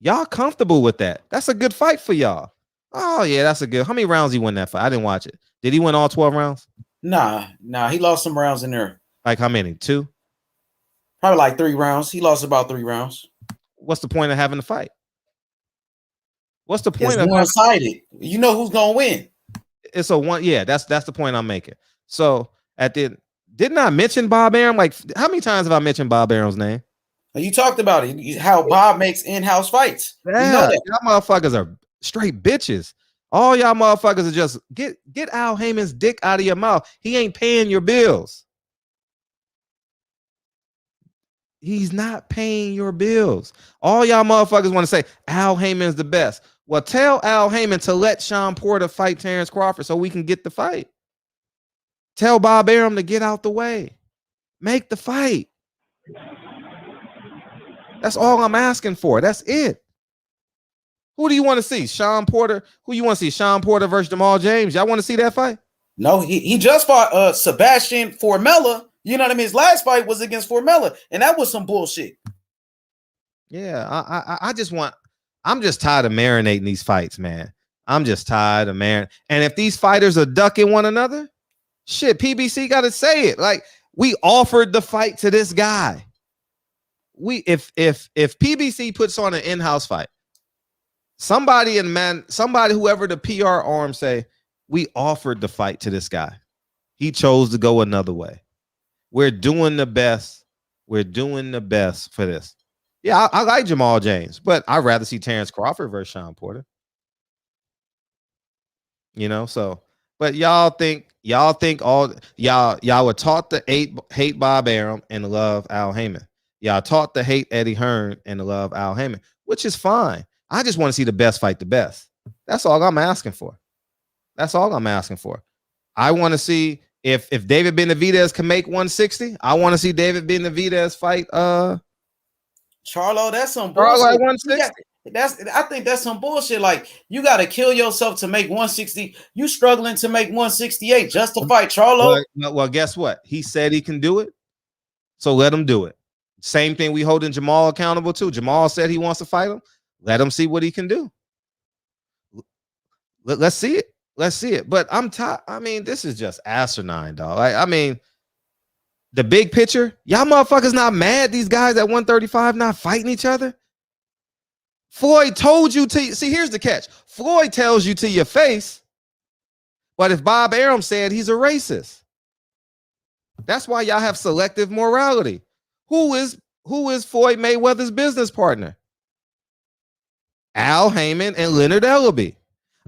S4: Y'all comfortable with that. That's a good fight for y'all. Oh, yeah, that's a good. How many rounds he win that fight? I didn't watch it. Did he win all 12 rounds?
S12: Nah, he lost some rounds in there.
S4: Like how many? 2?
S12: Probably like 3 rounds. He lost about 3 rounds.
S4: What's the point of having the fight? What's the point
S12: of one-sided? You know who's gonna win.
S4: It's a one. Yeah, that's the point I'm making. So didn't I mention Bob Arum? Like, how many times have I mentioned Bob Arum's name?
S12: You talked about it. How Bob makes in-house fights.
S4: Yeah, you know that. Y'all motherfuckers are straight bitches. All y'all motherfuckers are just get Al Heyman's dick out of your mouth. He ain't paying your bills. He's not paying your bills. All y'all motherfuckers want to say Al Heyman's the best. Well, tell Al Heyman to let Sean Porter fight Terrence Crawford so we can get the fight. Tell Bob Arum to get out the way. Make the fight. That's all I'm asking for. That's it. Who do you want to see? Sean Porter? Who you want to see? Sean Porter versus Jamal James? Y'all want to see that fight?
S12: No, he just fought Sebastian Formella. You know what I mean? His last fight was against Formella, and that was some bullshit.
S4: Yeah, I'm just tired of marinating these fights, man. I'm just tired of marinating. And if these fighters are ducking one another, shit, PBC got to say it. Like, we offered the fight to this guy. If PBC puts on an in-house fight, somebody whoever the PR arm say, we offered the fight to this guy. He chose to go another way. We're doing the best. We're doing the best for this. Yeah, I like Jamal James, but I'd rather see Terrence Crawford versus Sean Porter. You know, so but y'all think all y'all were taught to hate Bob Arum and love Al Heyman. Y'all taught to hate Eddie Hearn and love Al Heyman, which is fine. I just want to see the best fight the best. That's all I'm asking for. That's all I'm asking for. I want to see if David Benavidez can make 160. I want to see David Benavidez fight
S12: Charlo. That's some bullshit.
S4: Charlo at 160.
S12: I think that's some bullshit. Like, you got to kill yourself to make 160. You struggling to make 168 just to fight Charlo.
S4: Well, guess what? He said he can do it, so let him do it. Same thing we holding Jamal accountable to. Jamal said he wants to fight him. Let him see what he can do. Let's see it. Let's see it. But I'm tired. I mean, this is just asinine, dog. I mean, the big picture, y'all motherfuckers not mad these guys at 135 not fighting each other? Floyd told you to see. Here's the catch. Floyd tells you to your face, but if Bob Arum said he's a racist, that's why y'all have selective morality. Who is Floyd Mayweather's business partner? Al Heyman and Leonard Ellaby.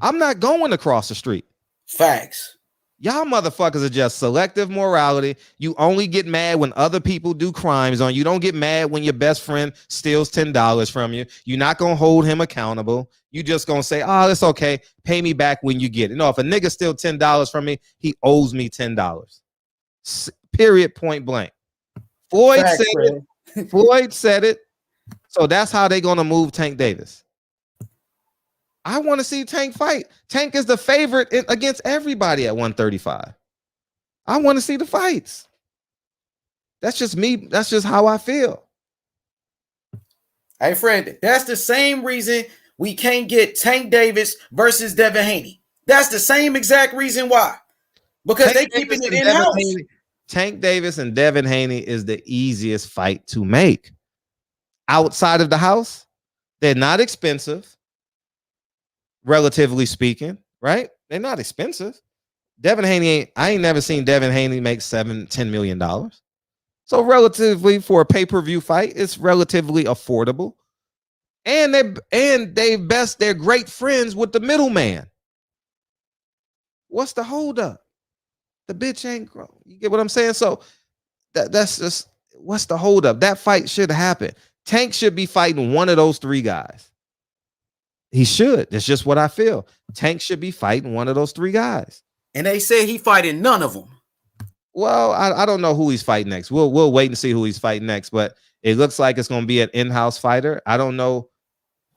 S4: I'm not going across the street.
S12: Facts.
S4: Y'all motherfuckers are just selective morality. You only get mad when other people do crimes on you. Don't get mad when your best friend steals $10 from you. You're not going to hold him accountable. You just going to say, oh, it's okay. Pay me back when you get it. No, if a nigga steals $10 from me, he owes me $10. Period. Point blank. Floyd
S12: Facts,
S4: said
S12: Fred.
S4: it. Floyd said it. So that's how they're gonna move Tank Davis. I want to see Tank fight. Tank is the favorite against everybody at 135. I want to see the fights. That's just me. That's just how I feel.
S12: Hey, Fred, that's the same reason we can't get Tank Davis versus Devin Haney. That's the same exact reason why. Because they keeping it in-house.
S4: Tank Davis and Devin Haney is the easiest fight to make. Outside of the house, they're not expensive, relatively speaking, right? They're not expensive. Devin Haney, I ain't never seen Devin Haney make $7-10 million. So relatively for a pay-per-view fight, it's relatively affordable. And they're great friends with the middleman. What's the holdup? The bitch ain't grown. You get what I'm saying? So that's just what's the holdup? That fight should happen. Tank should be fighting one of those three guys. He should. That's just what I feel. Tank should be fighting one of those three guys.
S12: And they say he fighting none of them.
S4: Well, I don't know who he's fighting next. We'll wait and see who he's fighting next, but it looks like it's going to be an in-house fighter. I don't know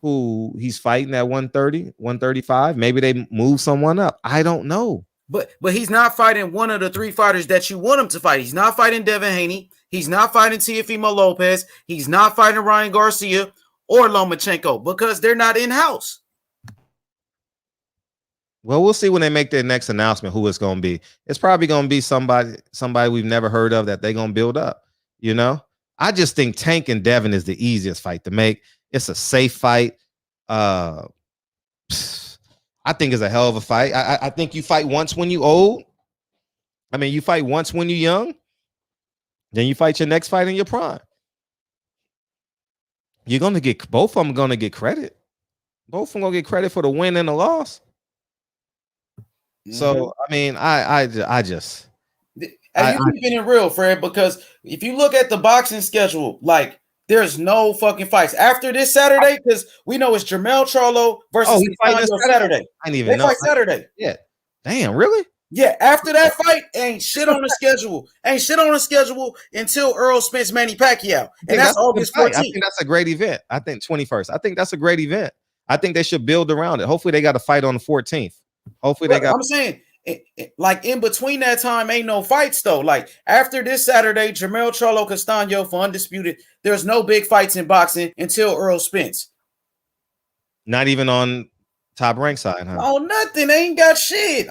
S4: who he's fighting at 130, 135. Maybe they move someone up. I don't know.
S12: But he's not fighting one of the three fighters that you want him to fight. He's not fighting Devin Haney. He's not fighting Teofimo Lopez. He's not fighting Ryan Garcia or Lomachenko because they're not in-house.
S4: Well, we'll see when they make their next announcement who it's going to be. It's probably going to be somebody we've never heard of that they're going to build up. You know, I just think Tank and Devin is the easiest fight to make. It's a safe fight. I think it's a hell of a fight. I think you fight once when you old. I mean, you fight once when you're young. Then you fight your next fight in your prime. You're going to get both of them going to get credit. Both of them going to get credit for the win and the loss. So I mean, I just
S12: and you keeping it real, Fred, because if you look at the boxing schedule, like there's no fucking fights after this Saturday because we know it's Jermell Charlo versus Saturday.
S4: I didn't even know.
S12: Fight Saturday.
S4: Yeah. Damn. Really?
S12: Yeah. After that fight, ain't shit on the schedule. Ain't shit on the schedule until Earl Spence, Manny Pacquiao, and that's August 14th.
S4: I think that's a great event. I think 21st. I think that's a great event. I think they should build around it. Hopefully, they got a fight on the 14th. Hopefully they got.
S12: I'm saying, like in between that time, ain't no fights though. Like after this Saturday, Jermell Charlo Castaño for undisputed. There's no big fights in boxing until Earl Spence.
S4: Not even on Top Rank side, huh?
S12: Oh, nothing. They ain't got shit.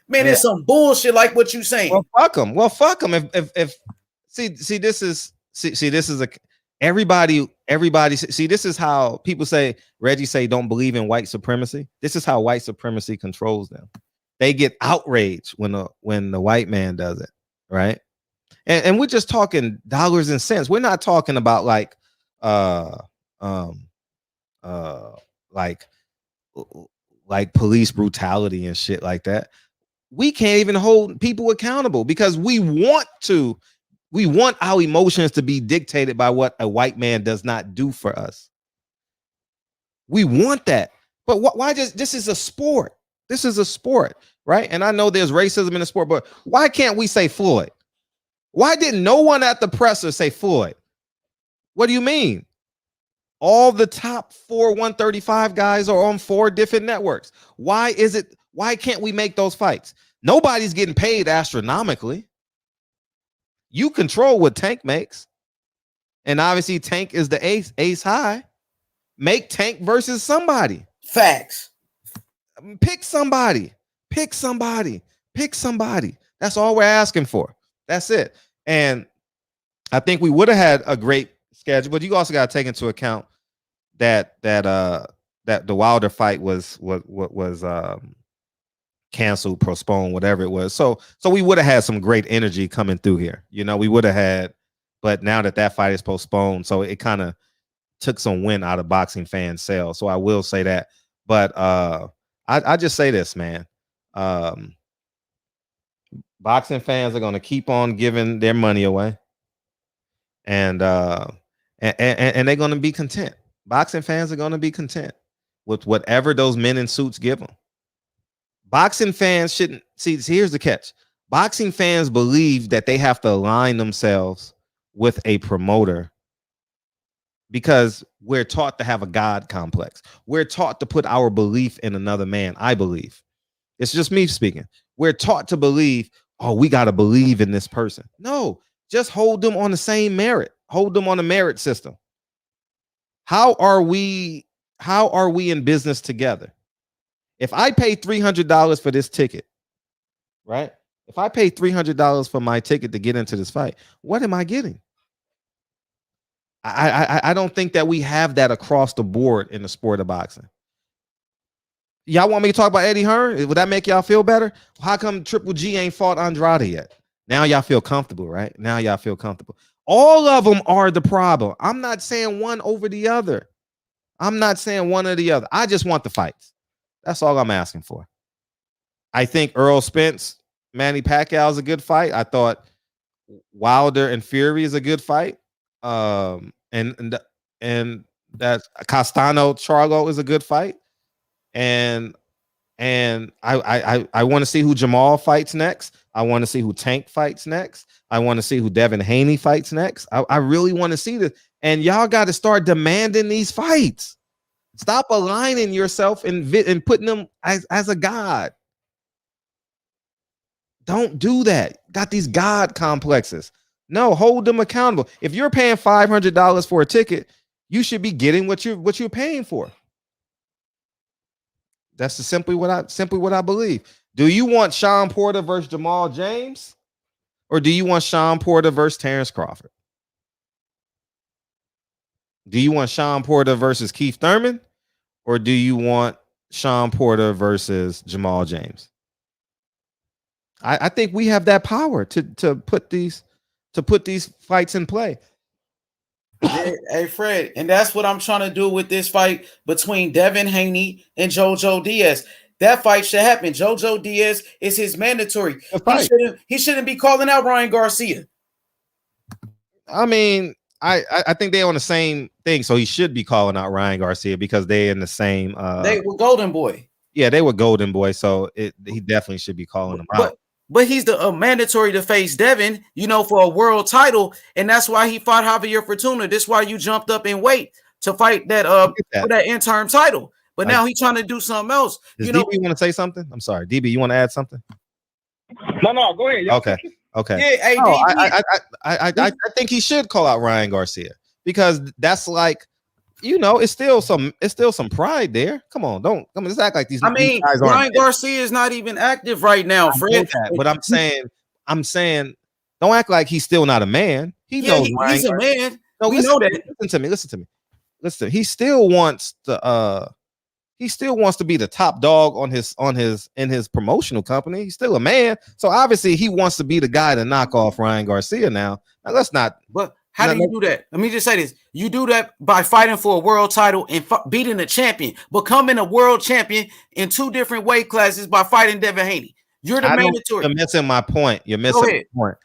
S12: It's some bullshit like what you saying.
S4: Well, fuck them. If this is a everybody. See, this is how people say. Reggie say don't believe in white supremacy. This is how white supremacy controls them. They get outraged when the white man does it, right? And we're just talking dollars and cents. We're not talking about like police brutality and shit like that. We can't even hold people accountable because we want our emotions to be dictated by what a white man does not do for us. We want that. But why this is a sport. This is a sport, right? And I know there's racism in the sport, but why can't we say Floyd? Why didn't no one at the presser say Floyd? What do you mean? All the top 4 135 guys are on 4 different networks. Why can't we make those fights? Nobody's getting paid astronomically. You control what Tank makes. And obviously Tank is the ace high. Make Tank versus somebody.
S12: Facts.
S4: Pick somebody. That's all we're asking for. That's it. And I think we would have had a great schedule, but you also got to take into account that the Wilder fight was canceled, postponed, whatever it was. So we would have had some great energy coming through here. You know, we would have had, but now that fight is postponed, so it kind of took some wind out of boxing fan sales. So I will say that. But I just say this, man. Boxing fans are going to keep on giving their money away, and they're going to be content. Boxing fans are going to be content with whatever those men in suits give them. Boxing fans shouldn't see. Here's the catch: boxing fans believe that they have to align themselves with a promoter because we're taught to have a God complex. We're taught to put our belief in another man. I believe. It's just me speaking. We're taught to believe, oh, we got to believe in this person. No, just hold them on the same merit. Hold them on the merit system. How are we in business together? If I pay $300 for this ticket, right? If I pay $300 for my ticket to get into this fight, what am I getting? I don't think that we have that across the board in the sport of boxing. Y'all want me to talk about Eddie Hearn? Would that make y'all feel better? How come Triple G ain't fought Andrade yet? Now y'all feel comfortable, right? Now y'all feel comfortable. All of them are the problem. I'm not saying one over the other. I'm not saying one or the other. I just want the fights. That's all I'm asking for. I think Earl Spence, Manny Pacquiao is a good fight. I thought Wilder and Fury is a good fight. And that Castano Charlo is a good fight. And I want to see who Jamal fights next. I want to see who Tank fights next. I want to see who Devin Haney fights next. I really want to see this. And y'all got to start demanding these fights. Stop aligning yourself and putting them as a god. Don't do that. Got these god complexes. No, hold them accountable. If you're paying $500 for a ticket, you should be getting what you're paying for. That's simply what I believe. Do you want Sean Porter versus Jamal James, or do you want Sean Porter versus Terrence Crawford? Do you want Sean Porter versus Keith Thurman, or do you want Sean Porter versus Jamal James? I think we have that power to put these fights in play.
S12: Hey Fred, and that's what I'm trying to do with this fight between Devin Haney and Jojo Diaz. That fight should happen. Jojo Diaz is his mandatory. He shouldn't be calling out Ryan Garcia.
S4: I mean, I think they're on the same thing, so he should be calling out Ryan Garcia because they're in the same.
S12: They were Golden Boy.
S4: Yeah, they were Golden Boy, so he definitely should be calling them out.
S12: But he's the mandatory to face Devin, for a world title, and that's why he fought Javier Fortuna. That's why you jumped up in weight to fight that for that interim title. But now he's trying to do something else.
S4: Does DB want to say something? I'm sorry, DB, you want to add something?
S6: No, go ahead.
S4: Okay.
S12: Yeah, hey,
S4: I think he should call out Ryan Garcia because that's like, it's still some pride there. Come on, let's act like these.
S12: These guys Ryan Garcia is not even active right now, Fred.
S4: But I'm saying, don't act like he's still not a man. He knows
S12: he's a man.
S4: No,
S12: we know that.
S4: Listen to me. Listen. He still wants to be the top dog in his promotional company. He's still a man, so obviously he wants to be the guy to knock off Ryan Garcia. Now let's not.
S12: But how do you do that? Let me just say this. You do that by fighting for a world title and beating the champion, becoming a world champion in 2 different weight classes by fighting Devin Haney. You're the mandatory.
S4: You're missing my point. You're missing my point.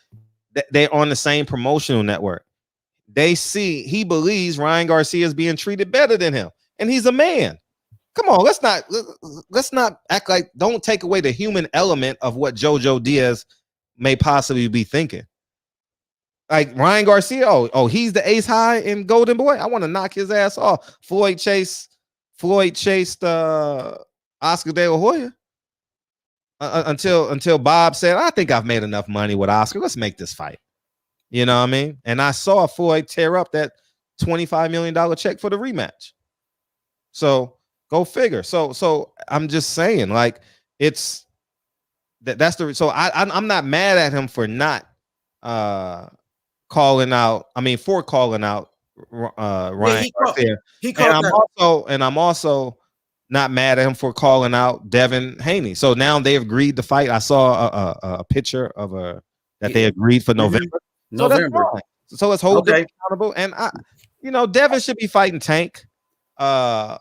S4: They're on the same promotional network. He believes Ryan Garcia is being treated better than him, and he's a man. Come on, let's not act like, don't take away the human element of what Jojo Diaz may possibly be thinking. Like Ryan Garcia, he's the ace high in Golden Boy. I want to knock his ass off. Floyd chased Oscar De La Hoya until Bob said, I think I've made enough money with Oscar. Let's make this fight. You know what I mean? And I saw Floyd tear up that $25 million check for the rematch. So go figure. So I'm just saying, like, it's that's the. So I'm not mad at him for not calling out. I mean, for calling out Ryan Garcia. And I'm also not mad at him for calling out Devin Haney. So now they've agreed to fight. I saw a picture of that they agreed for November. So let's hold them accountable. And Devin should be fighting Tank. That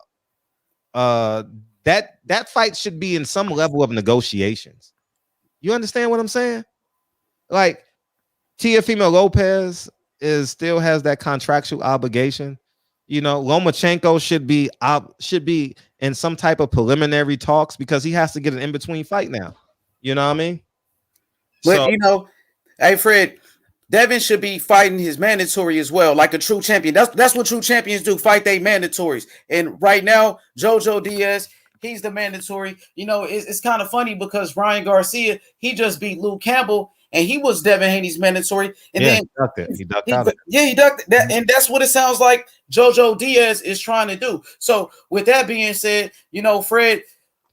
S4: fight should be in some level of negotiations. You understand what I'm saying? Like Teofimo Lopez still has that contractual obligation. Lomachenko should be in some type of preliminary talks because he has to get an in-between fight now. You know what I mean?
S12: But
S4: So
S12: you know, hey Fred, Devin should be fighting his mandatory as well, like a true champion. That's what true champions do, fight their mandatories. And right now, Jojo Diaz, he's the mandatory. You know, it's kind of funny because Ryan Garcia, he just beat Luke Campbell, and he was Devin Haney's mandatory. And
S4: yeah,
S12: then
S4: he ducked it. He ducked out of it.
S12: yeah, he ducked that, and that's what it sounds like Jojo Diaz is trying to do. So, with that being said, you know, Fred,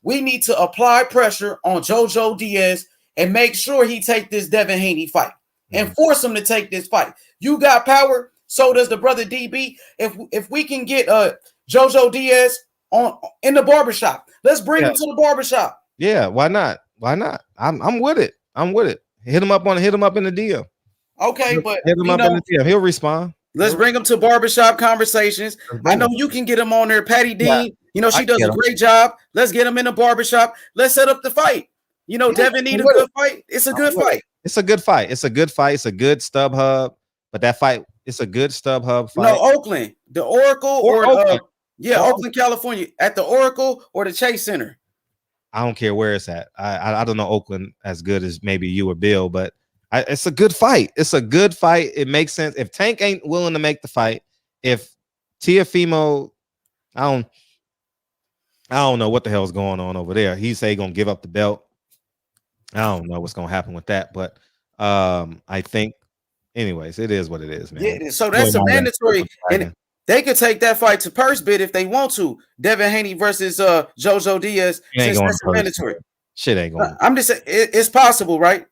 S12: we need to apply pressure on Jojo Diaz and make sure he take this Devin Haney fight and force him to take this fight. You got power, so does the brother DB. If we can get Jojo Diaz on in the barbershop, let's bring him to the barbershop.
S4: Yeah, why not? Why not? I'm with it. I'm with it. Hit him up in the DM.
S12: Okay, but
S4: hit him up in the DM. He'll respond.
S12: Let's bring him to barbershop conversations. I know you can get him on there. Patty Dean, you know, she does a great job. Let's get him in the barbershop. Let's set up the fight. You know, Devin need a good fight. It's a good fight.
S4: It's a good fight. It's a good fight. It's a good stub hub. But that fight, it's a good stub hub fight.
S12: No, Oakland, the Oracle, or Oakland. Oakland, California, at the Oracle or the Chase Center.
S4: I don't care where it's at. I don't know Oakland as good as maybe you or Bill, but it's a good fight. It's a good fight. It makes sense. If Tank ain't willing to make the fight, if Teofimo, I don't know what the hell's going on over there. He say gonna give up the belt. I don't know what's gonna happen with that, but I think, anyways, it is what it is, man.
S12: Yeah, so that's a mandatory, and they could take that fight to purse bid if they want to. Devin Haney versus Jojo Diaz. Since that's mandatory.
S4: Shit ain't going.
S12: I'm just saying it's possible, right?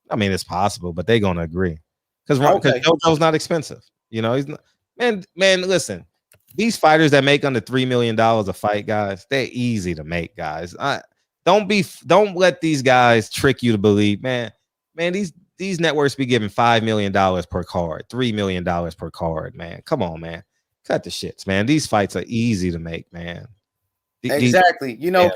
S4: I mean, it's possible, but they're gonna agree because Jojo's not expensive. You know, he's not. Man, listen. These fighters that make under $3 million a fight, guys, they're easy to make, guys. Don't let these guys trick you to believe, man. These networks be giving $5 million per card, $3 million per card, man. Come on, man. Cut the shits, man. These fights are easy to make, man.
S12: Exactly. You know,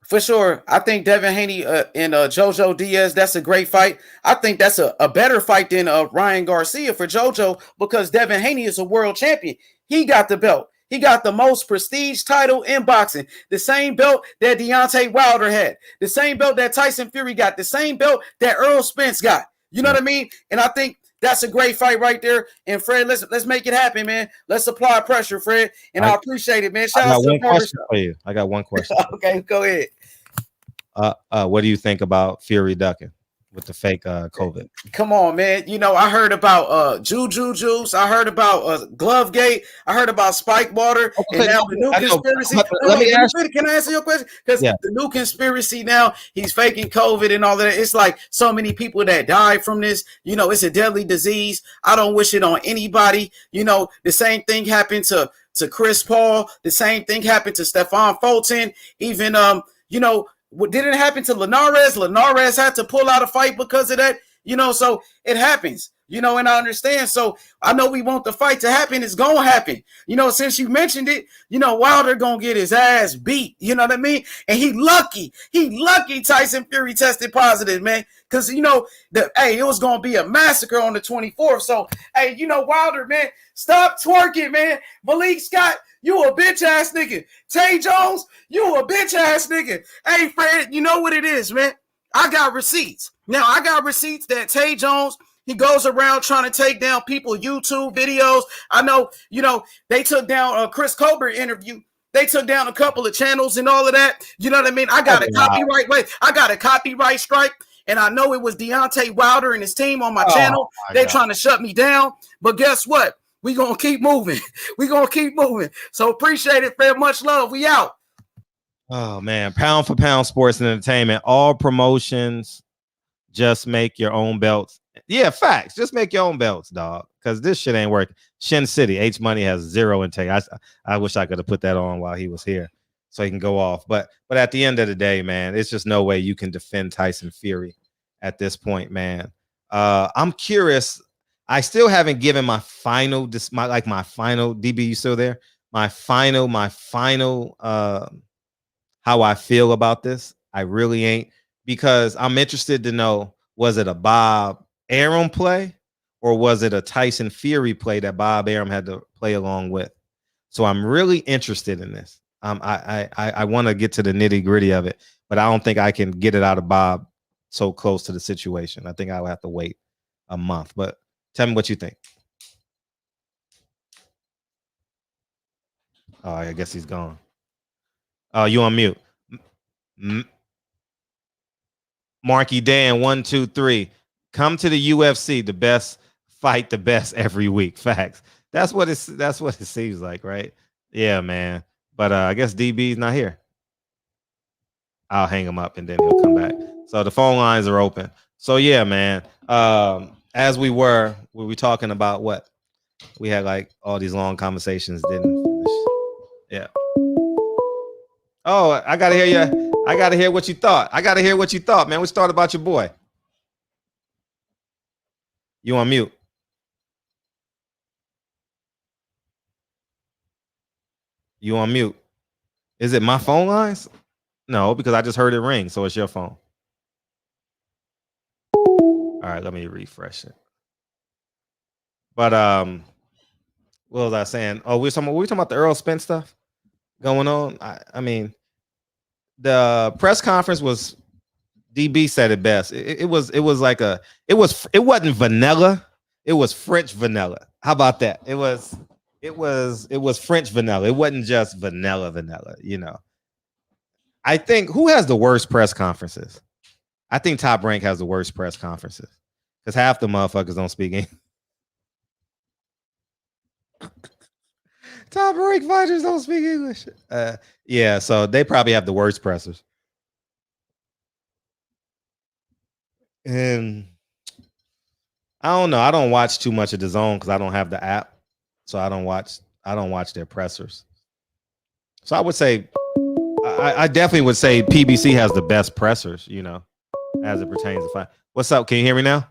S12: for sure. I think Devin Haney and Jojo Diaz, that's a great fight. I think that's a better fight than Ryan Garcia for Jojo, because Devin Haney is a world champion. He got the belt. He got the most prestige title in boxing. The same belt that Deontay Wilder had. The same belt that Tyson Fury got. The same belt that Earl Spence got. You know what I mean? And I think that's a great fight right there. And Fred, let's make it happen, man. Let's apply pressure, Fred. And I appreciate it, man. Shout out to the
S4: question for you. I got one question.
S12: Okay, go ahead.
S4: What do you think about Fury ducking with the fake COVID?
S12: Come on, man. You know, I heard about Juju Juice. I heard about Glovegate. I heard about Spike Water.
S4: Okay,
S12: and now the new conspiracy.
S4: Let me ask you.
S12: Can I answer your question? Because the new conspiracy now, he's faking COVID and all that. It's like so many people that died from this. You know, it's a deadly disease. I don't wish it on anybody. You know, the same thing happened to Chris Paul. The same thing happened to Stephon Fulton. Even, you know, what didn't happen to Linares? Linares had to pull out a fight because of that, you know, so it happens, you know, and I understand. So I know we want the fight to happen. It's going to happen. You know, since you mentioned it, you know, Wilder going to get his ass beat. You know what I mean? And he lucky Tyson Fury tested positive, man. Because, you know, it was going to be a massacre on the 24th. So, hey, you know, Wilder, man, stop twerking, man. Malik Scott, you a bitch ass nigga. Tay Jones, you a bitch ass nigga. Hey, Fred, you know what it is, man. I got receipts. Now, I got receipts that Tay Jones, he goes around trying to take down people YouTube videos. I know, you know, they took down a Chris Colbert interview. They took down a couple of channels and all of that. You know what I mean? I got a copyright. Wait, I got a copyright strike. And I know it was Deontay Wilder and his team on my channel. They're trying to shut me down. But guess what? We going to keep moving. We going to keep moving. So appreciate it, Fred. Much love. We out.
S4: Oh, man. Pound for pound sports and entertainment. All promotions. Just make your own belts. Yeah, facts. Just make your own belts, dog. Because this shit ain't working. Shin City. H Money has zero intake. I wish I could have put that on while he was here so he can go off. But at the end of the day, man, it's just no way you can defend Tyson Fury at this point, man. I'm curious. I still haven't given my final DB, you still there? My final how I feel about this. I really ain't, because I'm interested to know, was it a Bob Arum play or was it a Tyson Fury play that Bob Arum had to play along with? So I'm really interested in this. I want to get to the nitty gritty of it, but I don't think I can get it out of Bob so close to the situation. I think I would have to wait a month. But tell me what you think. Oh, I guess he's gone. Oh, you on mute. Marky Dan 1, 2, 3. Come to the UFC. The best fight the best every week. Facts. That's what it seems like, right? Yeah, man. But I guess DB's not here. I'll hang him up and then he'll come back. So the phone lines are open. So yeah, man. As we were talking about what? We had like all these long conversations, didn't finish. Yeah. Oh, I gotta hear you. I gotta hear what you thought. Man. Let's start about your boy. You on mute. You on mute. Is it my phone lines? No, because I just heard it ring, so it's your phone. All right, let me refresh it. But what was I saying? Oh, we were talking about the Earl Spence stuff going on. I mean, the press conference was, DB said it best. It wasn't vanilla. It was French vanilla. How about that? It was French vanilla. It wasn't just vanilla, you know. I think who has the worst press conferences? I think Top Rank has the worst press conferences because half the motherfuckers don't speak English. Top Rank fighters don't speak English. Yeah, so they probably have the worst pressers. And I don't know. I don't watch too much of the Zone because I don't have the app, so I don't watch their pressers. So I would say, I definitely would say PBC has the best pressers, you know, as it pertains to fight. What's up? Can you hear me now?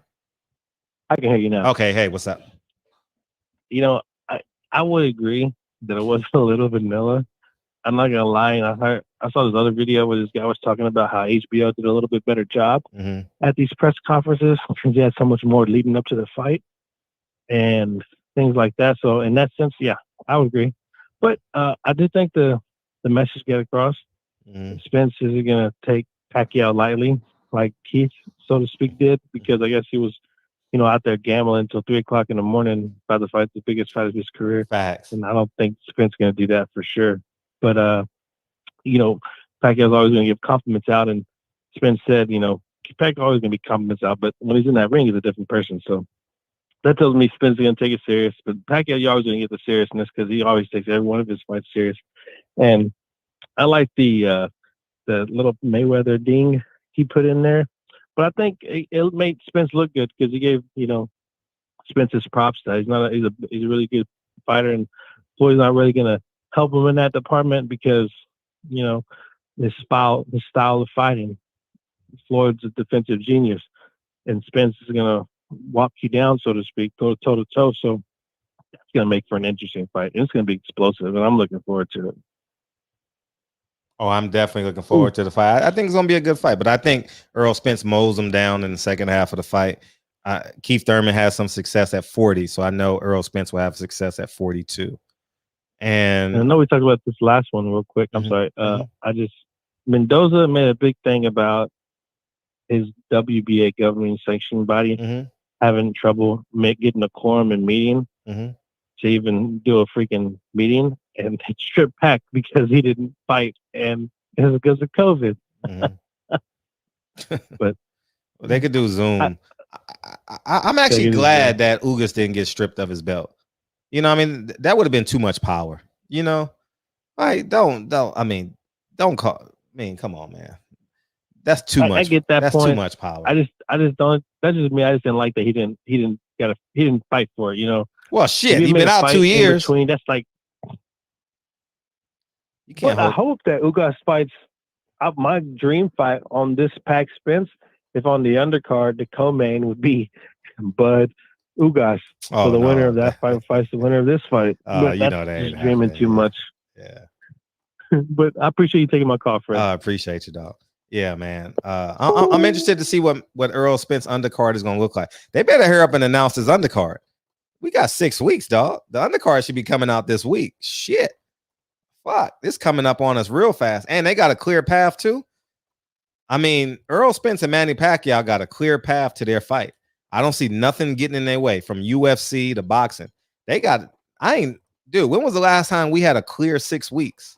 S13: I can hear you now.
S4: Okay. Hey, what's up?
S13: You know, I would agree that it was a little vanilla. I'm not gonna lie. I saw this other video where this guy was talking about how HBO did a little bit better job at these press conferences because they had so much more leading up to the fight and things like that. So in that sense, yeah, I would agree. But I do think the message get across. Spence isn't gonna take Pacquiao lightly, like Keith, so to speak, did, because I guess he was, you know, out there gambling until 3 o'clock in the morning about to fight the biggest fight of his career.
S4: Facts.
S13: And I don't think Spence gonna do that for sure. But you know, Pacquiao's always gonna give compliments out, and Spence said, you know, Pacquiao's always gonna be compliments out, but when he's in that ring, he's a different person. So that tells me Spence is gonna take it serious. But Pacquiao, you're always gonna get the seriousness because he always takes every one of his fights serious. And I like the little Mayweather ding he put in there, but I think it made Spence look good because he gave, you know, Spence his props. He's a really good fighter, and Floyd's not really gonna help him in that department because, you know, his style of fighting. Floyd's a defensive genius, and Spence is gonna walk you down, so to speak, toe to toe. So it's gonna make for an interesting fight, and it's gonna be explosive, and I'm looking forward to it.
S4: Oh, I'm definitely looking forward to the fight. I think it's going to be a good fight, but I think Earl Spence mows him down in the second half of the fight. Keith Thurman has some success at 40, so I know Earl Spence will have success at 42. And
S13: I know we talked about this last one real quick. I'm sorry. Mendoza made a big thing about his WBA governing sanctioning body having trouble getting a quorum and meeting to even do a freaking meeting, and they stripped Pac because he didn't fight and it was because of COVID. But
S4: they could do Zoom. I'm actually glad that Ugas didn't get stripped of his belt. You know, I mean, that would have been too much power. You know, don't call. I mean, come on, man. That's too much.
S13: I get that
S4: That's
S13: point.
S4: Too much power.
S13: I just don't. That's just me. I just didn't like that he didn't fight for it. You know.
S4: Well, shit, he's been out 2 years.
S13: That's like.
S4: You can't.
S13: I hope that Ugas fights out my dream fight on this Pac Spence. If on the undercard, the co-main would be Bud Ugas. So the winner of that fight fights the winner of this fight. But
S4: you know they
S13: just dreaming too much.
S4: Yeah.
S13: But I appreciate you taking my call, Fred.
S4: I appreciate you, dog. Yeah, man. I'm interested to see what Earl Spence undercard is going to look like. They better hurry up and announce his undercard. We got 6 weeks, dog. The undercard should be coming out this week. Shit. Fuck. This coming up on us real fast. And they got a clear path, too. I mean, Earl Spence and Manny Pacquiao got a clear path to their fight. I don't see nothing getting in their way from UFC to boxing. Dude, when was the last time we had a clear 6 weeks?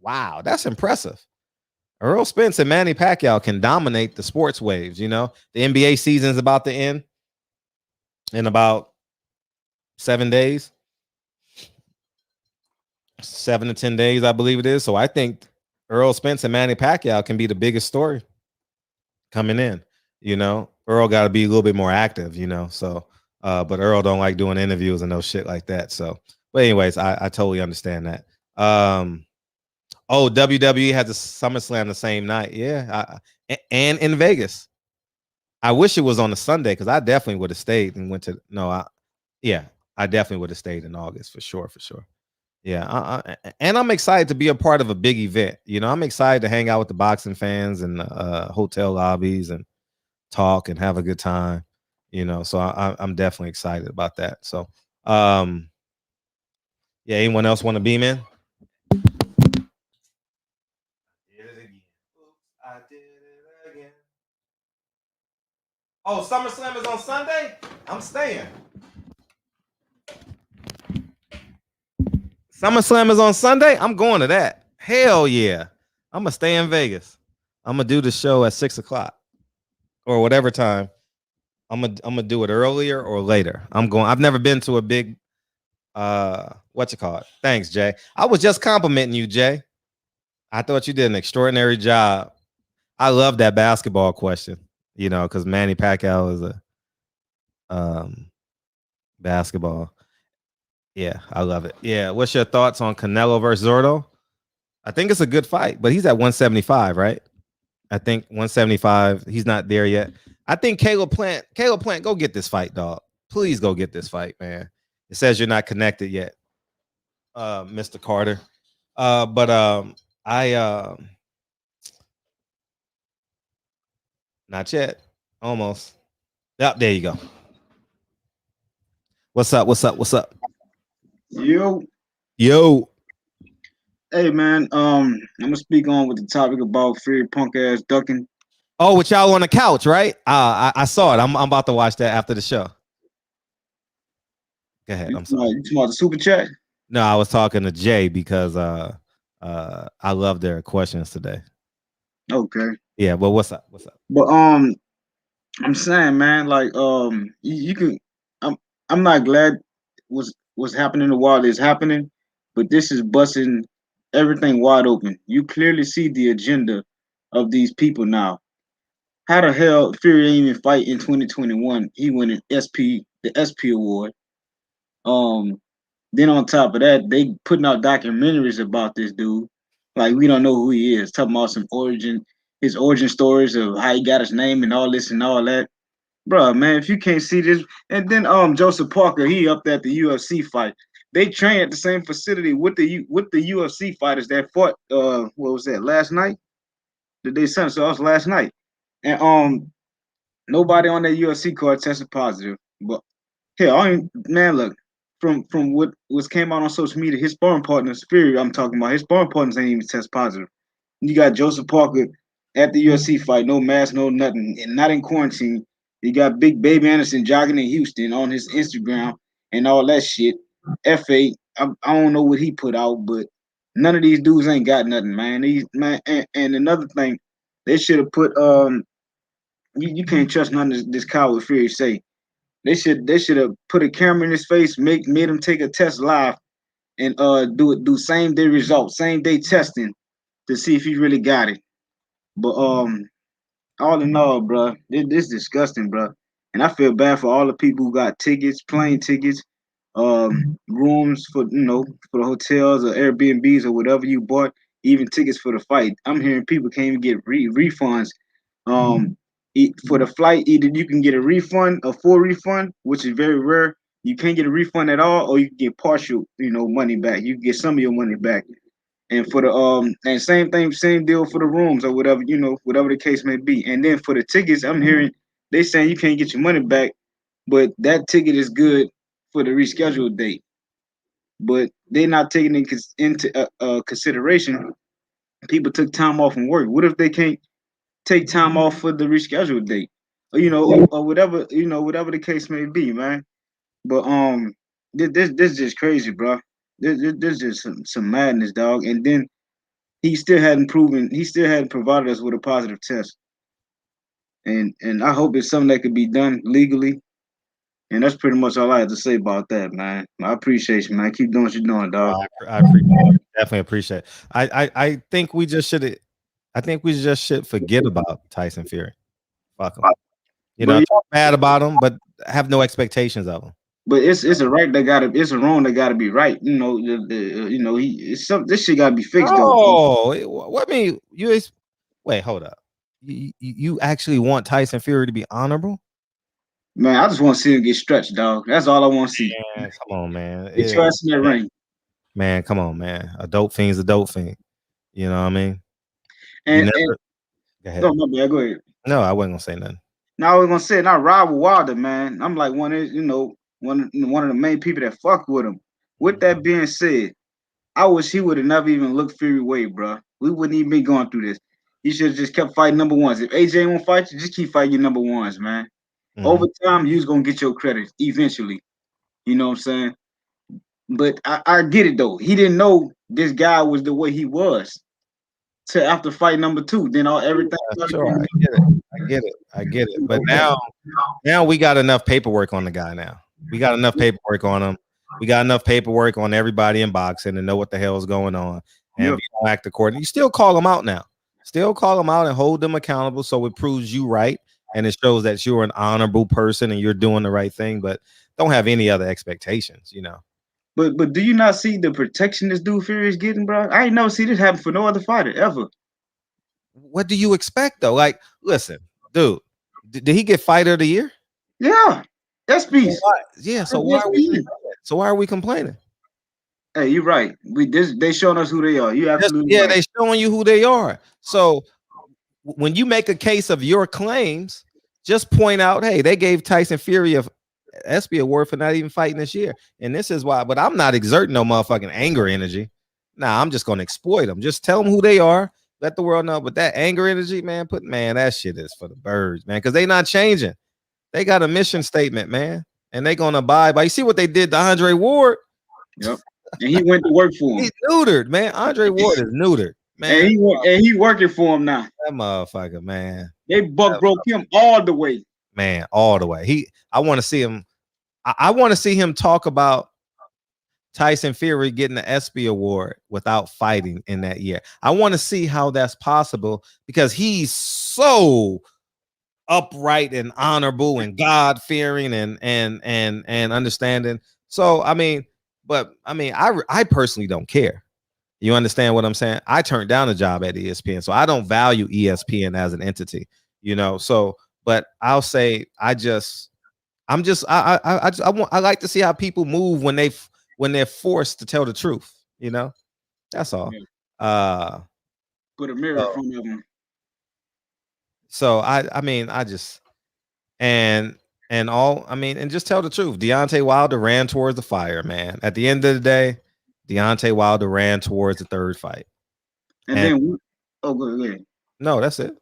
S4: Wow, that's impressive. Earl Spence and Manny Pacquiao can dominate the sports waves. The NBA season's about to end in about 7 days. 7 to 10 days, I believe it is. So I think Earl Spence and Manny Pacquiao can be the biggest story coming in. Earl got to be a little bit more active, so but Earl don't like doing interviews and no shit like that. So, but anyways, I totally understand that. WWE has a SummerSlam the same night. Yeah. And in Vegas. I wish it was on a Sunday because I definitely would have stayed and went to I definitely would have stayed in August for sure. Yeah, and I'm excited to be a part of a big event. I'm excited to hang out with the boxing fans and hotel lobbies and talk and have a good time. So I'm definitely excited about that. So, anyone else want to beam in? I did it again. Oh, SummerSlam is on Sunday? I'm staying. SummerSlam is on Sunday? I'm going to that. Hell yeah. I'm going to stay in Vegas. I'm going to do the show at 6 o'clock or whatever time. I'm gonna do it earlier or later. I've never been to a big Thanks, Jay. I was just complimenting you, Jay. I thought you did an extraordinary job. I love that basketball question, because Manny Pacquiao is a basketball. Yeah, I love it. Yeah, what's your thoughts on Canelo versus Zurdo? I think it's a good fight, but he's at 175, right? I think 175. He's not there yet. I think Caleb Plant, go get this fight, dog. Please go get this fight, man. It says you're not connected yet, Mr. Carter. But not yet. Almost. Yep, there you go. What's up? Yo.
S14: Hey man, I'm gonna speak on with the topic about Fury punk ass ducking.
S4: Oh, with y'all on the couch, right? I saw it. I'm about to watch that after the show. Go ahead. I'm sorry.
S14: You talking about the super chat?
S4: No, I was talking to Jay because I love their questions today.
S14: Okay.
S4: Yeah, but what's up?
S14: But I'm saying, man, like you can. I'm not glad what's happening to Wilder is happening, but this is busting everything wide open. You clearly see the agenda of these people now. How the hell Fury didn't even fight in 2021? He won the SP award. Then on top of that, they putting out documentaries about this dude. Like we don't know who he is. Talking about his origin stories of how he got his name and all this and all that. Bro, man, if you can't see this, and then Joseph Parker, he up at the UFC fight. They train at the same facility with the UFC fighters that fought. What was that last night? The day Sunday, so it was last night, and nobody on that UFC card tested positive. But hell, man, look from what was came out on social media, his sparring partners, Fury, I'm talking about, his sparring partners ain't even test positive. You got Joseph Parker at the UFC fight, no mask, no nothing, and not in quarantine. You got Big Baby Anderson jogging in Houston on his Instagram and all that shit. F8, I don't know what he put out, but none of these dudes ain't got nothing, man. And another thing, they should have put you can't trust none of this coward Fury say. They should have put a camera in his face, made him take a test live, and do same day results, same day testing to see if he really got it. But all in all, bro, this disgusting, bro. And I feel bad for all the people who got tickets, plane tickets, rooms for for the hotels or Airbnbs or whatever you bought, even tickets for the fight. I'm hearing people can't even get refunds. For the flight, either you can get a full refund, which is very rare. You can't get a refund at all, or you can get partial, money back. You can get some of your money back. And for the and same deal for the rooms or whatever, whatever the case may be. And then for the tickets, I'm hearing they saying you can't get your money back, but that ticket is good for the rescheduled date. But they're not taking into consideration people took time off from work. What if they can't take time off for the rescheduled date, or or whatever, whatever the case may be, man. But this just crazy, bro. This just some madness, dog. And then he still hadn't provided us with a positive test. And I hope it's something that could be done legally. And that's pretty much all I have to say about that, man. I appreciate you, man. Keep doing what you're doing, dog.
S4: I appreciate it. Definitely appreciate it. I think we just should forget about Tyson Fury. Fuck him. Talk bad about him, but have no expectations of him.
S14: But it's a wrong that gotta be right. This shit gotta be fixed though.
S4: Oh, what I mean? Wait, hold up. You actually want Tyson Fury to be honorable?
S14: Man, I just want to see him get stretched, dog. That's all I want to see.
S4: Man, come on, man.
S14: Get your ass in that ring.
S4: Man, come on, man. A dope fiend's a dope fiend. You know what I mean?
S14: And
S4: go ahead.
S14: No, my bad. Go ahead.
S4: No, I wasn't gonna say nothing.
S14: No, I was gonna say, not ride with Wilder, man. I'm like one of the main people that fuck with him. With that being said, I wish he would have never even looked Fury way, bro. We wouldn't even be going through this. He should have just kept fighting number ones. If AJ won't fight you, just keep fighting your number ones, man. Mm-hmm. Over time, you's gonna get your credit eventually. You know what I'm saying? But I get it though. He didn't know this guy was the way he was. Till after fight number 2, then everything.
S4: Yeah, sure, I get it. But now we got enough paperwork on the guy. Now we got enough paperwork on him. We got enough paperwork on everybody in boxing to know what the hell is going on. And if you don't act accordingly, you still call them out now. Still call them out and hold them accountable, so it proves you right. And it shows that you're an honorable person and you're doing the right thing, but don't have any other expectations,
S14: But do you not see the protection this dude Fury is getting, bro? I ain't never see this happen for no other fighter ever.
S4: What do you expect though? Like, listen, dude, did he get Fighter of the Year?
S14: Yeah, that's beast.
S4: So why are we complaining?
S14: Hey, you're right. They showing us who they are. You absolutely right.
S4: They showing you who they are. So when you make a case of your claims, just point out, hey, they gave Tyson Fury a ESPY award for not even fighting this year, and this is why. But I'm not exerting no motherfucking anger energy. Nah, I'm just gonna exploit them. Just tell them who they are. Let the world know. But that anger energy, man, that shit is for the birds, man, because they not changing. They got a mission statement, man, and they gonna abide by. You see what they did to Andre Ward?
S14: Yep. And he went to work for him.
S4: He's neutered, man. Andre Ward is neutered, man.
S14: And he working for him now.
S4: That motherfucker, man.
S14: They broke him all the way.
S4: Man, all the way. I want to see him. I want to see him talk about Tyson Fury getting the ESPY award without fighting in that year. I want to see how that's possible because he's so upright and honorable and God-fearing and understanding. So I personally don't care. You understand what I'm saying? I turned down a job at ESPN, so I don't value ESPN as an entity, So, but I'll say I like to see how people move when they're forced to tell the truth. That's all.
S14: Put a mirror in front of them.
S4: So and just tell the truth. Deontay Wilder ran towards the fire, man. At the end of the day, Deontay Wilder ran towards the third fight.
S14: And then, go ahead.
S4: No, that's it.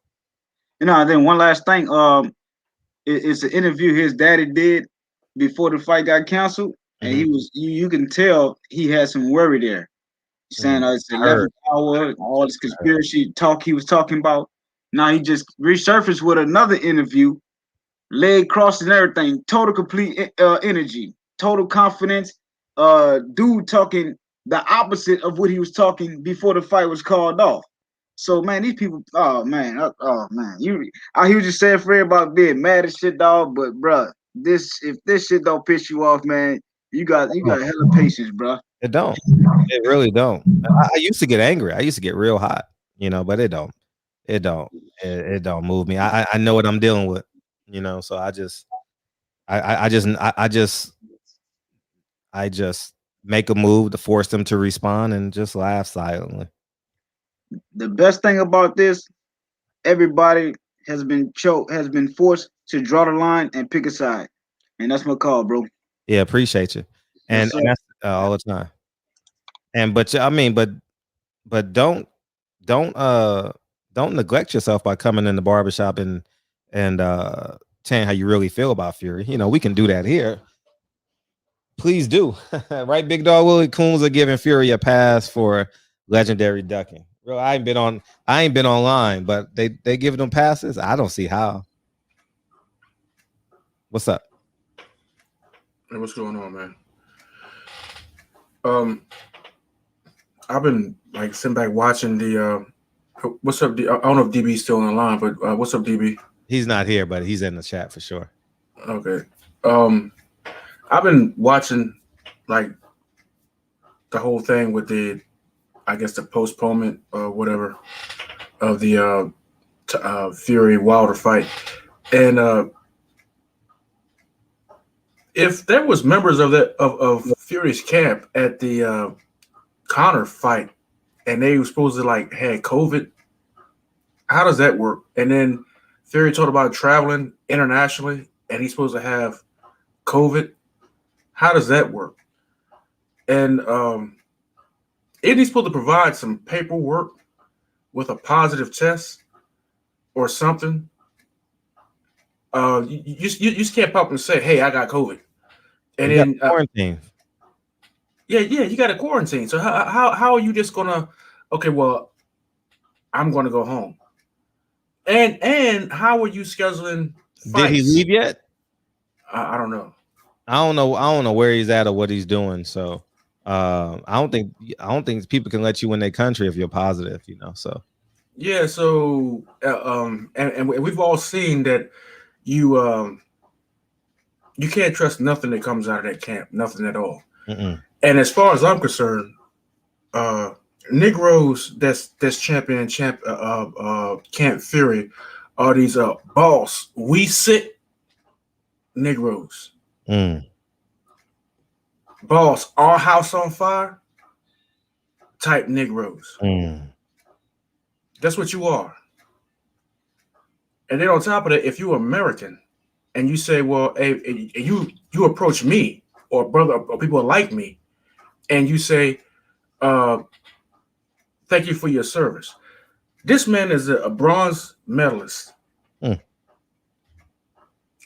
S14: Then one last thing. It's an interview his daddy did before the fight got canceled, and he was you can tell he had some worry there, saying it's 11th hour, all this conspiracy talk he was talking about. Now he just resurfaced with another interview, leg crossed and everything, total complete energy, total confidence. Dude talking the opposite of what he was talking before the fight was called off. So man, these people, he was just saying for everybody being mad as shit, dog. But bruh, if this shit don't piss you off, man, you got hella patience, bruh.
S4: It don't. It really don't. I used to get angry. I used to get real hot, but it don't. It don't move me. I know what I'm dealing with, So I just make a move to force them to respond and just laugh silently.
S14: The best thing about this, everybody has been forced to draw the line and pick a side, and that's my call, bro.
S4: Yeah, appreciate you, and that's all the time. And but don't don't neglect yourself by coming in the barbershop and saying how you really feel about Fury. You know, we can do that here. Please do. Right, Big Dog Willie Coons are giving Fury a pass for legendary ducking. Bro, I ain't been online, but they give them passes. I don't see how. What's up?
S15: Hey, what's going on, man? I've been like sitting back watching the what's up? I don't know if DB's still on the line, but what's up, DB?
S4: He's not here, but he's in the chat for sure.
S15: Okay. I've been watching like the whole thing with the, I guess the postponement or whatever of the Fury Wilder fight, and if there was members of that of Fury's camp at the Conor fight, and they were supposed to like had COVID, how does that work? And then Fury talked about traveling internationally, and he's supposed to have COVID. How does that work? And isn't he supposed to provide some paperwork with a positive test or something? You just can't pop up and say, "Hey, I got COVID," and then
S4: quarantine.
S15: Yeah, you got to quarantine. So how are you just gonna? Okay, well, I'm gonna go home. And how are you scheduling fights?
S4: Did he leave yet?
S15: I don't know.
S4: I don't know where he's at or what he's doing. So I don't think people can let you in their country if you're positive, you know. So
S15: yeah, so and we've all seen that you can't trust nothing that comes out of that camp, nothing at all.
S4: Mm-mm.
S15: And as far as I'm concerned, Negroes that's champion Camp Fury are these boss we sit Negroes. Boss, our house on fire type Negroes. That's what you are. And then on top of that, if you're American and you say, well, hey, you approach me or brother or people like me, and you say, thank you for your service. This man is a bronze medalist.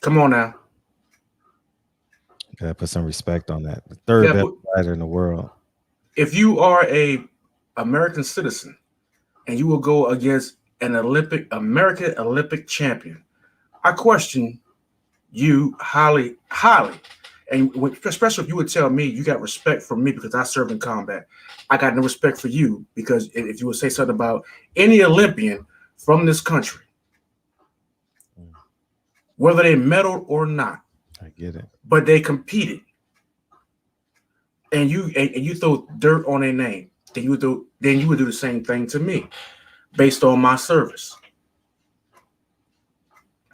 S15: Come on now.
S4: Gotta put some respect on that. The third best fighter in the world.
S15: If you are a American citizen and you will go against an American Olympic champion, I question you highly. And especially if you would tell me you got respect for me because I served in combat, I got no respect for you because if you would say something about any Olympian from this country, whether they medaled or not,
S4: I get it,
S15: but they competed, and you throw dirt on their name, then you would do the same thing to me, based on my service,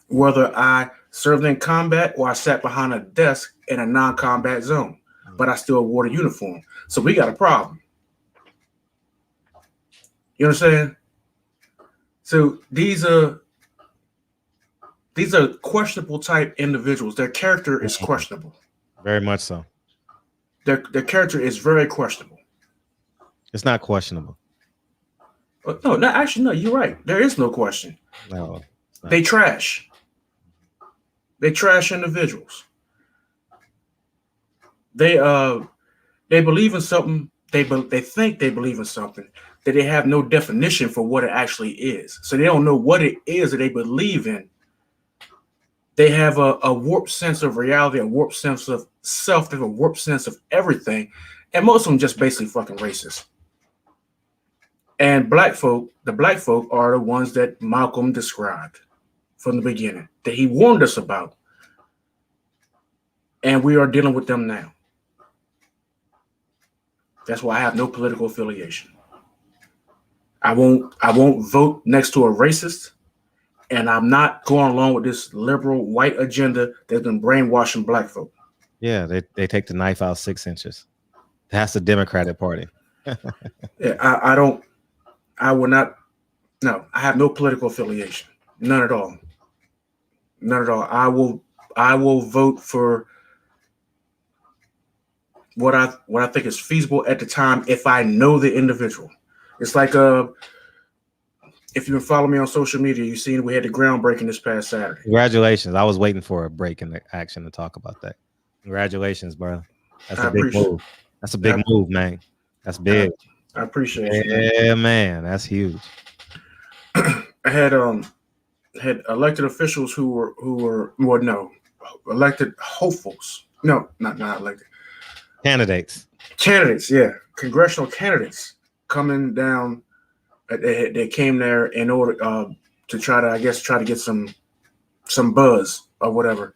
S15: whether I served in combat or I sat behind a desk in a non-combat zone, but I still wore a uniform. So we got a problem. You understand? So these are questionable type individuals. Their character is questionable.
S4: Very much so.
S15: Their character is very questionable.
S4: It's not questionable.
S15: No, actually, no, you're right. There is no question.
S4: No.
S15: They trash. They trash individuals. They believe in something. They think they believe in something that they have no definition for what it actually is. So they don't know what it is that they believe in. They have a warped sense of reality, a warped sense of self, they have a warped sense of everything. And most of them just basically fucking racist. And the black folk are the ones that Malcolm described from the beginning, that he warned us about. And we are dealing with them now. That's why I have no political affiliation. I won't vote next to a racist, and I'm not going along with this liberal white agenda that's been brainwashing black folk.
S4: Yeah, they take the knife out 6 inches. That's the Democratic Party.
S15: Yeah, I will not. No, I have no political affiliation. None at all. None at all. I will vote for what I think is feasible at the time if I know the individual. It's like if you've been following me on social media, you've seen we had the groundbreaking this past Saturday.
S4: Congratulations. I was waiting for a break in the action to talk about that. Congratulations, bro. That's a big move. That's a big move, man. That's big.
S15: I appreciate you, man.
S4: Yeah, man. That's huge.
S15: I had elected officials who were elected hopefuls. No, not elected.
S4: Candidates,
S15: yeah. Congressional candidates coming down. They came there in order to try to get some buzz or whatever.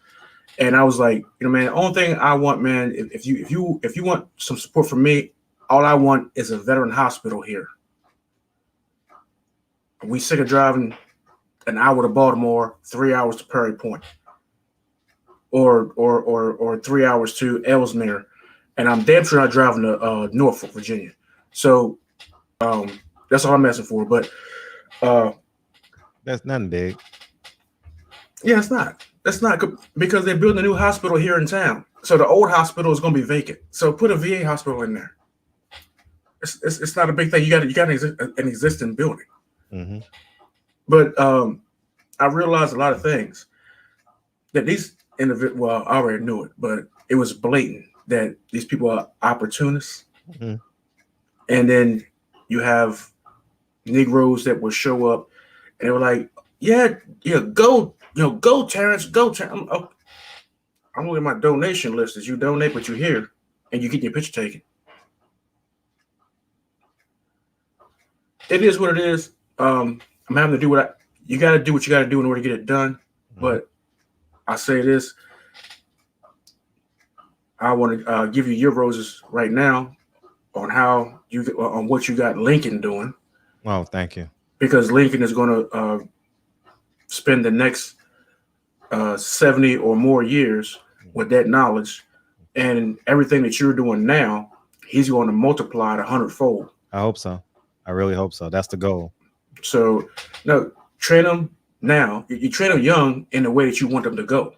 S15: And I was like, man, the only thing I want, man, if you want some support from me, all I want is a veteran hospital here. We sick of driving an hour to Baltimore, 3 hours to Prairie Point, or 3 hours to Ellesmere, and I'm damn sure not driving to Norfolk, Virginia. So that's all I'm asking for. But
S4: that's nothing big.
S15: Yeah, it's not. That's not because they're building a new hospital here in town. So the old hospital is going to be vacant. So put a VA hospital in there. It's not a big thing. You got an existing building.
S4: Mm-hmm.
S15: But I realized a lot of things that these individuals. Well, I already knew it, but it was blatant that these people are opportunists.
S4: Mm-hmm.
S15: And then you have Negroes that will show up and they were like, "Yeah, go." Go Terrence, go Terrence. I'm looking at my donation list. As you donate, but you're here and you get your picture taken. It is what it is. I'm having to do you got to do what you got to do in order to get it done. Mm-hmm. But I say this: I want to give you your roses right now on on what you got Lincoln doing.
S4: Oh, thank you.
S15: Because Lincoln is going to spend the next 70 or more years with that knowledge, and everything that you're doing now, he's going to multiply it 100-fold.
S4: I hope so. I really hope so. That's the goal.
S15: So, no, train them now. You train them young in the way that you want them to go.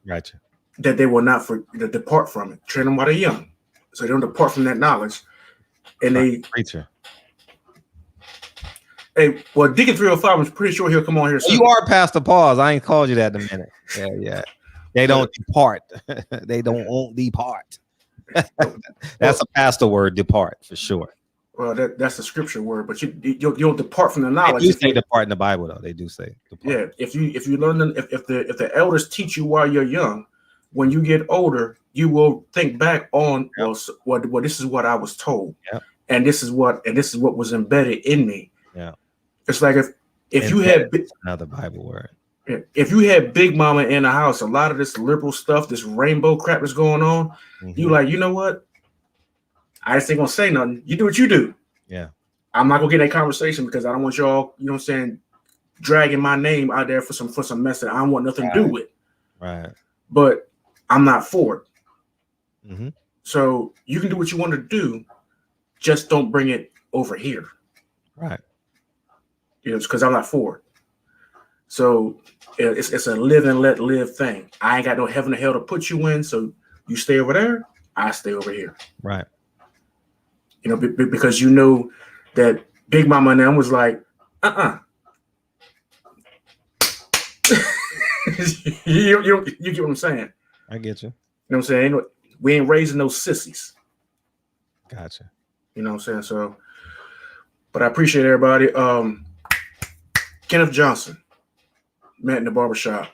S4: Gotcha.
S15: That they will not depart from it. Train them while they're young, so they don't depart from that knowledge. And
S4: preacher.
S15: Hey, well, Deacon 305, I'm pretty sure he'll come on here soon.
S4: You are past the pause. I ain't called you that in a minute. Yeah. They don't depart. They don't depart. That's a pastor word, depart, for sure.
S15: Well, that's a scripture word, but you'll depart from the knowledge.
S4: They do say depart in the Bible, though. They do say depart.
S15: Yeah, if you learn if the elders teach you while you're young, when you get older, you will think back on well, this is what I was told, and this is what was embedded in me.
S4: Yeah.
S15: It's like if you had
S4: another Bible word.
S15: If you had Big Mama in the house, a lot of this liberal stuff, this rainbow crap that's going on, you like, you know what? I just ain't gonna say nothing. You do what you do.
S4: Yeah.
S15: I'm not gonna get in that conversation because I don't want y'all, you know what I'm saying, dragging my name out there for some mess that I don't want nothing to do with.
S4: Right.
S15: But I'm not for it.
S4: Mm-hmm.
S15: So you can do what you want to do, just don't bring it over here.
S4: Right.
S15: It's because I'm not for it. So it's a live and let live thing. I ain't got no heaven or hell to put you in. So you stay over there, I stay over here.
S4: Right.
S15: Because you know that Big Mama and them was like, you get what I'm saying?
S4: I get you.
S15: You know what I'm saying? We ain't raising no sissies.
S4: Gotcha.
S15: You know what I'm saying? So, but I appreciate everybody. Kenneth Johnson, met in the barbershop.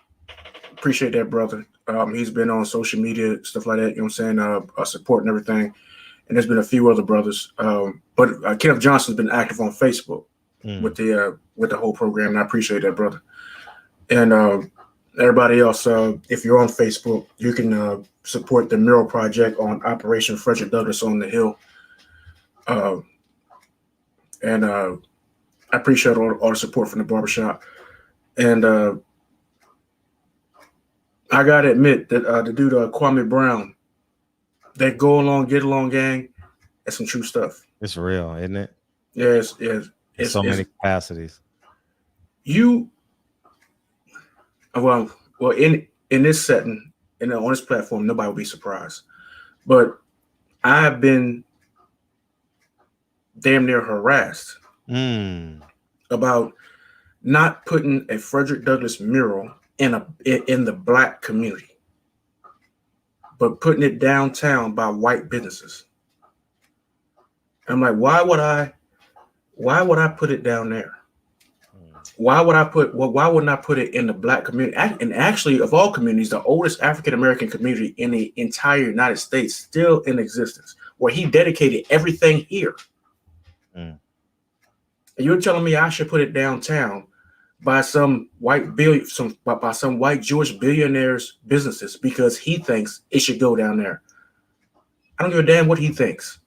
S15: Appreciate that, brother. He's been on social media, stuff like that, you know what I'm saying, support and everything. And there's been a few other brothers. But Kenneth Johnson's been active on Facebook with the whole program, and I appreciate that, brother. And everybody else, if you're on Facebook, you can support the Mural Project on Operation Frederick Douglass on the Hill. And I appreciate all the support from the barbershop. And I got to admit that the dude, Kwame Brown, that Go Along, Get Along gang, that's some true stuff.
S4: It's real, isn't it?
S15: Yes.
S4: It's so many capacities.
S15: Well, in this setting, on this platform, nobody will be surprised. But I have been damn near harassed about not putting a Frederick Douglass mural in the black community, but putting it downtown by white businesses. I'm like, why would I put it down there? Why wouldn't I put it in the black community? And actually, of all communities, the oldest African American community in the entire United States still in existence, where he dedicated everything here. And you're telling me I should put it downtown by some white Jewish billionaires' businesses because he thinks it should go down there? I don't give a damn what he thinks.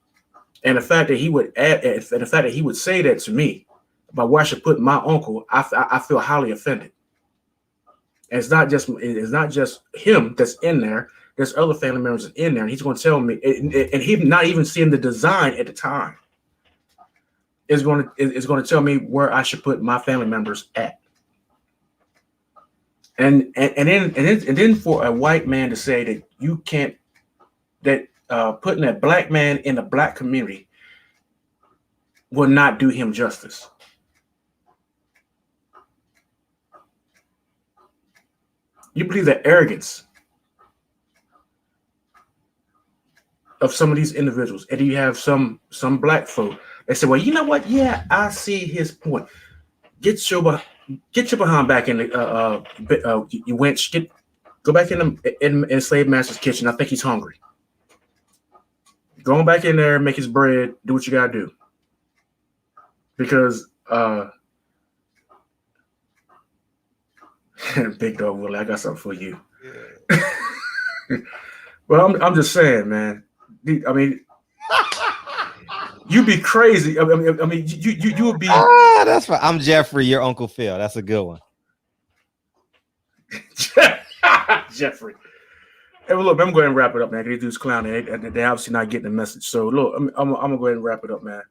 S15: And the fact that he would say that to me about where I should put my uncle, I feel highly offended. And it's not just him that's in there. There's other family members in there, and he's going to tell me, and he's not even seeing the design at the time. Is going to tell me where I should put my family members at. And then for a white man to say that you can't, that putting a black man in the black community will not do him justice. You believe the arrogance of some of these individuals, and you have some black folk that say, "Well, you know what? Yeah, I see his point. Get your behind back in the you wench. Go back in slave master's kitchen. I think he's hungry. Go on back in there, make his bread. Do what you gotta do, because." Big dog Willie, I got something for you. Yeah. Well, I'm just saying, man. I mean, you'd be crazy. I mean, you would be.
S4: That's right. I'm Jeffrey, your Uncle Phil. That's a good one.
S15: Jeffrey. Hey, well, look, I'm going to wrap it up, man. These dudes clowning. They obviously not getting the message. So, look, I'm going to go ahead and wrap it up, man.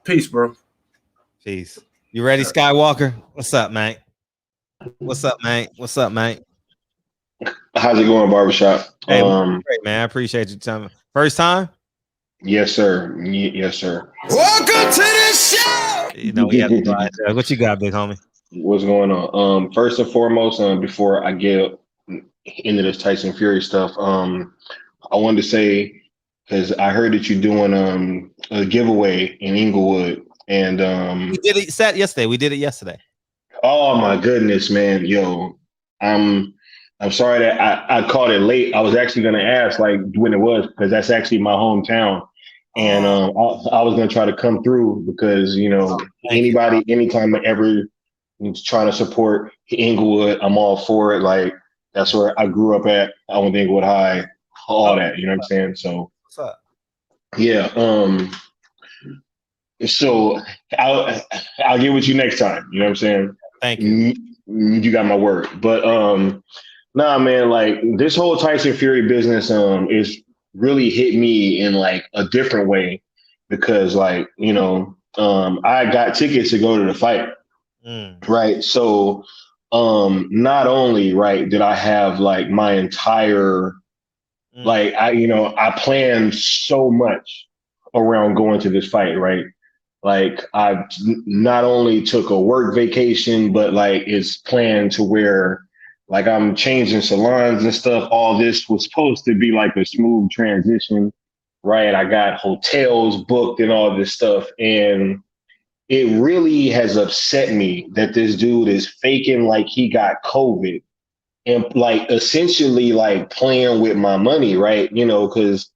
S15: Peace, bro.
S4: Peace. You ready, Skywalker? What's up, man? What's up, man? What's up, man?
S11: How's it going, Barbershop?
S4: Hey, great, man. I appreciate your time. First time?
S11: Yes, sir. Yes, sir.
S12: Welcome to the show.
S4: You know, we have to what you got, big homie?
S11: What's going on? First and foremost, before I get into this Tyson Fury stuff, I wanted to say, because I heard that you're doing a giveaway in Inglewood, and
S4: we did it yesterday. We did it yesterday.
S11: Oh my goodness, man. Yo, I'm sorry that I caught it late. I was actually going to ask like when it was, because that's actually my hometown. And I was going to try to come through because, you know, anytime I ever trying to support Inglewood, I'm all for it. Like, that's where I grew up at. I went to Inglewood High, all that, you know what I'm saying? So,
S4: what's up?
S11: Yeah. So I'll get with you next time. You know what I'm saying?
S4: Thank you.
S11: You got my word. But nah, man, like this whole Tyson Fury business is really hit me in like a different way because like, you know, I got tickets to go to the fight. Right. So not only right did I have like my entire like I planned so much around going to this fight, right? Like I not only took a work vacation, but like it's planned to where like I'm changing salons and stuff. All this was supposed to be like a smooth transition, right? I got hotels booked and all this stuff. And it really has upset me that this dude is faking like he got COVID and like essentially like playing with my money, right? You know, because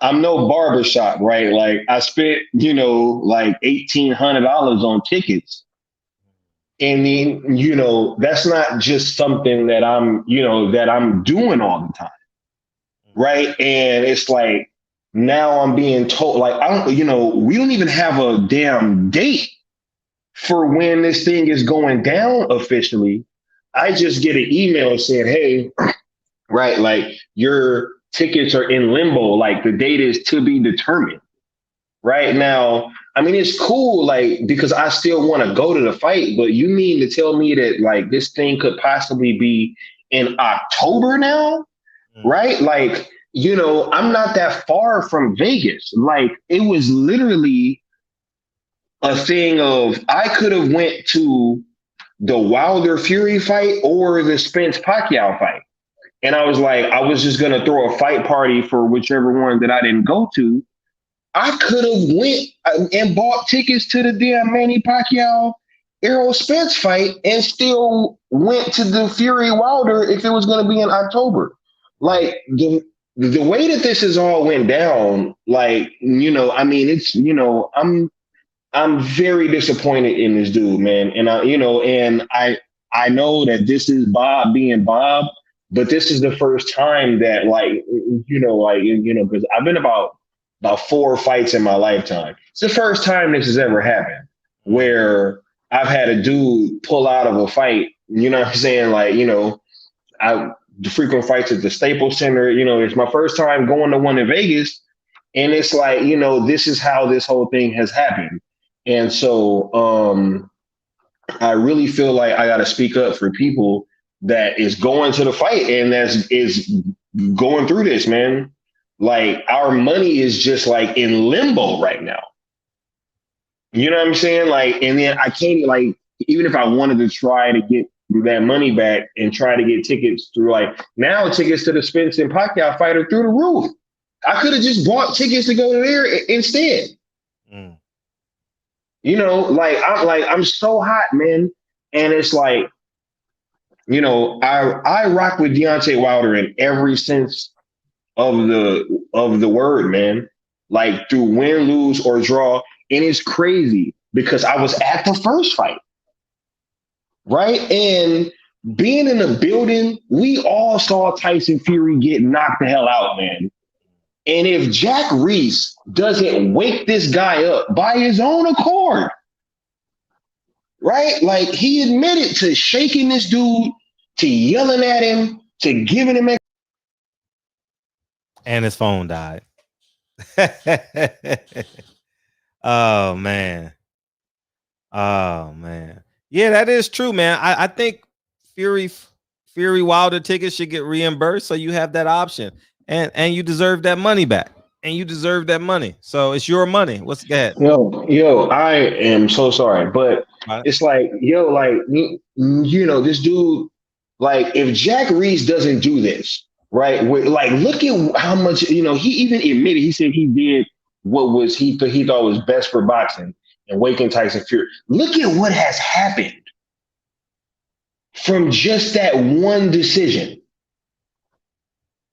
S11: I'm no barbershop, right? Like I spent, you know, like $1,800 on tickets. And then, you know, that's not just something that I'm doing all the time. Right. And it's like, now I'm being told like, we don't even have a damn date for when this thing is going down officially. I just get an email saying, hey, right, like your tickets are in limbo, like the date is to be determined. Right now, I mean, it's cool, like, because I still want to go to the fight, but you mean to tell me that like this thing could possibly be in October now, right? Like, you know, I'm not that far from Vegas. Like, it was literally a thing of I could have went to the Wilder Fury fight or the Spence Pacquiao fight. And I was like, I was just gonna throw a fight party for whichever one that I didn't go to. I could have went and bought tickets to the damn Manny Pacquiao Errol Spence fight and still went to the Fury Wilder if it was gonna be in October. Like the way that this has all went down, like, you know, I mean, it's, you know, I'm very disappointed in this dude, man. And I know that this is Bob being Bob, but this is the first time that, like, because I've been about 4 fights in my lifetime. It's the first time this has ever happened where I've had a dude pull out of a fight. You know what I'm saying? Like, you know, the frequent fights at the Staples Center. You know, it's my first time going to one in Vegas, and it's like, you know, this is how this whole thing has happened. And so I really feel like I got to speak up for people that is going to the fight and is going through this, man. Like, our money is just like in limbo right now. You know what I'm saying? Like, and then I can't, like, even if I wanted to try to get that money back and try to get tickets through, like, now tickets to the Spence and Pacquiao fight are through the roof. I could have just bought tickets to go there instead. You know, like, I'm so hot, man. And it's like, you know, I rock with Deontay Wilder in every sense of the word, man. Like, through win, lose, or draw. And it's crazy because I was at the first fight, right? And being in the building, we all saw Tyson Fury get knocked the hell out, man. And if Jack Reese doesn't wake this guy up by his own accord, right? Like, he admitted to shaking this dude, to yelling at him, to giving him.
S4: And his phone died. Oh, man. Oh, man. Yeah, that is true, man. I think Fury Wilder tickets should get reimbursed, so you have that option. And you deserve that money back. And you deserve that money. So it's your money. What's ahead?
S11: Yo, I am so sorry. But it's like, yo, like, you know, this dude, like, if Jack Reese doesn't do this, right? Like, look at how much, you know, he even admitted, he said he did what was he thought was best for boxing and waking Tyson Fury. Look at what has happened from just that one decision.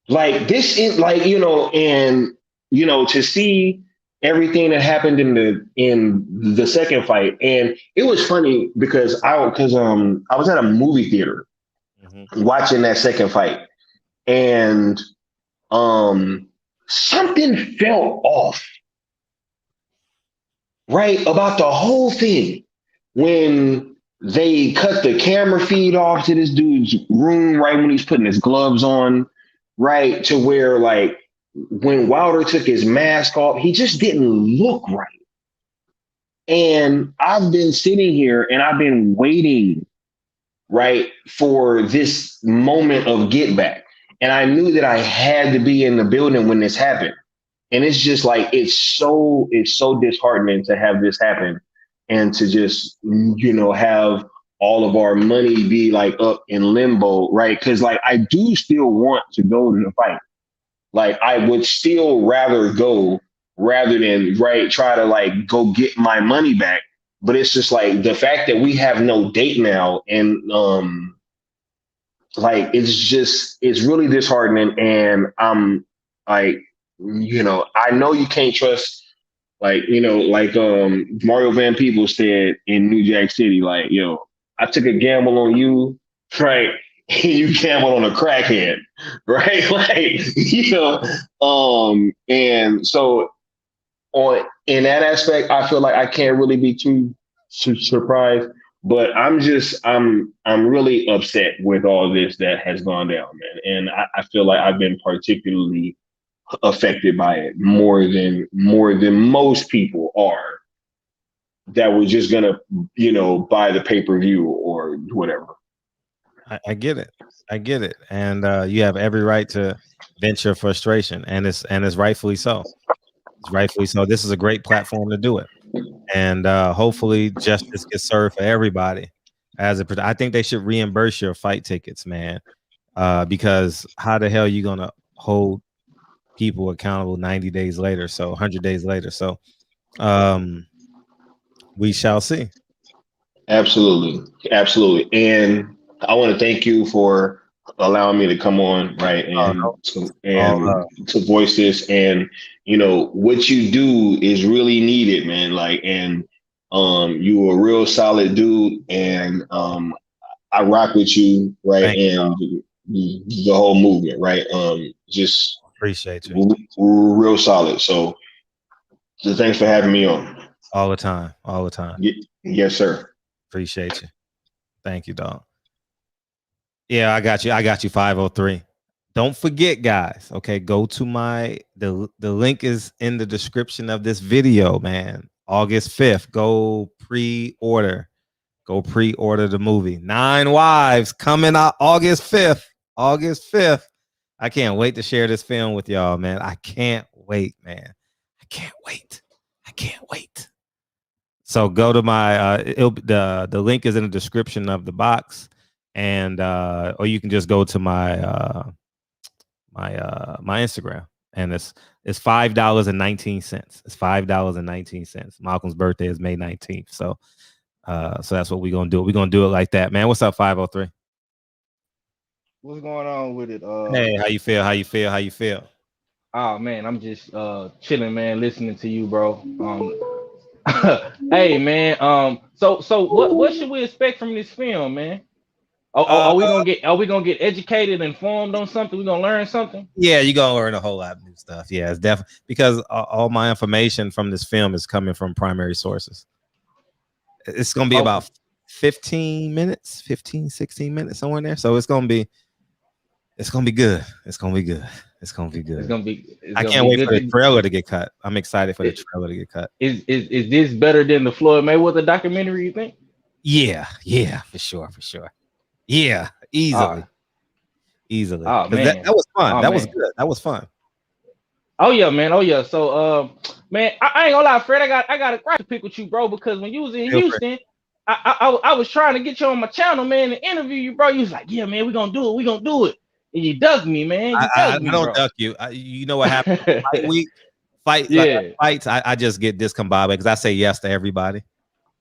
S11: Like, this is like, you know, and, you know, to see everything that happened in the second fight. And it was funny because I was at a movie theater watching that second fight, and something felt off, right, about the whole thing when they cut the camera feed off to this dude's room right when he's putting his gloves on, right, to where, like, when Wilder took his mask off, he just didn't look right. And I've been sitting here and I've been waiting, right, for this moment of get back. And I knew that I had to be in the building when this happened. And it's just like, it's so disheartening to have this happen and to just, you know, have all of our money be like up in limbo, right? Because, like, I do still want to go to the fight. Like, I would still rather go rather than, right, try to, like, go get my money back. But it's just like the fact that we have no date now, and like, it's really disheartening. And I'm like, you know, I know you can't trust, like, you know, like Mario Van Peebles said in New Jack City, like, yo, I took a gamble on you, right? You gamble on a crackhead, right? Like, you know, and so in that aspect, I feel like I can't really be too surprised. But I'm really upset with all this that has gone down, man. And I feel like I've been particularly affected by it more than most people are that were just gonna, you know, buy the pay-per-view or whatever.
S4: I get it. And you have every right to vent your frustration, and it's rightfully so. It's rightfully so. This is a great platform to do it. and hopefully justice gets served for everybody. I think they should reimburse your fight tickets, man, because how the hell are you gonna hold people accountable 90 days later, so 100 days later? So we shall see.
S11: Absolutely. And I want to thank you for allowing me to come on, right, to voice this. And what you do is really needed, man. Like, and you a real solid dude, and I rock with you, right, and the whole movement, right. Just
S4: appreciate you.
S11: Real solid. So thanks for having me on.
S4: All the time.
S11: Yes, sir.
S4: Appreciate you. Thank you, dog. Yeah, I got you 503. Don't forget, guys. Okay, go to the link is in the description of this video, man. August 5th. Go pre-order the movie. 9 Wives coming out August 5th. I can't wait to share this film with y'all, man. I can't wait, man. I can't wait. So go to my the link is in the description of the box, and or you can just go to my my Instagram, and it's $5.19. It's $5.19. Malcolm's birthday is May 19th. So that's what we're gonna do. We're gonna do it like that, man. What's up, 503?
S16: What's going on with it?
S4: Hey, how you feel?
S16: Oh man, I'm just chilling, man, listening to you, bro. Hey man, so what should we expect from this film, man? Are we gonna get educated, informed on something? We gonna learn something?
S4: Yeah, you're gonna learn a whole lot of new stuff. Yeah, it's definitely because all my information from this film is coming from primary sources. It's gonna be about 16 minutes, somewhere in there. So it's gonna be good. I can't wait for the trailer to get cut. I'm excited for the trailer to get cut.
S16: Is this better than the Floyd Mayweather documentary, you think?
S4: Yeah, for sure. Yeah, easily.
S16: Oh man,
S4: that was fun. That was good. That was fun.
S16: Oh yeah, man. Oh yeah. So man, I ain't gonna lie, Fred. I got a right to pick with you, bro, because when you was in Houston, I was trying to get you on my channel, man, to interview you, bro. You was like, yeah, man, we're gonna do it. And you dug me, man.
S4: I don't duck you. You know what happened? Fights. I just get discombobulated because I say yes to everybody.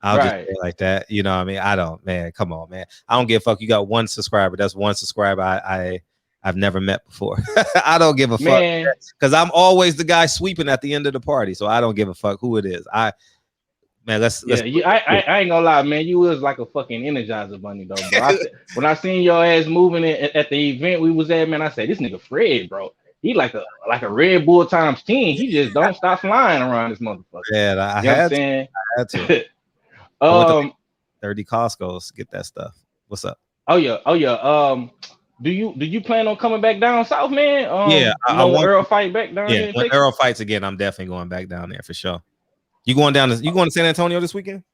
S4: I'll just say like that. You know what I mean? I don't, man. Come on, man. I don't give a fuck. You got one subscriber. That's one subscriber I've never met before. I don't give a fuck because I'm always the guy sweeping at the end of the party. So I don't give a fuck who it is. I
S16: ain't gonna lie, man. You was like a fucking Energizer bunny, though, bro. When I seen your ass moving at the event we was at, man, I said, this nigga Fred, bro. He like a Red Bull times 10. He just don't stop flying around this motherfucker.
S4: Yeah, I had to. 30 Costco's get that stuff. What's up?
S16: Oh yeah. Do you plan on coming back down south, man?
S4: Yeah,
S16: I want Earl fight back down there.
S4: When Earl fights again, I'm definitely going back down there for sure. You going to San Antonio this weekend?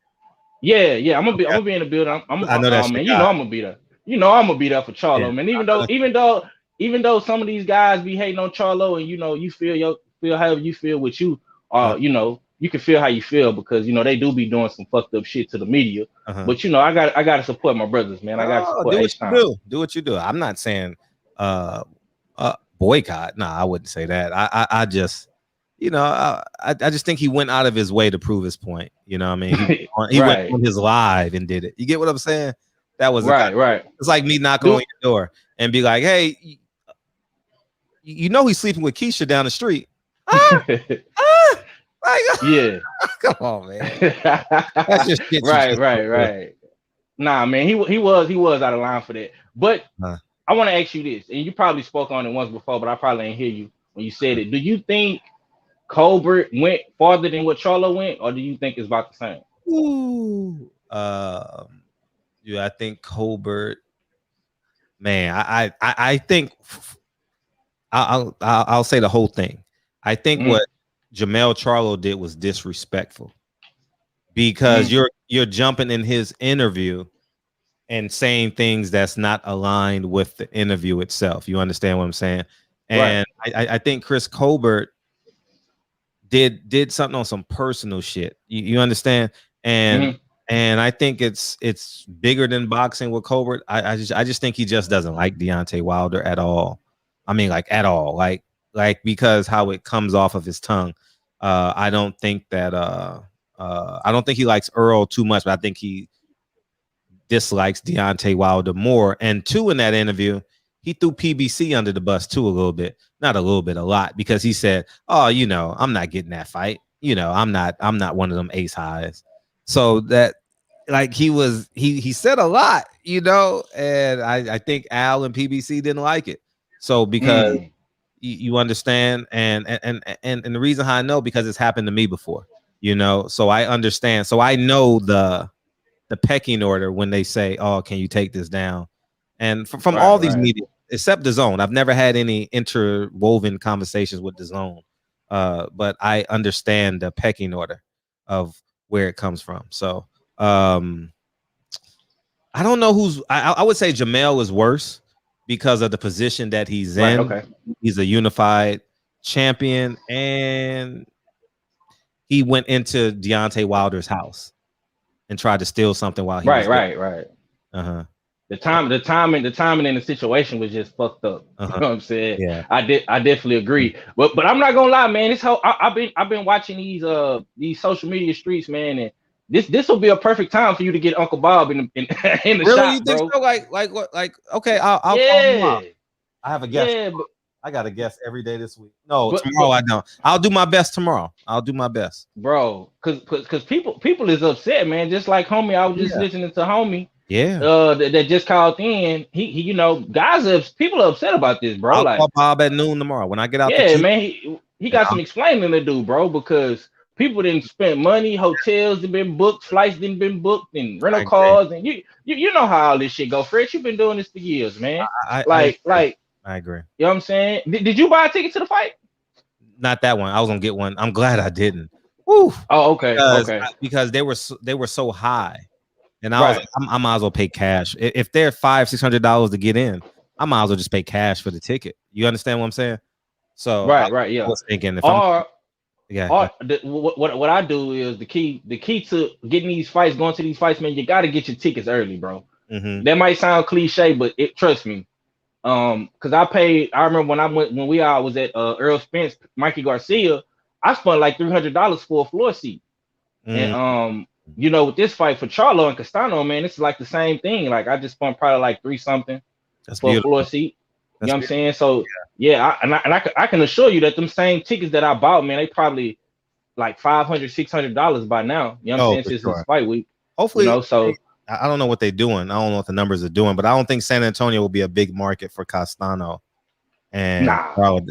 S16: Yeah. I'm gonna be in the building. I know that, man. You know I'm gonna be there. You know I'm gonna be there for Charlo, man. Even though some of these guys be hating on Charlo, and you feel however you feel with you, you can feel how you feel because they do be doing some fucked up shit to the media. But I gotta support my brothers, man. I gotta support.
S4: Do what you do. I'm not saying boycott. No, I wouldn't say that. I just I just think he went out of his way to prove his point. You know what I mean? He went on his live and did it. You get what I'm saying? That was
S16: right.
S4: It's like me knocking on your door and be like, hey, he's sleeping with Keisha down the street.
S16: Yeah.
S4: Come on, man. That's just shit.
S16: Right. Nah, man, he was out of line for that. But I want to ask you this, and you probably spoke on it once before, but I probably didn't hear you when you said it. Do you think Colbert went farther than what Charlo went, or do you think it's about the same?
S4: Ooh. I think Colbert. Man, I think I'll say the whole thing. I think what Jamel Charlo did was disrespectful because you're jumping in his interview and saying things that's not aligned with the interview itself. You understand what I'm saying? And I think Chris Colbert did something on some personal shit. You understand? And I think it's bigger than boxing with Colbert. I just think he just doesn't like Deontay Wilder at all. I mean, like at all. Like because how it comes off of his tongue. I don't think that I don't think he likes Earl too much, but I think he dislikes Deontay Wilder more. And two, in that interview, he threw PBC under the bus too a little bit. Not a little bit, a lot, because he said, "Oh, you know, I'm not getting that fight. You know, I'm not one of them ace highs." So that, like, he said a lot, you know, and I think Al and PBC didn't like it. So because you understand, and the reason how I know, because it's happened to me before, you know, so I understand. So I know the pecking order when they say, "Oh, can you take this down?" And from all these media, except DAZN, I've never had any interwoven conversations with DAZN, but I understand the pecking order of where it comes from. So I don't know who's. I would say Jamel is worse because of the position that he's in.
S16: Okay.
S4: He's a unified champion, and he went into Deontay Wilder's house and tried to steal something while he was there.
S16: Right.
S4: Uh-huh.
S16: The timing in the situation was just fucked up. You know what I'm saying?
S4: Yeah.
S16: I definitely agree. But I'm not gonna lie, man. This whole I've been watching these social media streets, man, and this will be a perfect time for you to get Uncle Bob in the
S4: Really?
S16: shop,
S4: You think
S16: bro.
S4: so? Like what? Like, okay, I'll call him up. I have a guest.
S16: Yeah, but
S4: I got a guest every day this week. No, tomorrow I don't. I'll do my best tomorrow. I'll do my best,
S16: bro. Cause people is upset, man. Just like homie, I was just listening to homie.
S4: Yeah.
S16: That just called in. He you know, people are upset about this, bro.
S4: I'll
S16: like
S4: call Bob at noon tomorrow when I get out.
S16: Yeah, man. He got some explaining to do, bro, because people didn't spend money, hotels have been booked, flights didn't been booked, and rental cars, and you know how all this shit go. Fred, you've been doing this for years, man.
S4: I agree.
S16: You know what I'm saying? Did you buy a ticket to the fight?
S4: Not that one. I was gonna get one. I'm glad I didn't. Woo.
S16: Oh, okay.
S4: Because they were so high, and I was like, I might as well pay cash. If they're $500-$600 to get in, I might as well just pay cash for the ticket. You understand what I'm saying? So
S16: right, yeah.
S4: I was thinking
S16: what I do is the key to getting these fights, going to these fights, man. You got to get your tickets early, bro. That might sound cliche, but trust me. Because I remember when we all was at Earl Spence, Mikey Garcia, I spent like $300 for a floor seat. And you know, with this fight for Charlo and Castano, man, it's like the same thing. Like I just spent probably like $3 something for a floor seat. You know what I'm saying? So I can assure you that them same tickets that I bought, man, they probably like $500-$600 by now. You know what I'm saying? Since it's fight week.
S4: Hopefully,
S16: you know, so
S4: I don't know what they're doing. I don't know what the numbers are doing, but I don't think San Antonio will be a big market for Castano. And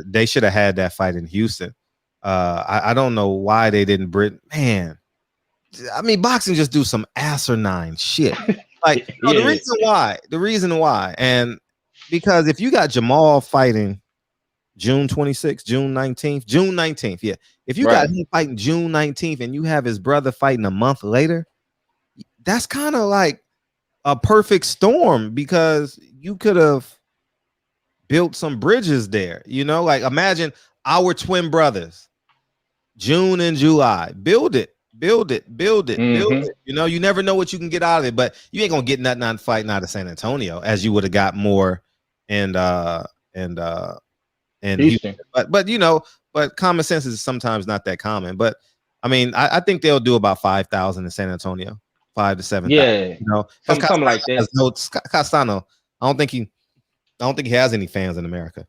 S4: they should have had that fight in Houston. I don't know why they didn't man. I mean, boxing just do some asinine shit. Like the reason why, and because if you got Jamal fighting June 26th, June 19th, yeah. If you got him fighting June 19th and you have his brother fighting a month later, that's kind of like a perfect storm, because you could have built some bridges there. You know, like imagine our twin brothers, June and July. Build it. You know, you never know what you can get out of it, but you ain't gonna get nothing on fighting out of San Antonio as you would have got more and Houston. But you know, but common sense is sometimes not that common. But I mean, I think they'll do about 5,000 in San Antonio, 5,000 to 7,000.
S16: Yeah,
S4: you know,
S16: something like that.
S4: No, Castano, I don't think he has any fans in America.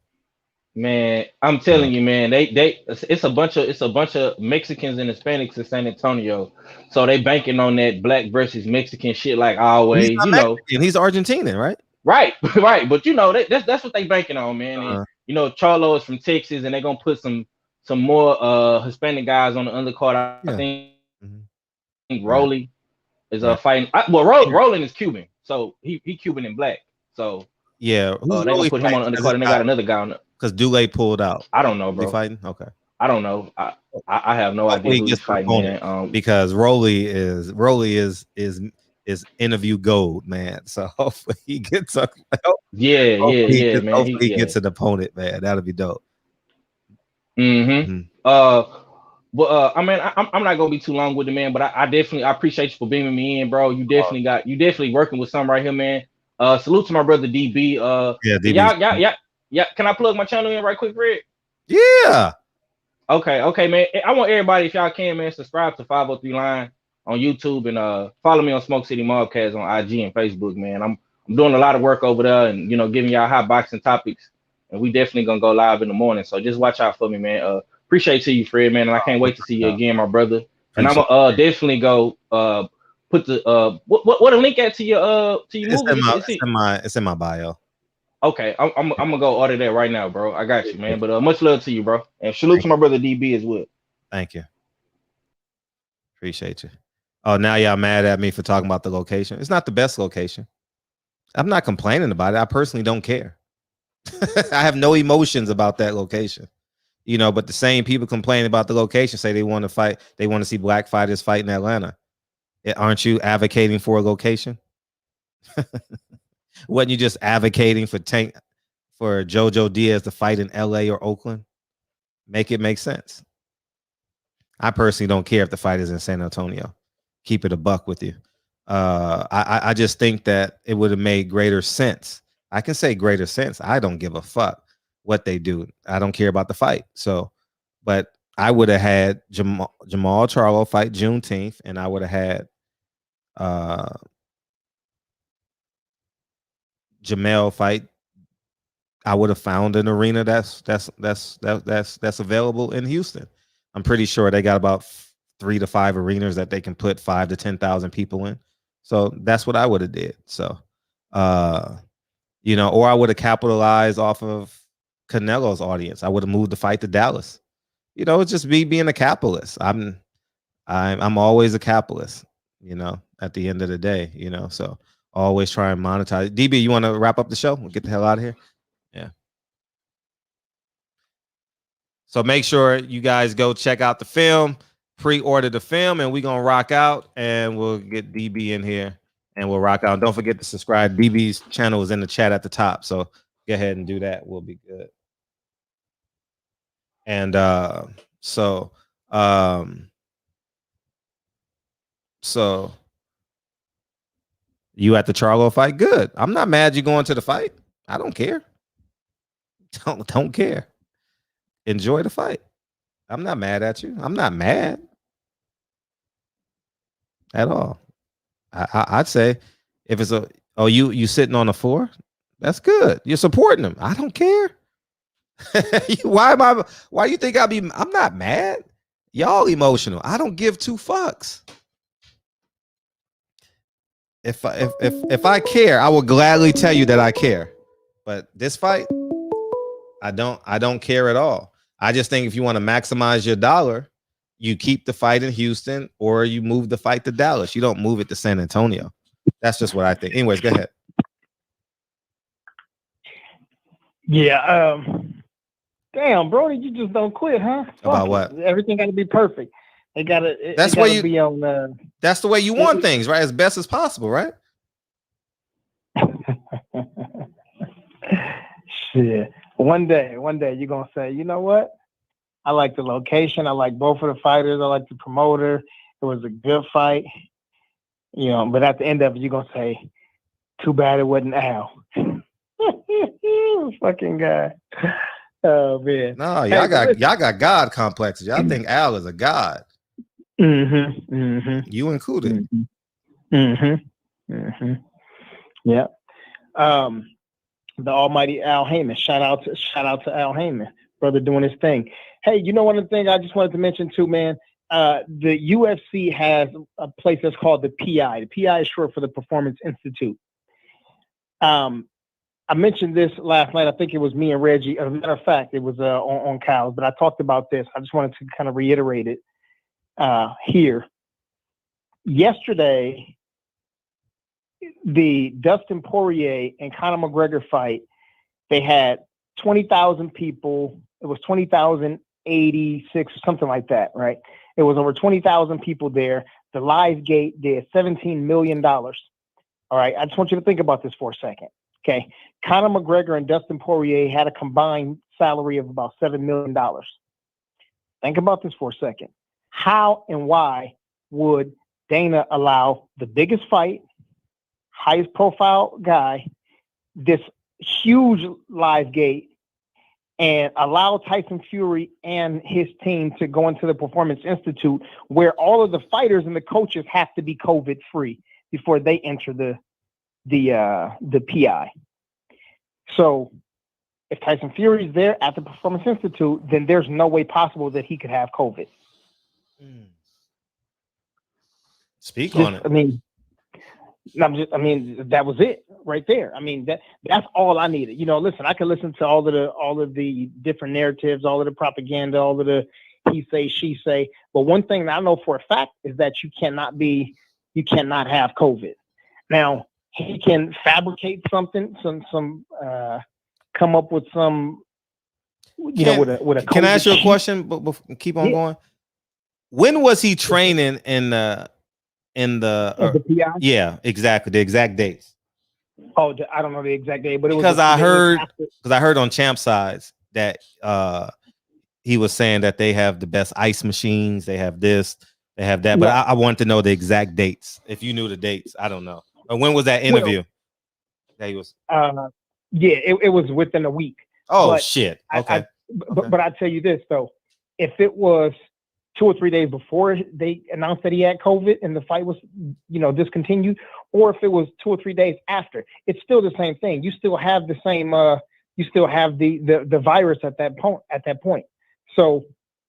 S16: Man, I'm telling you, man, it's a bunch of Mexicans and Hispanics in San Antonio, so they banking on that black versus Mexican shit like always. You know,
S4: he's Argentinian, right?
S16: Right. But you know, that's what they banking on, man. And, you know, Charlo is from Texas, and they're gonna put some more Hispanic guys on the undercard. I think Rolly is fighting. Roland is Cuban, so he Cuban and black. So
S4: yeah,
S16: they're gonna put him on the undercard, and they got another guy on the.
S4: Because Dule pulled out.
S16: I don't know, bro.
S4: He fighting? Okay.
S16: I don't know. I have no idea who he's fighting, man.
S4: Because Rolly is interview gold, man. So hopefully he gets a
S16: man.
S4: Hopefully he gets an opponent, man. That'll be dope.
S16: But But I mean, I'm not gonna be too long with the man, but I definitely appreciate you for beaming me in, bro. You definitely working with something right here, man. Salute to my brother DB.
S4: Yeah,
S16: Can y'all, can I plug my channel in right quick, Fred?
S4: Yeah.
S16: Okay, man. I want everybody, if y'all can, man, subscribe to 503 Line on YouTube and follow me on Smoke City Mobcast on IG and Facebook, man. I'm doing a lot of work over there and giving y'all hot boxing topics, and we definitely gonna go live in the morning. So just watch out for me, man. Appreciate you, Fred, man, and I can't wait to see you again, my brother. And I'm gonna definitely go put the what a link at to your movie.
S4: It's in my bio.
S16: Okay, I'm gonna go order that right now, bro. I got you, man. But much love to you, bro, and salute to my brother DB as well.
S4: Thank you. Appreciate you. Oh, now y'all mad at me for talking about the location. It's not the best location. I'm not complaining about it. I personally don't care. I have no emotions about that location. But the same people complaining about the location say they want to fight. They want to see black fighters fight in Atlanta. Aren't you advocating for a location? Wasn't you just advocating for Jojo Diaz to fight in LA or Oakland? Make it make sense. I personally don't care if the fight is in San Antonio. Keep it a buck with you. I just think that it would have made greater sense. I can say greater sense. I don't give a fuck what they do. I don't care about the fight. So, but I would have had Jamal Charlo fight Juneteenth, and I would have had Jamel fight. I would have found an arena that's available in Houston. I'm pretty sure they got about 3 to 5 arenas that they can put 5 to 10,000 people in. So that's what I would have did. So, or I would have capitalized off of Canelo's audience. I would have moved the fight to Dallas. It's just me being a capitalist. I'm always a capitalist. At the end of the day. So always try and monetize. DB, you want to wrap up the show? We'll get the hell out of here. Yeah. So make sure you guys go check out the film, pre-order the film, and we're going to rock out, and we'll get DB in here, and we'll rock out. Don't forget to subscribe. DB's channel is in the chat at the top, so go ahead and do that. We'll be good. And so you at the Charlo fight? Good. I'm not mad you going to the fight. I don't care. Don't care. Enjoy the fight. I'm not mad at you. I'm not mad at all. I'd say if it's you sitting on the floor, that's good. You're supporting him. I don't care. Why you think I'm not mad? Y'all emotional. I don't give 2 fucks. If I care, I will gladly tell you that I care. But this fight, I don't care at all. I just think if you want to maximize your dollar, you keep the fight in Houston or you move the fight to Dallas. You don't move it to San Antonio. That's just what I think. Anyways, go ahead.
S10: Yeah. Damn, Brody, you just don't quit, huh?
S4: About what?
S10: Everything got to be perfect. It gotta be on.
S4: That's the way you want things, right? As best as possible, right?
S10: Shit. One day you're gonna say, you know what? I like the location. I like both of the fighters. I like the promoter. It was a good fight. But at the end of it, you're gonna say, too bad it wasn't Al. Fucking guy. Oh man.
S4: No, y'all got God complexes. Y'all think Al is a god. You included.
S10: Yeah. The almighty Al Heyman. Shout out to Al Heyman, brother, doing his thing. Hey, one of the things I just wanted to mention too, man. The UFC has a place that's called the PI. The PI is short for the Performance Institute. I mentioned this last night. I think it was me and Reggie. As a matter of fact, it was on Kyle's, but I talked about this. I just wanted to kind of reiterate it here. Yesterday, the Dustin Poirier and Conor McGregor fight, they had 20,000 people. It was 20,086 or something like that, right? It was over 20,000 people there. The live gate did $17 million. All right, I just want you to think about this for a second. Okay, Conor McGregor and Dustin Poirier had a combined salary of about $7 million. Think about this for a second. how and why would Dana allow the biggest fight, highest profile guy, this huge live gate, and allow Tyson Fury and his team to go into the Performance Institute, where all of the fighters and the coaches have to be COVID free before they enter the PI. So if Tyson Fury is there at the Performance Institute, then there's no way possible that he could have COVID.
S4: Speak on it.
S10: I mean, that was it right there. I mean, that's all I needed. You know, listen, I could listen to all of the different narratives, all of the propaganda, all of the he say, she say. But one thing that I know for a fact is that you cannot have COVID. Now, he can fabricate something, come up with some, with a.
S4: Can I ask you a question? But keep on going. When was he training in the
S10: PI?
S4: Yeah, exactly. The exact dates.
S10: Oh, I don't know the exact date, but it was
S4: because I heard on Champ Sides that he was saying that they have the best ice machines, they have this, they have that. But I want to know the exact dates. If you knew the dates, I don't know. When was that interview? That he was.
S10: It was within a week.
S4: Oh,
S10: but
S4: shit. Okay.
S10: But I tell you this though, if it was 2 or 3 days before they announced that he had COVID and the fight was, discontinued, or if it was 2 or 3 days after, it's still the same thing. You still have the same, you still have the virus at that point. So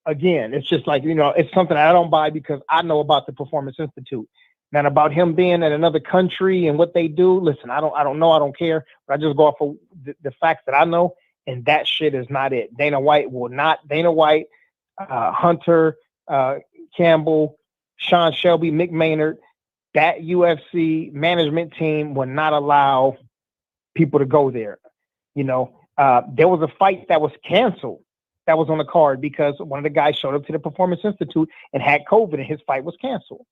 S10: again, it's just like, it's something I don't buy because I know about the Performance Institute. Now about him being in another country and what they do, listen, I don't know, I don't care, but I just go off of the facts that I know, and that shit is not it. Dana White, Hunter, Campbell, Sean Shelby, Mick Maynard, that UFC management team would not allow people to go there. There was a fight that was canceled that was on the card because one of the guys showed up to the Performance Institute and had COVID and his fight was canceled.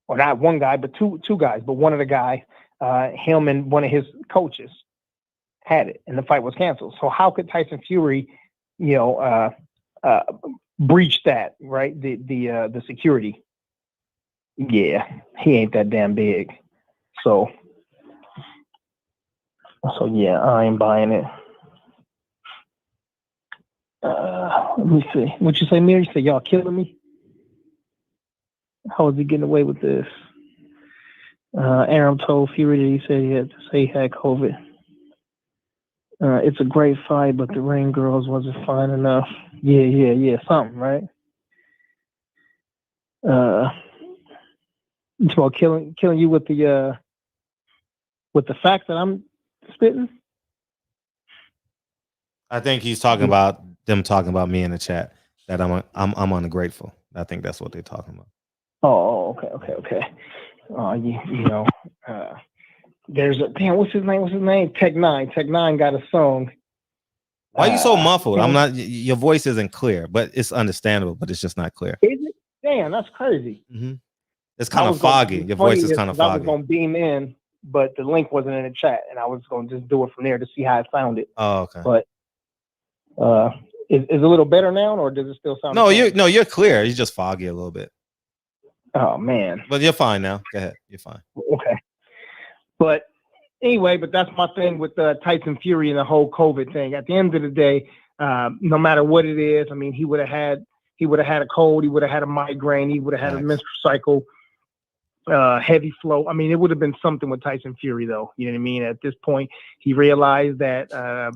S10: Or not one guy, but two guys. But one of the guys, him and one of his coaches had it and the fight was canceled. So how could Tyson Fury, breach that, right? The security. Yeah, he ain't that damn big. So yeah, I ain't buying it. Let me see. What you say, Mary? You say y'all killing me? How is he getting away with this? Aram told Fury that he said he had to say he had COVID. It's a great fight, but the ring girls wasn't fine enough. Yeah, something, right? It's about killing you with the fact that I'm spitting.
S4: I think he's talking about them talking about me in the chat that I'm ungrateful. I think that's what they're talking about.
S10: Oh, okay. There's a damn. What's his name? Tech Nine got a song.
S4: Why are you so muffled? I'm not. Your voice isn't clear, but it's understandable. But it's just not clear.
S10: Is it? Damn, that's crazy.
S4: Mm-hmm. It's kind of foggy. Your voice is kind of foggy.
S10: I was gonna beam in, but the link wasn't in the chat, and I was gonna just do it from there to see how it sounded.
S4: Oh, okay.
S10: But is it a little better now, or does it still sound?
S4: You're clear. You're just foggy a little bit.
S10: Oh man.
S4: But you're fine now. Go ahead. You're fine.
S10: Okay. But anyway, that's my thing with Tyson Fury and the whole COVID thing. At the end of the day, no matter what it is, I mean, he would have had a cold, he would have had a migraine, he would have had a menstrual cycle, heavy flow. I mean, it would have been something with Tyson Fury, though. You know what I mean? At this point, he realized that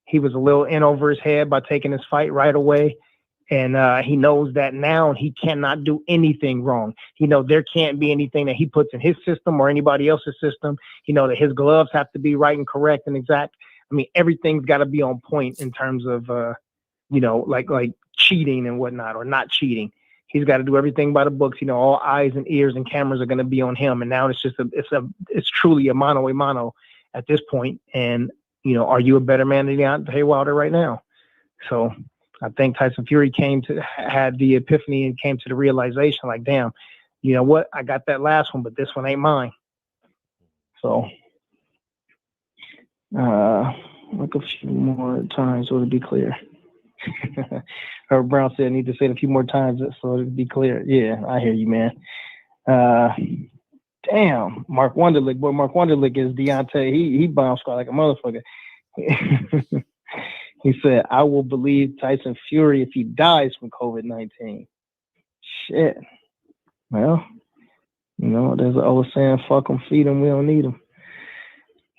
S10: he was a little in over his head by taking his fight right away. And he knows that now he cannot do anything wrong. He knows there can't be anything that he puts in his system or anybody else's system. He knows that his gloves have to be right and correct and exact. I mean, everything's got to be on point in terms of, like cheating and whatnot, or not cheating. He's got to do everything by the books. All eyes and ears and cameras are going to be on him. And now it's just it's truly a mano a mano at this point. And are you a better man than Deontay Wilder right now? So I think Tyson Fury had the epiphany and came to the realization, like, damn, you know what? I got that last one, but this one ain't mine. So, look a few more times so to be clear. Herb Brown said, I need to say it a few more times so to be clear. Yeah, I hear you, man. Damn, Mark Wonderlick. Boy, Mark Wonderlick is Deontay. He bomb squad like a motherfucker. He said, I will believe Tyson Fury if he dies from COVID-19. Shit. Well, you know, there's an old saying, fuck them, feed them, we don't need them.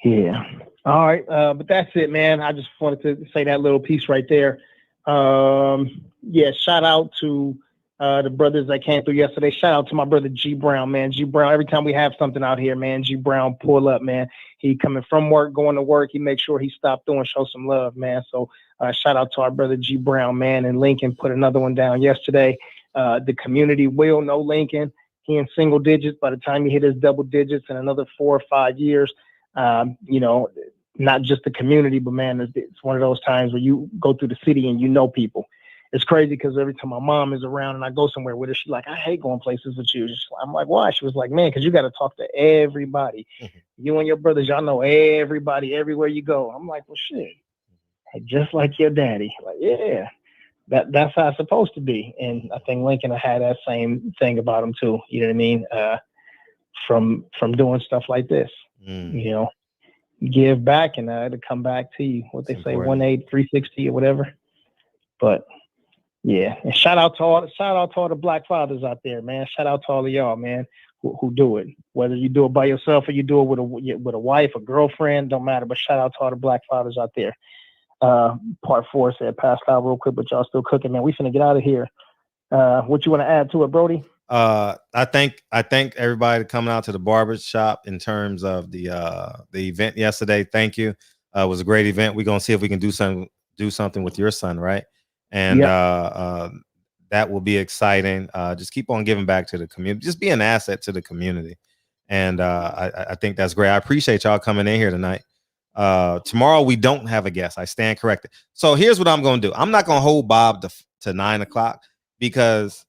S10: Yeah. All right. But that's it, man. I just wanted to say that little piece right there. Yeah, shout out to the brothers that came through yesterday. Shout out to my brother G Brown, man. G Brown, every time we have something out here, man, G Brown pull up, man. He coming from work, going to work. He makes sure he stop through and show some love, man. So shout out to our brother G Brown, man. And Lincoln put another one down yesterday. The community will know Lincoln. He in single digits. By the time he hit his double digits in another 4 or 5 years, you know, not just the community, but man, it's one of those times where you go through the city and you know people. It's crazy because every time my mom is around and I go somewhere with her, she's like, I hate going places with you. I'm like, why? She was like, man, because you got to talk to everybody. You and your brothers, y'all know everybody everywhere you go. I'm like, well, shit, just like your daddy. Like, yeah, that's how it's supposed to be. And I think Lincoln had that same thing about him too. You know what I mean? From doing stuff like this, you know, give back and to come back to you. What they say, 180, 360 or whatever. But yeah, and shout out to all the Black fathers out there, man. Shout out to all of y'all, man, who do it. Whether you do it by yourself or you do it with a wife, a girlfriend, don't matter. But shout out to all the Black fathers out there. Part 4 said, passed out real quick, but y'all still cooking, man. We finna get out of here. What you want to add to it, Brody?
S4: I thank everybody coming out to the barber shop in terms of the event yesterday. Thank you. It was a great event. We're gonna see if we can do something with your son, right? And that will be exciting. Just keep on giving back to the community. Just be an asset to the community. And I think that's great. I appreciate y'all coming in here tonight. Tomorrow we don't have a guest. I stand corrected. So here's what I'm going to do. I'm not going to hold Bob to 9 o'clock because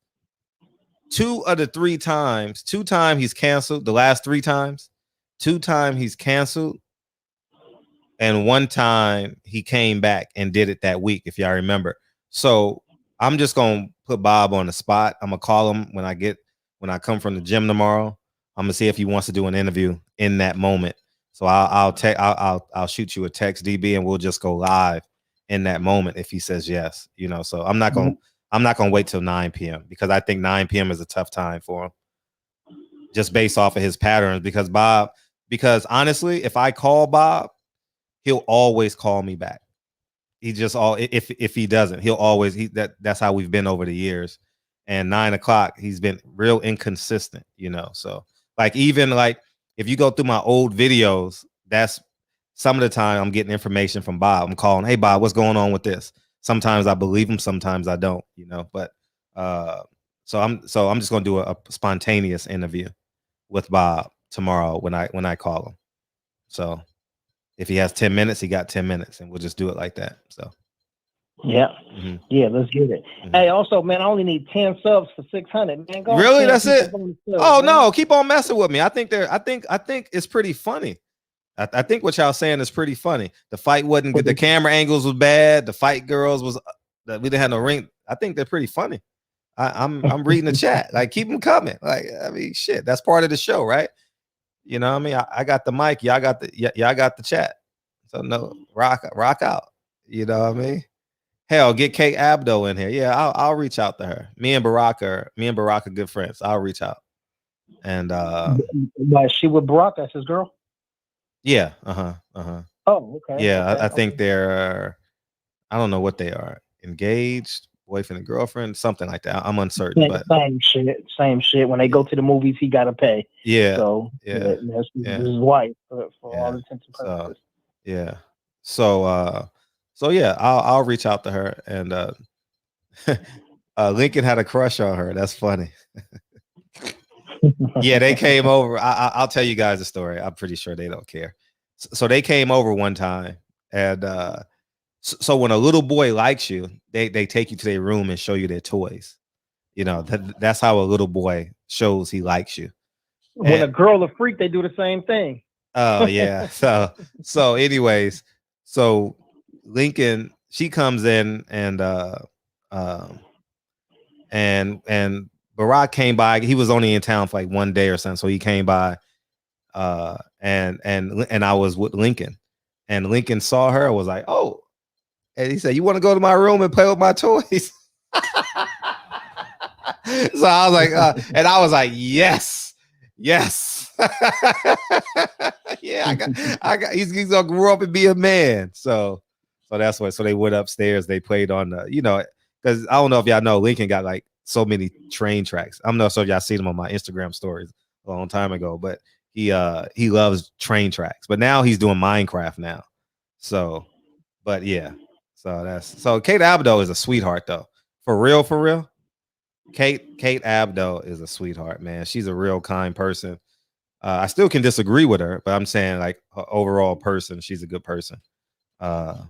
S4: 2 times he's canceled. The last 3 times, 2 times he's canceled. And 1 time he came back and did it that week, if y'all remember. So I'm just going to put Bob on the spot. I'm going to call him when I come from the gym tomorrow. I'm going to see if he wants to do an interview in that moment. So I'll shoot you a text, DB, and we'll just go live in that moment if he says yes. You know, so I'm not going to wait till 9 p.m. because I think 9 p.m. is a tough time for him, just based off of his patterns. Because honestly, if I call Bob, he'll always call me back. He just if he doesn't, he'll always that's how we've been over the years. And 9 o'clock, he's been real inconsistent, you know. So even if you go through my old videos, that's some of the time I'm getting information from Bob. I'm calling, hey Bob, what's going on with this? Sometimes I believe him, sometimes I don't, you know. But so I'm just gonna do a spontaneous interview with Bob tomorrow when I call him. So if he has 10 minutes, he got 10 minutes, and we'll just do it like that. So
S10: yeah. Yeah, let's get it. Hey, also, man, I only need 10 subs for 600, man. Go
S4: really? That's it?
S10: Oh,
S4: no, keep on messing with me. I think it's pretty funny. I think what y'all saying is pretty funny. The fight wasn't good. The camera angles was bad. The fight girls we didn't have no ring. I think they're pretty funny. I'm reading the chat. Like, keep them coming. Like, I mean, shit, that's part of the show, right? You know what I mean? I got the mic. Y'all got the chat. So no, rock out. You know what I mean? Hell, get Kate Abdo in here. Yeah, I'll reach out to her. Me and Barack are good friends. I'll reach out. And
S10: but she with Barack, that's his girl?
S4: Yeah.
S10: Oh, okay.
S4: Yeah,
S10: okay,
S4: I think they're I don't know what they are. Engaged, boyfriend and girlfriend, something like that. I'm uncertain.
S10: Same shit. When they go to the movies, he gotta pay.
S4: Yeah.
S10: So that's his wife for all intents and purposes.
S4: Yeah. So yeah, I'll reach out to her. And Lincoln had a crush on her. That's funny. Yeah, they came over. I'll tell you guys the story. I'm pretty sure they don't care. So they came over one time, and so when a little boy likes you, they take you to their room and show you their toys. You know, that's how a little boy shows he likes you.
S10: When a girl a freak, they do the same thing.
S4: Oh yeah. So anyways, so Lincoln she comes in and Barack came by. He was only in town for like one day or something, so he came by. And I was with Lincoln, and Lincoln saw her, was like, oh, and he said, you want to go to my room and play with my toys? So I was like, and I was like, yes. Yeah, I got he's gonna grow up and be a man. So that's what. So they went upstairs. They played on the, because I don't know if y'all know, Lincoln got like so many train tracks. I'm not sure if y'all seen him on my Instagram stories a long time ago, but he loves train tracks. But now he's doing Minecraft now. So, but yeah. So Kate Abdo is a sweetheart though. For real. Kate Abdo is a sweetheart, man. She's a real kind person. I still can disagree with her, but I'm saying like her overall person, she's a good person. Yeah.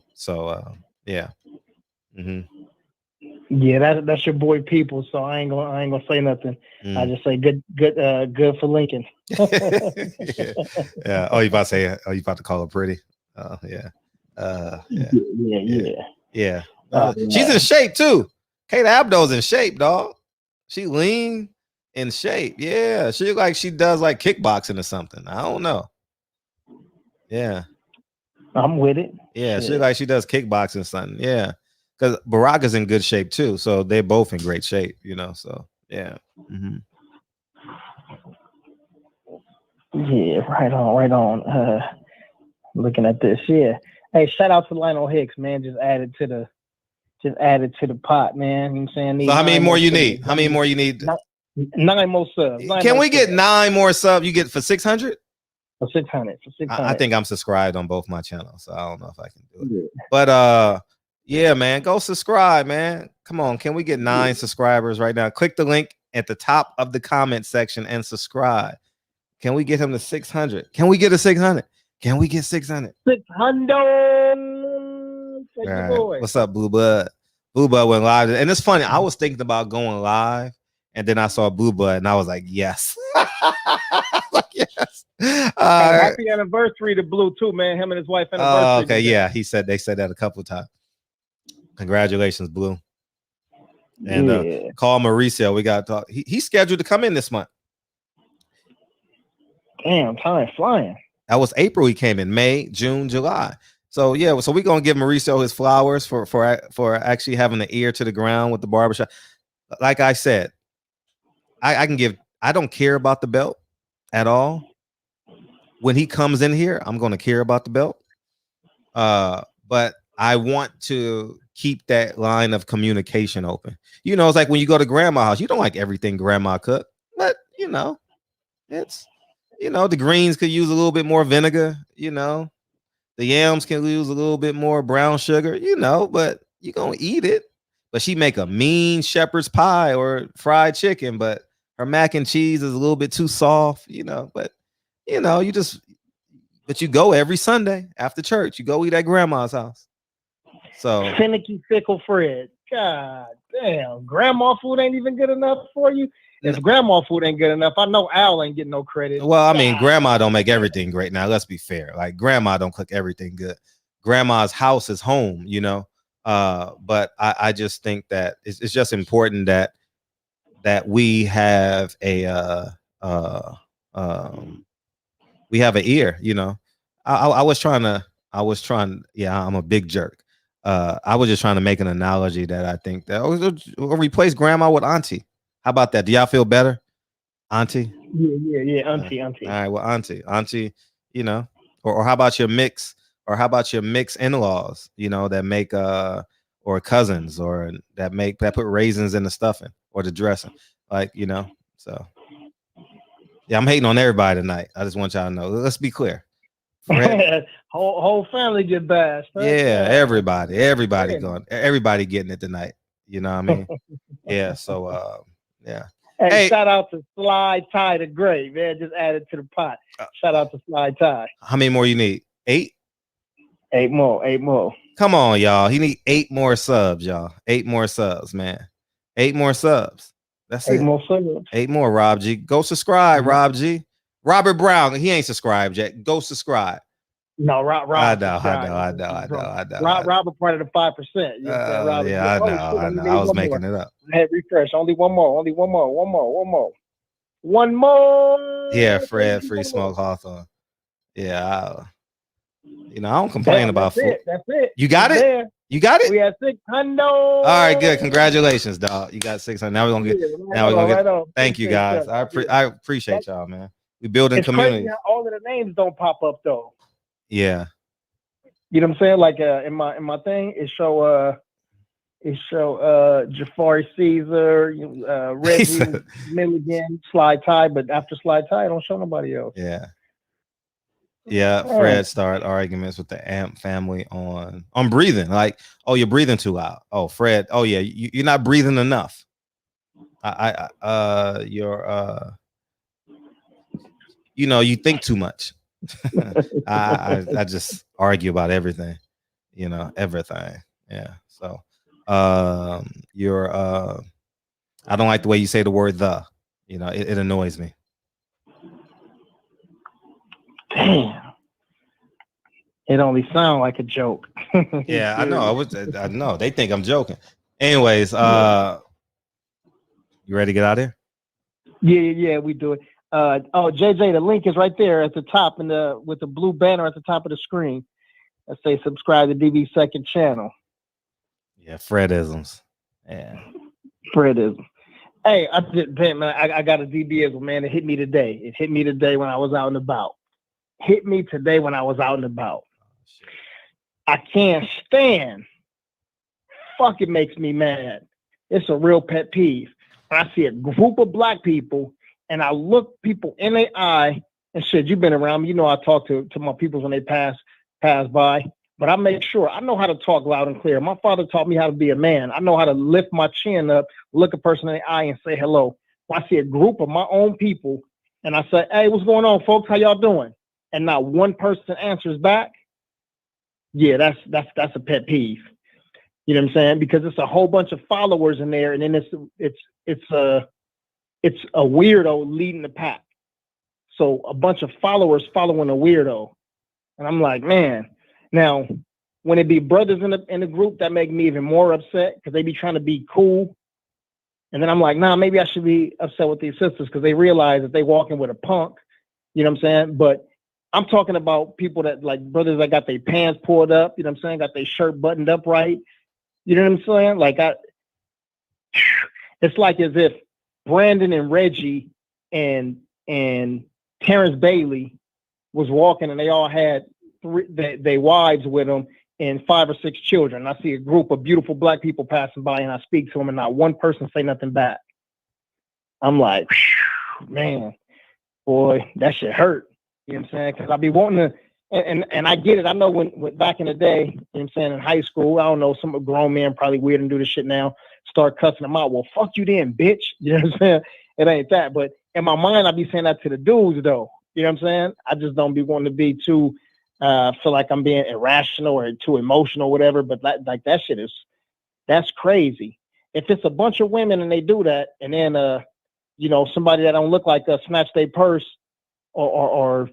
S4: Mm-hmm.
S10: Yeah, that's your boy people. So I ain't gonna say nothing. I just say good for Lincoln.
S4: Yeah. Oh, you about to call her pretty? Yeah. Yeah. She's in shape too. Kate Abdo's in shape, dog. She lean, in shape. Yeah. She look like she does like kickboxing or something. I don't know. Yeah.
S10: I'm with it.
S4: Yeah. She look like she does kickboxing or something. Yeah. Because Barack is in good shape too. So they're both in great shape, So yeah. Mm-hmm.
S10: Yeah, right on. Looking at this, yeah. Hey, shout out to Lionel Hicks, man. Just added to the pot, man. You know what I'm saying?
S4: So how many more you need? How many more you need?
S10: 9 more subs.
S4: Can we get 9 more subs? You get for 600?
S10: For 600.
S4: I think I'm subscribed on both my channels, so I don't know if I can do it. Yeah. But yeah, man, go subscribe, man. Come on, can we get 9 subscribers right now? Click the link at the top of the comment section and subscribe. Can we get him to 600? Can we get a 600? Can we get 600?
S10: 600.
S4: Right. What's up, Blue Bud? Blue Bud went live, and it's funny. I was thinking about going live, and then I saw Blue Bud, and I was like, yes. Like, yes.
S10: Happy anniversary to Blue too, man. Him and his wife anniversary.
S4: Okay, yeah. They said that a couple of times. Congratulations, Blue. And call Mauricio. We got to talk. He's scheduled to come in this month.
S10: Damn, time flying.
S4: That was April. He came in May, June, July. So yeah, so we're gonna give Mauricio his flowers for actually having the ear to the ground with the barbershop. Like I said, I don't care about the belt at all. When he comes in here, I'm gonna care about the belt. But I want to keep that line of communication open. It's like when you go to grandma's house, you don't like everything grandma cooked, but it's the greens could use a little bit more vinegar, the yams can use a little bit more brown sugar, but you're gonna eat it. But she make a mean shepherd's pie or fried chicken, but her mac and cheese is a little bit too soft, but but you go every Sunday after church, you go eat at grandma's house. So
S10: finicky fickle Fred. God damn, grandma food ain't even good enough for you. If grandma food ain't good enough, I know Al ain't getting no credit.
S4: Well, I mean, grandma don't make everything great. Now, let's be fair. Like, grandma don't cook everything good. Grandma's house is home, But I just think that it's just important that we have an ear, I was trying. Yeah, I'm a big jerk. I was just trying to make an analogy that I think that or replace grandma with auntie. How about that? Do y'all feel better? Auntie?
S10: Yeah. Auntie.
S4: All right, well, auntie, or how about your mix? Or how about your mix in-laws, that make or cousins or that put raisins in the stuffing or the dressing. Like, so yeah, I'm hating on everybody tonight. I just want y'all to know. Let's be clear.
S10: whole family get bashed. Huh?
S4: Yeah, everybody getting it tonight. You know what I mean? Yeah, so yeah.
S10: Hey, shout out to Slide Tie the Great, man. Just added to the pot. Shout out to Slide Tie.
S4: How many more you need? 8?
S10: 8 more.
S4: Come on, y'all. He need 8 more subs, y'all. 8 more subs, man. 8 more subs. That's
S10: 8 more subs.
S4: 8 more, Rob G. Go subscribe, Rob G. Robert Brown, he ain't subscribed yet. Go subscribe.
S10: No, Rob.
S4: I know.
S10: Rob a part of the 5%. You know what I'm saying? Rob,
S4: Yeah, I know.
S10: Shit,
S4: I know. I was making it up.
S10: I had refresh. Only one more. One more.
S4: Yeah, Fred, Free Smoke Hawthorne. Yeah, I don't complain about food.
S10: That's it.
S4: You got it?
S10: There.
S4: You got it?
S10: We had 600.
S4: All right, good. Congratulations, dog. You got 600. Now we're gonna get. Thank you, guys. I appreciate y'all, man. We building community.
S10: Crazy how all of the names don't pop up though.
S4: Yeah.
S10: You know what I'm saying? Like in my thing, it show Jafari Caesar, Reggie Milligan, Sly Ty, but after Sly Ty, I don't show nobody else.
S4: Yeah, Fred started arguments with the Amp family on breathing. Like, oh, you're breathing too loud. Oh, Fred. Oh yeah, you're not breathing enough. You think too much. I just argue about everything. Everything. Yeah. So, I don't like the way you say the word "the." It annoys me.
S10: Damn. It only sounds like a joke.
S4: Yeah, I know. I know. They think I'm joking. Anyways, you ready to get out of here?
S10: Yeah, we do it. JJ, the link is right there at the top with the blue banner at the top of the screen. Let's say subscribe to DB's second channel.
S4: Yeah, Fredisms. Yeah.
S10: Fredism. Hey, I got a DBism, man. It hit me today. It hit me today when I was out and about. I can't stand. Fuck, it makes me mad. It's a real pet peeve. When I see a group of black people and I look people in their eye and shit, you've been around me. I talk to my people when they pass by, but I make sure I know how to talk loud and clear. My father taught me how to be a man. I know how to lift my chin up, look a person in the eye and say hello. When I see a group of my own people and I say, hey, what's going on, folks? How y'all doing? And not one person answers back. Yeah, that's a pet peeve. You know what I'm saying? Because it's a whole bunch of followers in there, and then it's a weirdo leading the pack. So a bunch of followers following a weirdo, and I'm like, man. Now, when it be brothers in the group, that make me even more upset because they be trying to be cool, and then I'm like, nah, maybe I should be upset with these sisters because they realize that they walking with a punk. You know what I'm saying? But I'm talking about people that like brothers that got their pants pulled up, you know what I'm saying? Got their shirt buttoned up right. You know what I'm saying? Like it's like as if Brandon and Reggie and Terrence Bailey was walking and they all had they wives with them and 5 or 6 children. I see a group of beautiful black people passing by and I speak to them and not one person say nothing back. I'm like, man, boy, that shit hurt. You know what I'm saying? Because I be wanting to, and I get it. I know when back in the day, you know what I'm saying, in high school, I don't know, some grown men probably weird and do this shit now, start cussing them out. Well, fuck you then, bitch. You know what I'm saying? It ain't that. But in my mind, I be saying that to the dudes, though. You know what I'm saying? I just don't be wanting to be too, feel like I'm being irrational or too emotional or whatever. But like that shit that's crazy. If it's a bunch of women and they do that, and then, somebody that don't look like us snatch their purse or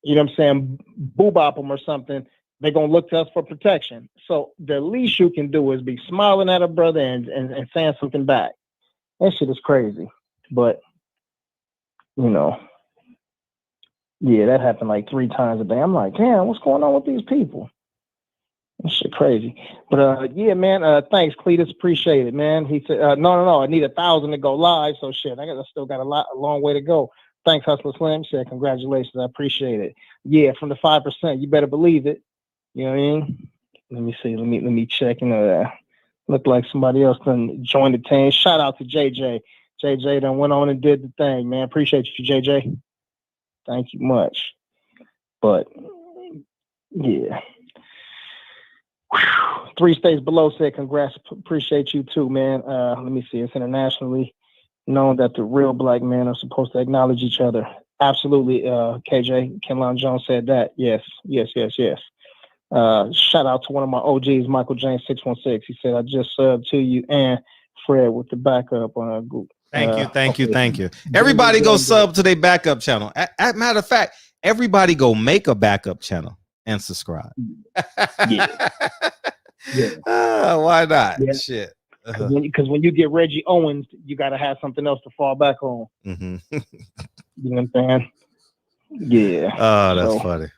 S10: you know what I'm saying, boobop them or something, they're going to look to us for protection. So the least you can do is be smiling at a brother and saying something back. That shit is crazy. But, yeah, that happened like 3 times a day. I'm like, damn, what's going on with these people? That shit crazy. But, yeah, man, thanks, Cletus. Appreciate it, man. He said, no, I need 1,000 to go live. So, shit, I still got a long way to go. Thanks, Hustler Slim. Said, congratulations. I appreciate it. Yeah, from the 5%, you better believe it. You know what I mean? Let me see. Let me check. Look like somebody else done joined the team. Shout out to JJ. JJ done went on and did the thing, man. Appreciate you, JJ. Thank you much. But, yeah. 3 states below said, congrats. Appreciate you too, man. Let me see. It's internationally known that the real black men are supposed to acknowledge each other. Absolutely, KJ. Kenlon Jones said that. Yes. Shout out to one of my OGs, Michael James 616. He said, I just subbed to you and Fred with the backup on a group.
S4: Thank you. Everybody go sub to their backup channel. Matter of fact, everybody go make a backup channel. and subscribe.
S10: Yeah.
S4: Why not?
S10: Yeah.
S4: Shit.
S10: Because when you get Reggie Owens, you got to have something else to fall back on.
S4: Mm-hmm.
S10: You know what I'm saying? Yeah.
S4: Oh, that's funny.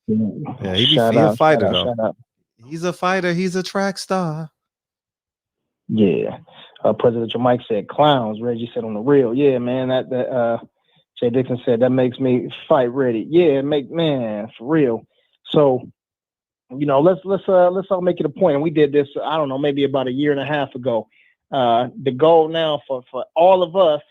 S4: Yeah, he's a fighter though.
S10: Shout out.
S4: He's a fighter. He's a track star.
S10: Yeah. President Mike said clowns. Reggie said on the real. Yeah, man. That Jay Dixon said that makes me fight ready. Yeah, man, for real. So, you know, let's all make it a point. And we did this, I don't know, maybe about a year and a half ago. The goal now for all of us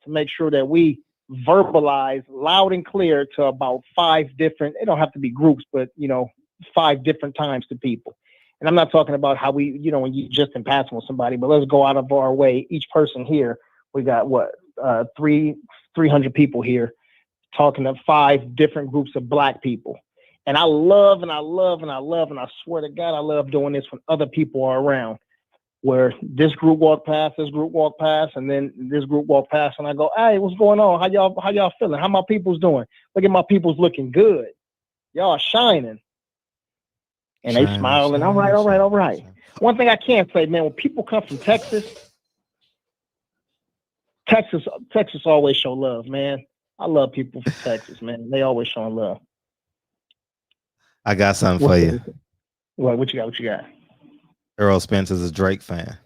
S10: to make sure that we verbalize loud and clear to about 5 different, it don't have to be groups, but, you know, 5 different times to people. And I'm not talking about how we, you know, when you just in passing with somebody, but let's go out of our way. Each person here, we got 300 people here talking to 5 different groups of Black people. And I love, and I swear to God, I love doing this when other people are around, where this group walk past, and then this group walk past, and I go, hey, what's going on? How y'all feeling? How my people's doing? Look at my people's looking good. Y'all are shining. And they smiling. All right. One thing I can't say, man, when people come from Texas always show love, man. I love people from Texas, man. They always showing love.
S4: I got something for you.
S10: What you got?
S4: Earl Spence is a Drake fan.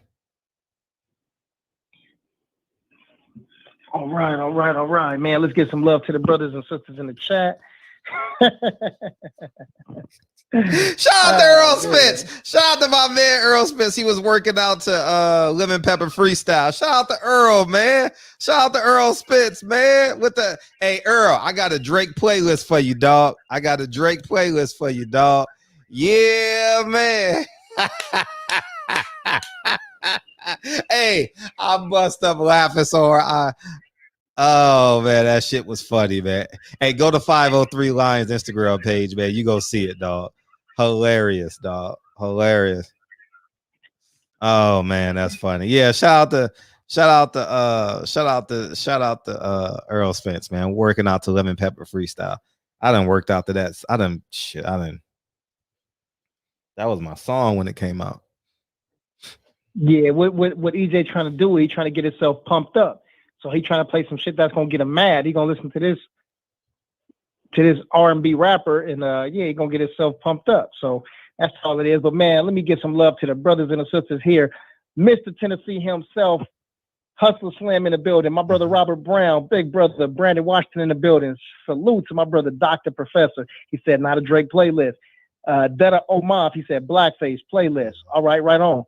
S10: All right, man. Let's get some love to the brothers and sisters in the chat.
S4: Shout out to Earl Spence. Shout out to my man Earl Spence. He was working out to Lemon Pepper Freestyle. Shout out to Earl, man. Shout out to Earl Spence, man. Hey Earl, I got a Drake playlist for you, dog. Yeah, man. Hey, I bust up laughing so hard. Oh man, that shit was funny, man. Hey, go to 503 Lions Instagram page, man. You go see it, dog. Hilarious, dog. Hilarious. Oh man, that's funny. Yeah, shout out to Earl Spence, man. Working out to Lemon Pepper Freestyle. I done worked out to that. That was my song when it came out.
S10: Yeah, what EJ trying to do? He trying to get himself pumped up. So he trying to play some shit that's gonna get him mad. He gonna listen to this R&B rapper, and he gonna get himself pumped up. So that's all it is. But man, let me get some love to the brothers and the sisters here. Mr. Tennessee himself, Hustler Slam in the building. My brother Robert Brown, big brother Brandon Washington in the building. Salute to my brother Dr. Professor. He said not a Drake playlist. Detta Omaf, he said blackface playlist. All right, right on.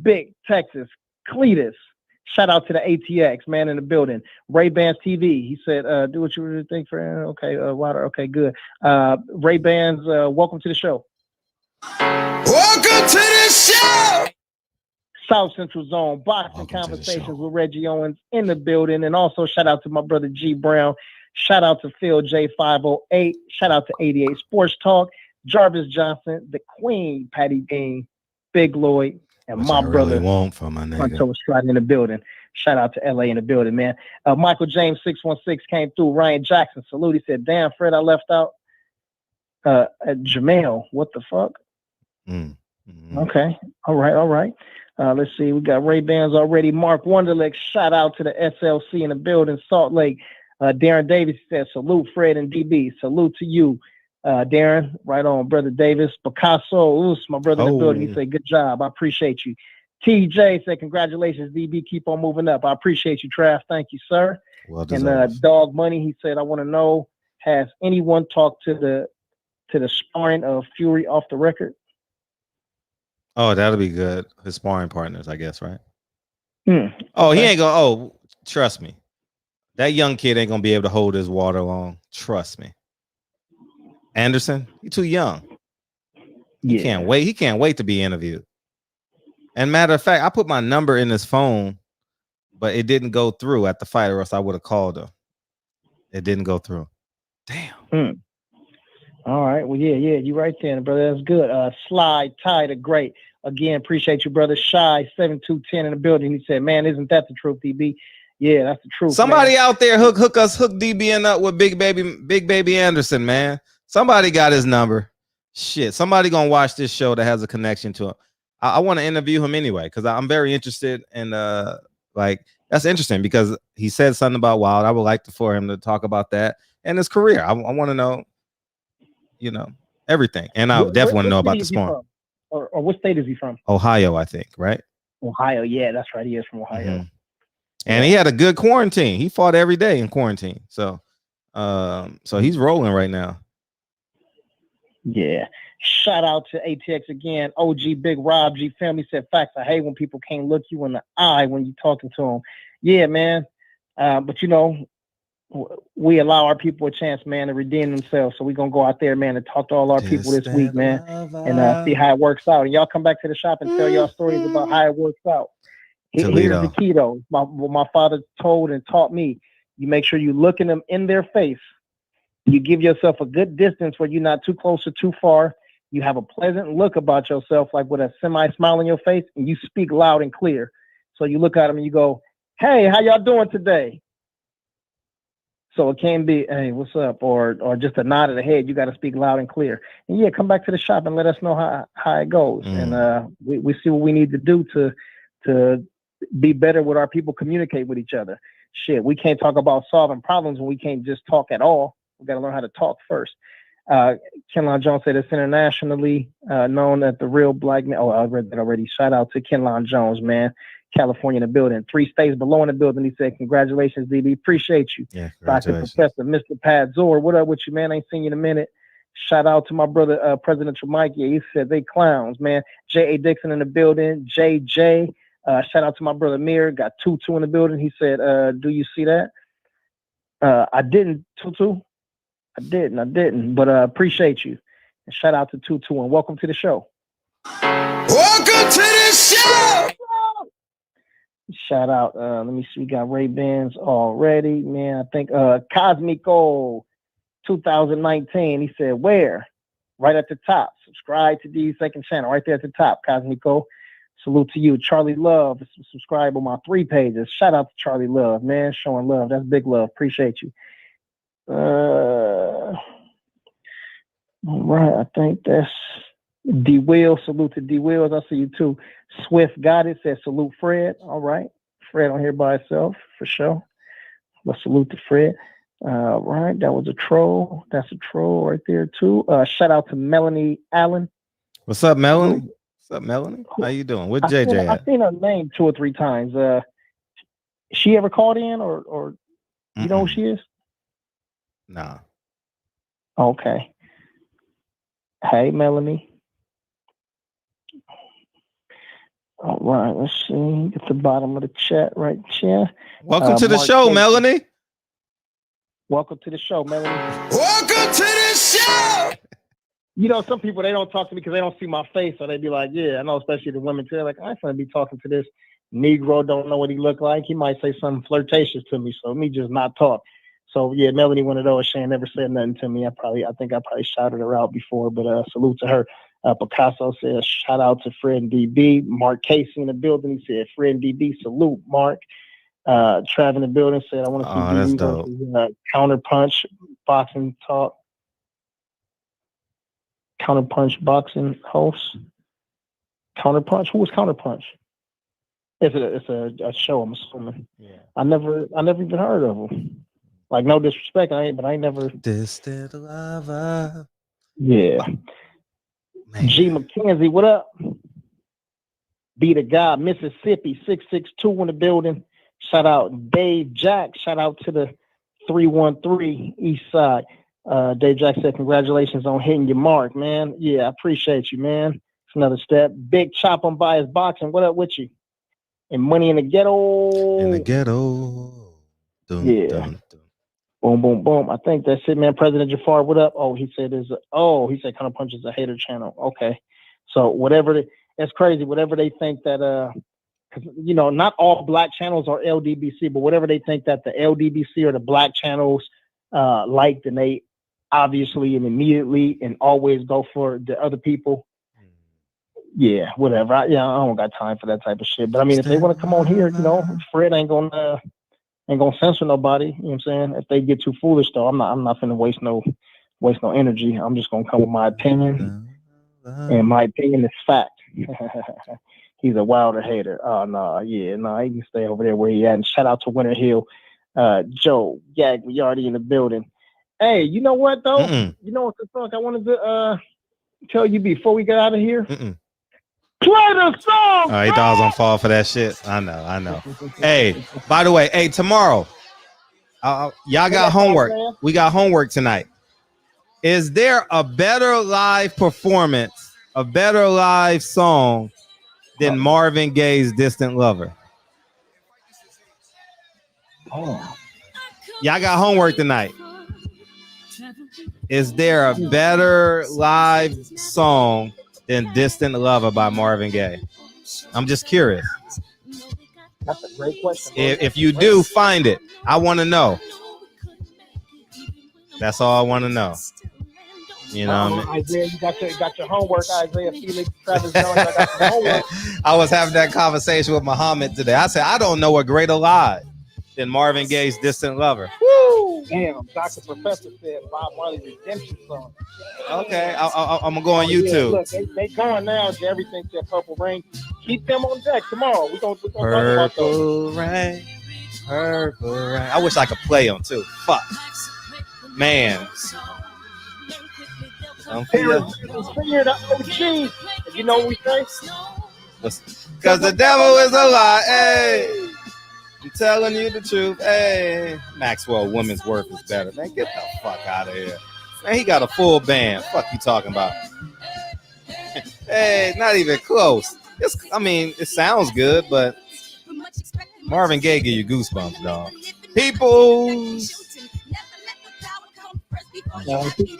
S10: Big Texas Cletus. Shout out to the ATX man in the building. Ray Bans TV. He said, "Do what you really think for." Okay, water. Okay, good. Ray Bans, welcome to the show.
S3: Welcome to the show.
S10: South Central Zone boxing conversations with Reggie Owens in the building, and also shout out to my brother G Brown. Shout out to Phil J508. Shout out to 88 Sports Talk. Jarvis Johnson, the Queen, Patty Dean, Big Lloyd. And
S4: which
S10: my
S4: I
S10: brother,
S4: really want for my nigga.
S10: Hunter Estrada in the building. Shout out to LA in the building, man. Michael James 616 came through. Ryan Jackson, salute. He said, "Damn, Fred, I left out Jamel. What the fuck?"
S4: Mm-hmm.
S10: Okay, all right. Let's see. We got Ray Bans already. Mark Wonderlick. Shout out to the SLC in the building. Salt Lake. Darren Davis said, "Salute, Fred and DB. Salute to you." Darren, right on, brother Davis. Picasso, my brother in the building. He said, "Good job. I appreciate you." TJ said, "Congratulations, DB. Keep on moving up." I appreciate you, Trav. Thank you, sir.
S4: Well
S10: and Dog Money, he said, "I want to know, has anyone talked to the sparring of Fury off the record?"
S4: Oh, that'll be good. His sparring partners, I guess, right?
S10: Oh,
S4: he ain't gonna. Oh, trust me. That young kid ain't gonna be able to hold his water long. Trust me. Anderson, you're too young. He can't wait. He can't wait to be interviewed. And matter of fact, I put my number in his phone, but it didn't go through at the fight, or else I would have called him. It didn't go through. Damn.
S10: All right. Well, yeah, you right there, brother. That's good. Slide Ty the Great. Again, appreciate you, brother. Shy 7210 in the building. He said, "Man, isn't that the truth, DB?" Yeah, that's the truth.
S4: Somebody out there hook DBN up with Big Baby Anderson, man. Somebody got his number. Shit, somebody gonna watch this show that has a connection to him. I want to interview him anyway because I'm very interested in like that's interesting because he said something about Wild. I would like for him to talk about that and his career. I want to know, everything, and I definitely want to know about the sparring.
S10: Or what state is he from?
S4: Ohio, I think, right?
S10: Ohio, yeah, that's right. He is from Ohio.
S4: Mm-hmm. And he had a good quarantine. He fought every day in quarantine, so he's rolling right now.
S10: Yeah. Shout out to ATX again. OG Big Rob G family said facts. I hate when people can't look you in the eye when you're talking to them. Yeah, man. But we allow our people a chance, man, to redeem themselves. So we're gonna go out there, man, and talk to all our people this week, man, and see how it works out. And y'all come back to the shop and tell y'all stories about how it works out. Here's the key though. What my father told and taught me, you make sure you looking them in their face. You give yourself a good distance where you're not too close or too far. You have a pleasant look about yourself, like with a semi-smile on your face, and you speak loud and clear. So you look at them and you go, hey, how y'all doing today? So it can be, hey, what's up? Or just a nod of the head. You got to speak loud and clear. And yeah, come back to the shop and let us know how it goes. And we see what we need to do to be better with our people, communicate with each other. Shit, we can't talk about solving problems when we can't just talk at all. We got to learn how to talk first. Kenlon Jones said it's internationally known as the real black man. Oh, I read that already. Shout out to Kenlon Jones, man. California in the building. 3 states below in the building. He said, congratulations, DB. Appreciate you.
S4: Yeah,
S10: Dr. Professor, Mr. Pat Zor. What up with you, man? I ain't seen you in a minute. Shout out to my brother, Presidential Mike. Yeah, he said they clowns, man. J.A. Dixon in the building. JJ. Shout out to my brother Mir. Got Tutu in the building. He said, do you see that? I didn't, Tutu. I didn't, but appreciate you. And shout out to Tutu and welcome to the show.
S3: Welcome to the show.
S10: Shout out. Let me see. We got Ray-Bans already, man. I think Cosmico 2019. He said, where? Right at the top. Subscribe to the second channel. Right there at the top, Cosmico. Salute to you. Charlie Love. Subscribe on my 3 pages. Shout out to Charlie Love, man. Showing love. That's big love. Appreciate you. All right, I think that's D Will. Salute to D Wills. I see you too. Swift got it. Says salute Fred. All right, Fred on here by itself for sure. But salute to Fred. Right, that was a troll. That's a troll right there too. Shout out to Melanie Allen.
S4: What's up, Melanie? What's up, Melanie? How you doing? Where's JJ
S10: I've seen her name 2 or 3 times. She ever called in or you know who she is?
S4: Nah.
S10: Okay. Hey, Melanie. All right, let's see. At the bottom of the chat right here.
S4: Welcome to the show, Melanie.
S10: Welcome to the show, Melanie.
S3: Welcome to the show.
S10: Some people, they don't talk to me because they don't see my face. So they be like, yeah, I know, especially the women too. They're like, I ain't gonna be talking to this Negro, don't know what he look like. He might say something flirtatious to me. So me just not talk. So yeah, Melanie, one of those. She ain't never said nothing to me. I think I shouted her out before, but salute to her. Picasso says shout out to Fred and DB. Mark Casey in the building. He said Fred and DB salute. Mark. Trav in the building said I want to see DB Counterpunch boxing talk. Counterpunch boxing host. Counterpunch. Who was Counterpunch? It's a show. I'm assuming. Yeah. I never even heard of him. Like, no disrespect, but I ain't never.
S4: Distant lover.
S10: Yeah. Man. G. McKenzie, what up? Be the guy, Mississippi, 662 in the building. Shout out Dave Jack. Shout out to the 313 East Side. Dave Jack said, congratulations on hitting your mark, man. Yeah, I appreciate you, man. It's another step. Big Chop on Bias Boxing. What up with you? And Money in the Ghetto.
S4: In the Ghetto.
S10: Dun, yeah. Dun. Boom, boom, boom. I think that's it, man. President Jafar, what up? Oh, he said he said Counterpunch is a hater channel. Okay. So that's crazy. Whatever they think that, not all black channels are LDBC, but whatever they think that the LDBC or the black channels like, then they obviously and immediately and always go for the other people. Yeah, whatever. I don't got time for that type of shit. But I mean, if they want to come on here, Fred ain't gonna censor nobody. You know what I'm saying? If they get too foolish, though, I'm not finna waste no waste no energy. I'm just gonna come with my opinion, and my opinion is fact. He's a Wilder hater. Oh no, he can stay over there where he at. And shout out to Winter Hill, Joe Gag. We already in the building. Hey, you know what though? You know what the fuck I wanted to tell you before we get out of here? Play the song.
S4: He thought I was gonna fall for that shit. I know. Hey, by the way, tomorrow, y'all got homework. We got homework tonight. Is there a better live performance, a better live song than Marvin Gaye's "Distant Lover"?
S10: Oh.
S4: Y'all got homework tonight. Is there a better live song than "Distant Lover" by Marvin Gaye? I'm just curious.
S10: That's a great question.
S4: If you do, find it. I want to know. That's all I want to know. You know what I mean?
S10: Isaiah, you got your homework. Isaiah Felix, Travis Jones, I got your homework.
S4: I was having that conversation with Muhammad today. I said, I don't know a greater lie than Marvin Gaye's "Distant Lover."
S10: Woo! Damn, Dr. Professor said Bob Marley's Redemption song.
S4: Okay, I'm gonna go on YouTube.
S10: Look, they going now to everything to Purple Rain. Keep them on deck tomorrow. We're gonna talk about those.
S4: Purple Rain. I wish I could play them too. Fuck, man.
S10: You know what we say?
S4: Because the devil is a lie. Hey, I'm telling you the truth. Hey, Maxwell Women's Worth is better. Man, get the fuck out of here. Man, he got a full band. Fuck you talking about? Hey, not even close. It sounds good, but Marvin Gaye give you goosebumps, dog. Peoples.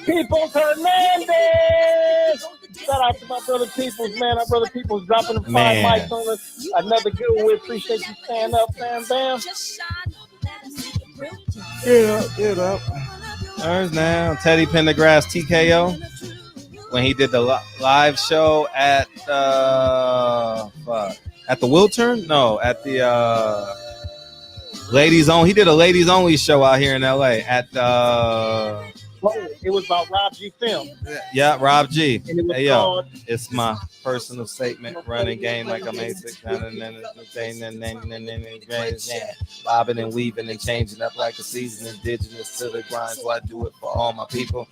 S10: Peoples Hernandez. Shout out to my brother Peoples, man. Our brother Peoples dropping the 5 mics on us. Another good one. We appreciate you stand up, bam, bam.
S4: Get up. There's now Teddy Pendergrass TKO when he did the live show at the Wiltern? No, at the Ladies Only. He did a ladies only show out here in LA at
S10: it was about Rob G Film.
S4: Yeah, Rob G.
S10: And it was
S4: hey
S10: called,
S4: yo, it's my personal statement. Running game like I'm A6. Bobbing and weaving and changing up like a season. Indigenous to the grind, so I do it for all my people.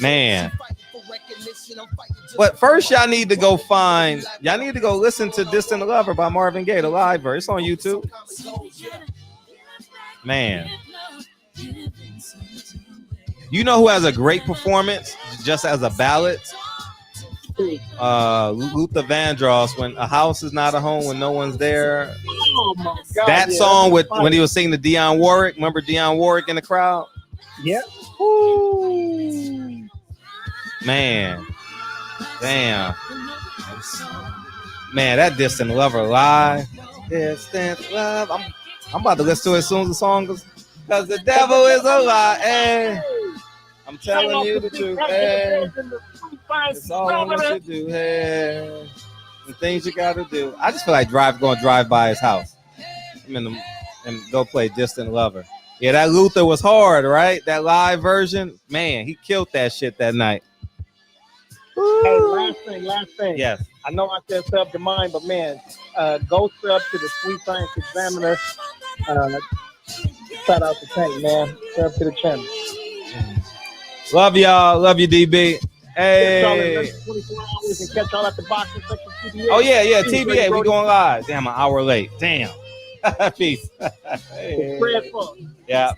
S4: Man. But first, y'all need to go listen to "Distant Lover" by Marvin Gaye, the live version. It's on YouTube. Man. You know who has a great performance just as a ballad? Luther Vandross, when a house is not a home when no one's there.
S10: oh my God,
S4: That song when he was singing to Dionne Warwick. Remember Dionne Warwick in the crowd?
S10: Yeah.
S4: Man. Damn. Man, that "Distant Lover" live. Distant Love. I'm about to listen to it as soon as the song goes. Because the devil is a lie. Hey. I'm telling you the truth. Hey. It's all I want you to do. Hey. The things you gotta do. I just feel like going to drive by his house. And go play "Distant Lover." Yeah, that Luther was hard, right? That live version. Man, he killed that shit that night.
S10: Hey, last thing.
S4: Yes.
S10: I know I said sub to mine, but man, go sub to the Sweet Science Examiner. Shout out to Tank, man. Sub to the channel.
S4: Love y'all. Love you, DB. Hey.
S10: 24 hours and catch y'all at the boxing section TBA.
S4: Oh, yeah. TBA. We going live. Damn, an hour late. Damn. Peace. Hey.
S10: Fred Funk.
S4: Yeah.